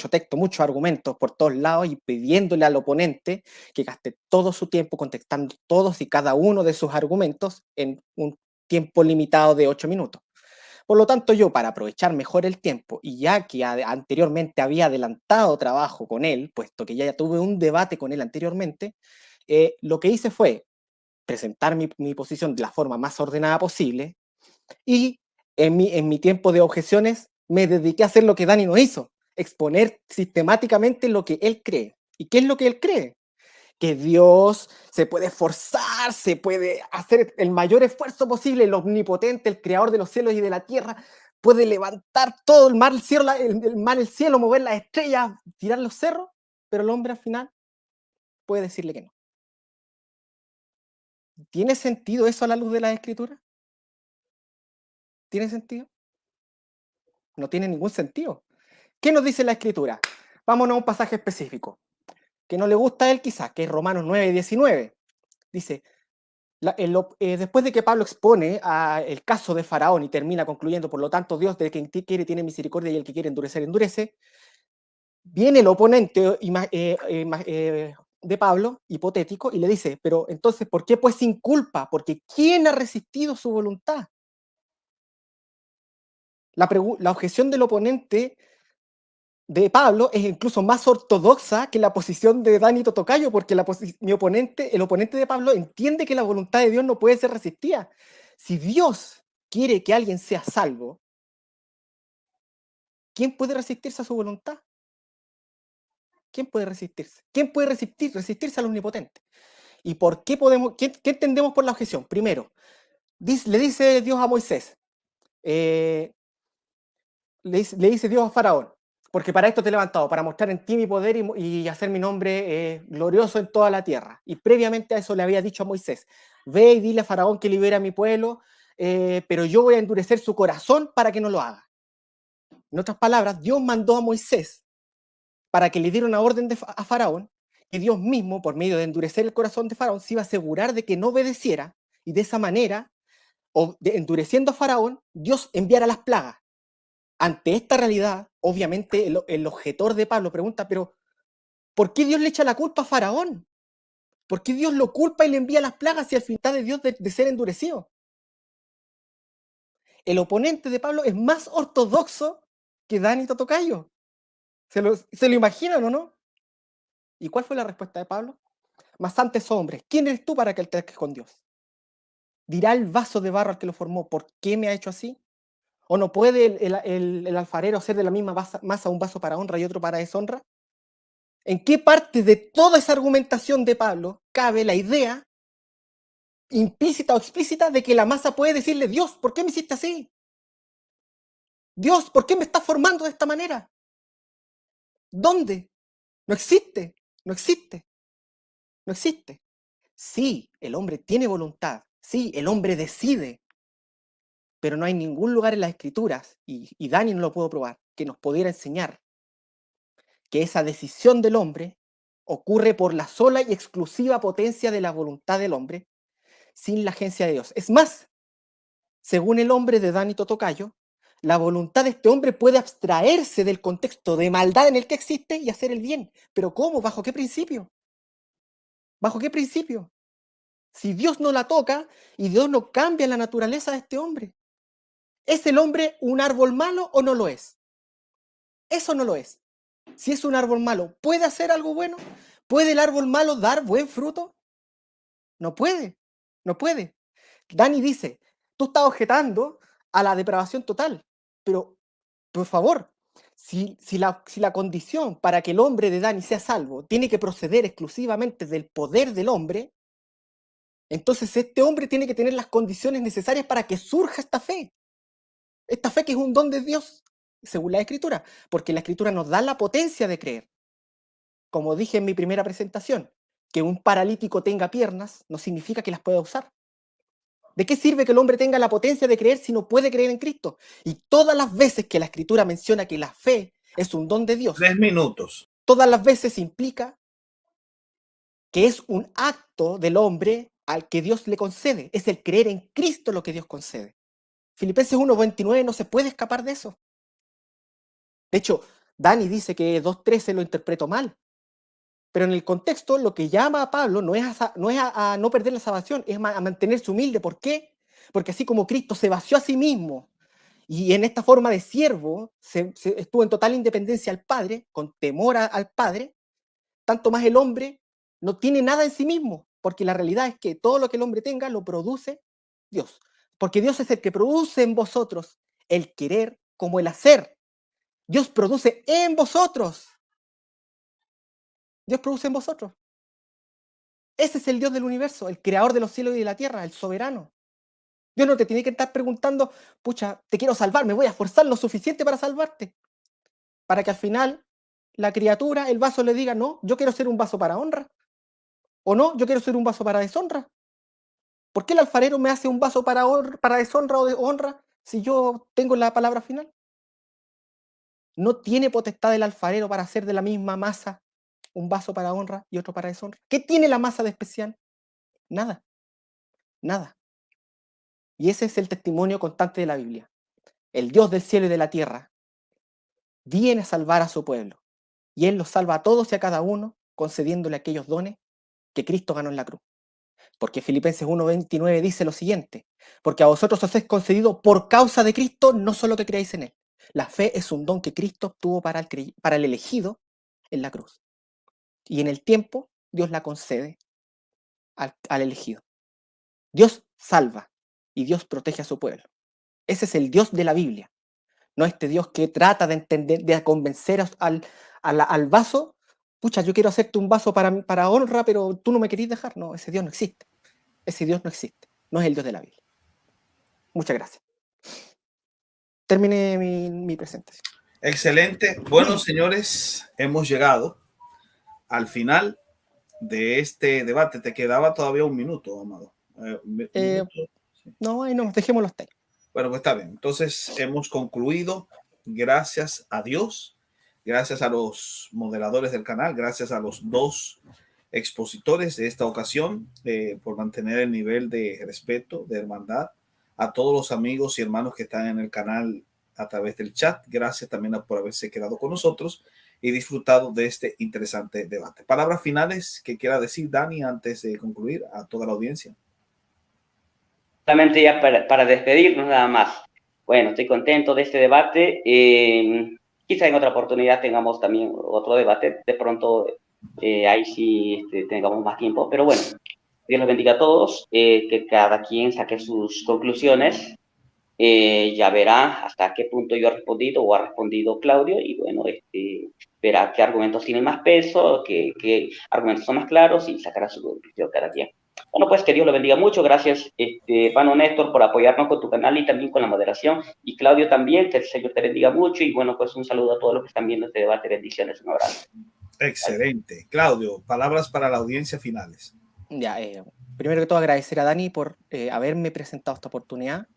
texto, muchos argumentos por todos lados y pidiéndole al oponente que gaste todo su tiempo contestando todos y cada uno de sus argumentos en un tiempo limitado de 8 minutos. Por lo tanto, yo, para aprovechar mejor el tiempo, y ya que anteriormente había adelantado trabajo con él, puesto que ya tuve un debate con él anteriormente, lo que hice fue presentar mi posición de la forma más ordenada posible y en mi tiempo de objeciones me dediqué a hacer lo que Dani no hizo, exponer sistemáticamente lo que él cree. ¿Y qué es lo que él cree? Que Dios se puede esforzar, se puede hacer el mayor esfuerzo posible, el omnipotente, el creador de los cielos y de la tierra, puede levantar todo el mar, el cielo, el cielo, mover las estrellas, tirar los cerros, pero el hombre al final puede decirle que no. ¿Tiene sentido eso a la luz de la Escritura? ¿Tiene sentido? No tiene ningún sentido. ¿Qué nos dice la Escritura? Vámonos a un pasaje específico, que no le gusta a él quizás, que es Romanos 9:19. Dice, después de que Pablo expone el caso de Faraón y termina concluyendo, por lo tanto, Dios de quien quiere tiene misericordia y el que quiere endurecer, endurece, viene el oponente de Pablo, hipotético, y le dice, pero entonces, ¿por qué pues sin culpa? Porque ¿quién ha resistido su voluntad? La objeción del oponente de Pablo es incluso más ortodoxa que la posición de Dani Totocayo, porque el oponente de Pablo entiende que la voluntad de Dios no puede ser resistida. Si Dios quiere que alguien sea salvo, ¿quién puede resistirse a su voluntad? ¿Quién puede resistirse? ¿Quién puede resistirse al omnipotente? ¿Y por qué podemos, qué entendemos por la objeción? Primero, le dice Dios a Moisés, le dice Dios a Faraón, porque para esto te he levantado, para mostrar en ti mi poder y hacer mi nombre glorioso en toda la tierra. Y previamente a eso le había dicho a Moisés, ve y dile a Faraón que libera a mi pueblo, pero yo voy a endurecer su corazón para que no lo haga. En otras palabras, Dios mandó a Moisés para que le diera una orden a Faraón, y Dios mismo, por medio de endurecer el corazón de Faraón, se iba a asegurar de que no obedeciera, y de esa manera, endureciendo a Faraón, Dios enviara las plagas. Ante esta realidad, obviamente el objetor de Pablo pregunta, pero ¿por qué Dios le echa la culpa a Faraón? ¿Por qué Dios lo culpa y le envía las plagas si al fin está de Dios de ser endurecido? El oponente de Pablo es más ortodoxo que Dani Totocayo. ¿Se lo imaginan o no? ¿Y cuál fue la respuesta de Pablo? Mas antes, hombres, ¿quién eres tú para que alterques con Dios? ¿Dirá el vaso de barro al que lo formó, por qué me ha hecho así? ¿O no puede el alfarero hacer de la misma masa un vaso para honra y otro para deshonra? ¿En qué parte de toda esa argumentación de Pablo cabe la idea implícita o explícita de que la masa puede decirle, Dios, ¿por qué me hiciste así? Dios, ¿por qué me estás formando de esta manera? ¿Dónde? No existe, no existe, no existe. Sí, el hombre tiene voluntad, sí, el hombre decide, pero no hay ningún lugar en las escrituras, y Dani no lo puedo probar, que nos pudiera enseñar que esa decisión del hombre ocurre por la sola y exclusiva potencia de la voluntad del hombre, sin la agencia de Dios. Es más, según el hombre de Dani Totocayo, la voluntad de este hombre puede abstraerse del contexto de maldad en el que existe y hacer el bien. ¿Pero cómo? ¿Bajo qué principio? ¿Bajo qué principio? Si Dios no la toca y Dios no cambia la naturaleza de este hombre. ¿Es el hombre un árbol malo o no lo es? Eso no lo es. Si es un árbol malo, ¿puede hacer algo bueno? ¿Puede el árbol malo dar buen fruto? No puede, no puede. Dani dice, tú estás objetando a la depravación total, pero por favor, si la condición para que el hombre de Dani sea salvo tiene que proceder exclusivamente del poder del hombre, entonces este hombre tiene que tener las condiciones necesarias para que surja esta fe que es un don de Dios, según la Escritura, porque la Escritura nos da la potencia de creer. Como dije en mi primera presentación, que un paralítico tenga piernas no significa que las pueda usar. ¿De qué sirve que el hombre tenga la potencia de creer si no puede creer en Cristo? Y todas las veces que la Escritura menciona que la fe es un don de Dios, 3 minutos. todas las veces implica que es un acto del hombre al que Dios le concede. Es el creer en Cristo lo que Dios concede. Filipenses 1:29 no se puede escapar de eso. De hecho, Dani dice que 2:13 lo interpretó mal. Pero en el contexto, lo que llama a Pablo no es a no perder la salvación, es a mantenerse humilde. ¿Por qué? Porque así como Cristo se vació a sí mismo y en esta forma de siervo estuvo en total independencia al Padre, con temor al Padre, tanto más el hombre no tiene nada en sí mismo, porque la realidad es que todo lo que el hombre tenga lo produce Dios. Porque Dios es el que produce en vosotros el querer como el hacer. Dios produce en vosotros. Dios produce en vosotros. Ese es el Dios del universo, el creador de los cielos y de la tierra, el soberano. Dios no te tiene que estar preguntando, pucha, te quiero salvar, me voy a esforzar lo suficiente para salvarte. Para que al final la criatura, el vaso le diga, no, yo quiero ser un vaso para honra. O no, yo quiero ser un vaso para deshonra. ¿Por qué el alfarero me hace un vaso para deshonra o de honra si yo tengo la palabra final? ¿No tiene potestad el alfarero para hacer de la misma masa un vaso para honra y otro para deshonra? ¿Qué tiene la masa de especial? Nada, nada. Y ese es el testimonio constante de la Biblia. El Dios del cielo y de la tierra viene a salvar a su pueblo. Y Él los salva a todos y a cada uno, concediéndole aquellos dones que Cristo ganó en la cruz. Porque Filipenses 1:29 dice lo siguiente: porque a vosotros os es concedido por causa de Cristo, no solo que creáis en Él. La fe es un don que Cristo obtuvo para el elegido en la cruz. Y en el tiempo, Dios la concede al elegido. Dios salva y Dios protege a su pueblo. Ese es el Dios de la Biblia. No este Dios que trata de entender, de convencer al vaso. Pucha, yo quiero hacerte un vaso para honra, pero tú no me querís dejar. No, ese Dios no existe. Ese Dios no existe. No es el Dios de la Biblia. Muchas gracias. Terminé mi presentación. Excelente. Bueno, señores, hemos llegado al final de este debate. Te quedaba todavía un minuto, Amado. No, ahí no, dejémoslo hasta ahí. Bueno, pues está bien. Entonces hemos concluido. Gracias a Dios, gracias a los moderadores del canal, gracias a los dos expositores de esta ocasión por mantener el nivel de respeto, de hermandad. A todos los amigos y hermanos que están en el canal a través del chat, gracias también por haberse quedado con nosotros y disfrutado de este interesante debate. Palabras finales que quiera decir Dani antes de concluir a toda la audiencia. Solamente ya para despedirnos nada más. Bueno, estoy contento de este debate. Quizá en otra oportunidad tengamos también otro debate. De pronto ahí sí tengamos más tiempo. Pero bueno, Dios los bendiga a todos. Que cada quien saque sus conclusiones. Ya verá hasta qué punto yo he respondido o ha respondido Claudio. Y bueno, verá qué argumentos tienen más peso, qué argumentos son más claros y sacará su conclusión cada quien. Bueno, pues que Dios lo bendiga mucho. Gracias, Pano Néstor, por apoyarnos con tu canal y también con la moderación. Y Claudio también, que el Señor te bendiga mucho. Y bueno, pues un saludo a todos los que están viendo este debate. Bendiciones, un abrazo. Excelente. Vale. Claudio, palabras para la audiencia finales. Ya, primero que todo agradecer a Dani por haberme presentado esta oportunidad.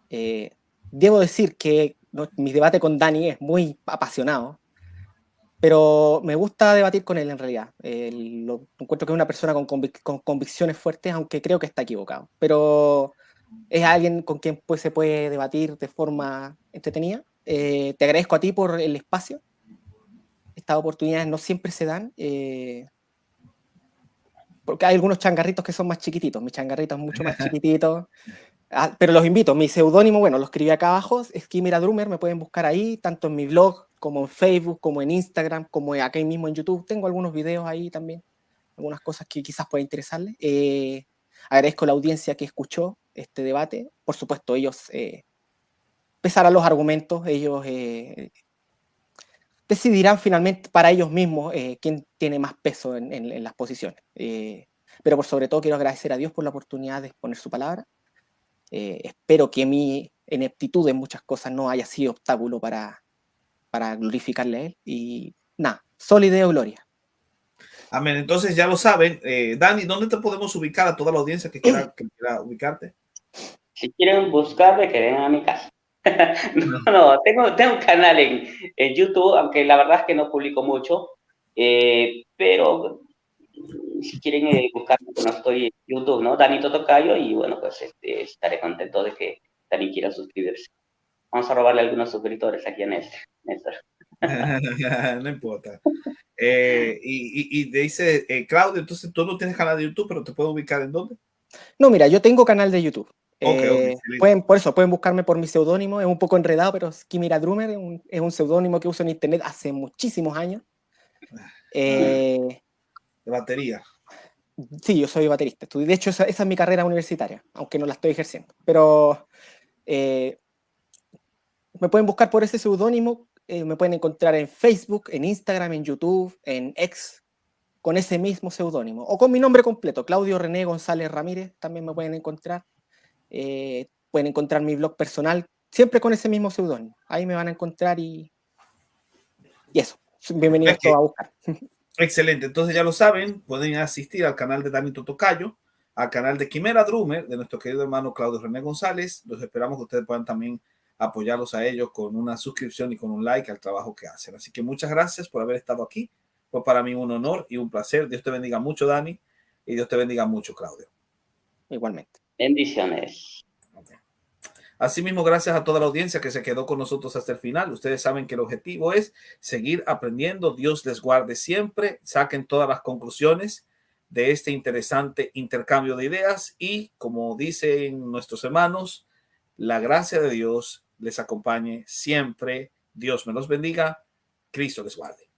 Debo decir que mi debate con Dani es muy apasionado, pero me gusta debatir con él en realidad. Lo encuentro que es una persona con convicciones fuertes, aunque creo que está equivocado. Pero es alguien con quien se puede debatir de forma entretenida. Te agradezco a ti por el espacio. Estas oportunidades no siempre se dan, porque hay algunos changarritos que son más chiquititos. Mi changarrito es mucho más chiquitito. Pero los invito, mi seudónimo, bueno, lo escribí acá abajo, es Quimera Drummer, me pueden buscar ahí, tanto en mi blog, como en Facebook, como en Instagram, como acá mismo en YouTube. Tengo algunos videos ahí también, algunas cosas que quizás puedan interesarles. Agradezco a la audiencia que escuchó este debate. Por supuesto, ellos pesarán los argumentos, ellos decidirán finalmente para ellos mismos quién tiene más peso en las posiciones. Pero por sobre todo quiero agradecer a Dios por la oportunidad de exponer su palabra. Espero que mi ineptitud en muchas cosas no haya sido obstáculo para glorificarle a Él. Y nada, solo idea gloria. Amén. Entonces ya lo saben. Dani, ¿dónde te podemos ubicar a toda la audiencia que quiera ubicarte? Si quieren buscarme, que vengan a mi casa. No, tengo un canal en YouTube, aunque la verdad es que no publico mucho, pero si quieren buscarme, bueno, estoy en YouTube, ¿no? Danito Tocayo, y bueno, pues estaré contento de que también quiera suscribirse. Vamos a robarle algunos suscriptores aquí a Néstor. No importa. Y dice Claudio, entonces tú no tienes canal de YouTube, pero te puedo ubicar en dónde. No, mira, yo tengo canal de YouTube. Ok, Por eso pueden buscarme por mi seudónimo, es un poco enredado, pero Kimira Drummer es un seudónimo que uso en internet hace muchísimos años. De batería. Sí, yo soy baterista. De hecho, esa es mi carrera universitaria, aunque no la estoy ejerciendo. Pero me pueden buscar por ese seudónimo, me pueden encontrar en Facebook, en Instagram, en YouTube, en X, con ese mismo seudónimo. O con mi nombre completo, Claudio René González Ramírez, también me pueden encontrar. Pueden encontrar mi blog personal, siempre con ese mismo seudónimo. Ahí me van a encontrar y eso. Bienvenidos todos a buscar. Excelente, entonces ya lo saben, pueden asistir al canal de Danito Tocayo, al canal de Quimera Drummer, de nuestro querido hermano Claudio René González. Los esperamos que ustedes puedan también apoyarlos a ellos con una suscripción y con un like al trabajo que hacen. Así que muchas gracias por haber estado aquí. Fue para mí un honor y un placer. Dios te bendiga mucho, Dani, y Dios te bendiga mucho, Claudio. Igualmente. Bendiciones. Okay. Asimismo, gracias a toda la audiencia que se quedó con nosotros hasta el final. Ustedes saben que el objetivo es seguir aprendiendo. Dios les guarde siempre. Saquen todas las conclusiones de este interesante intercambio de ideas y, como dicen nuestros hermanos, la gracia de Dios les acompañe siempre. Dios me los bendiga. Cristo les guarde.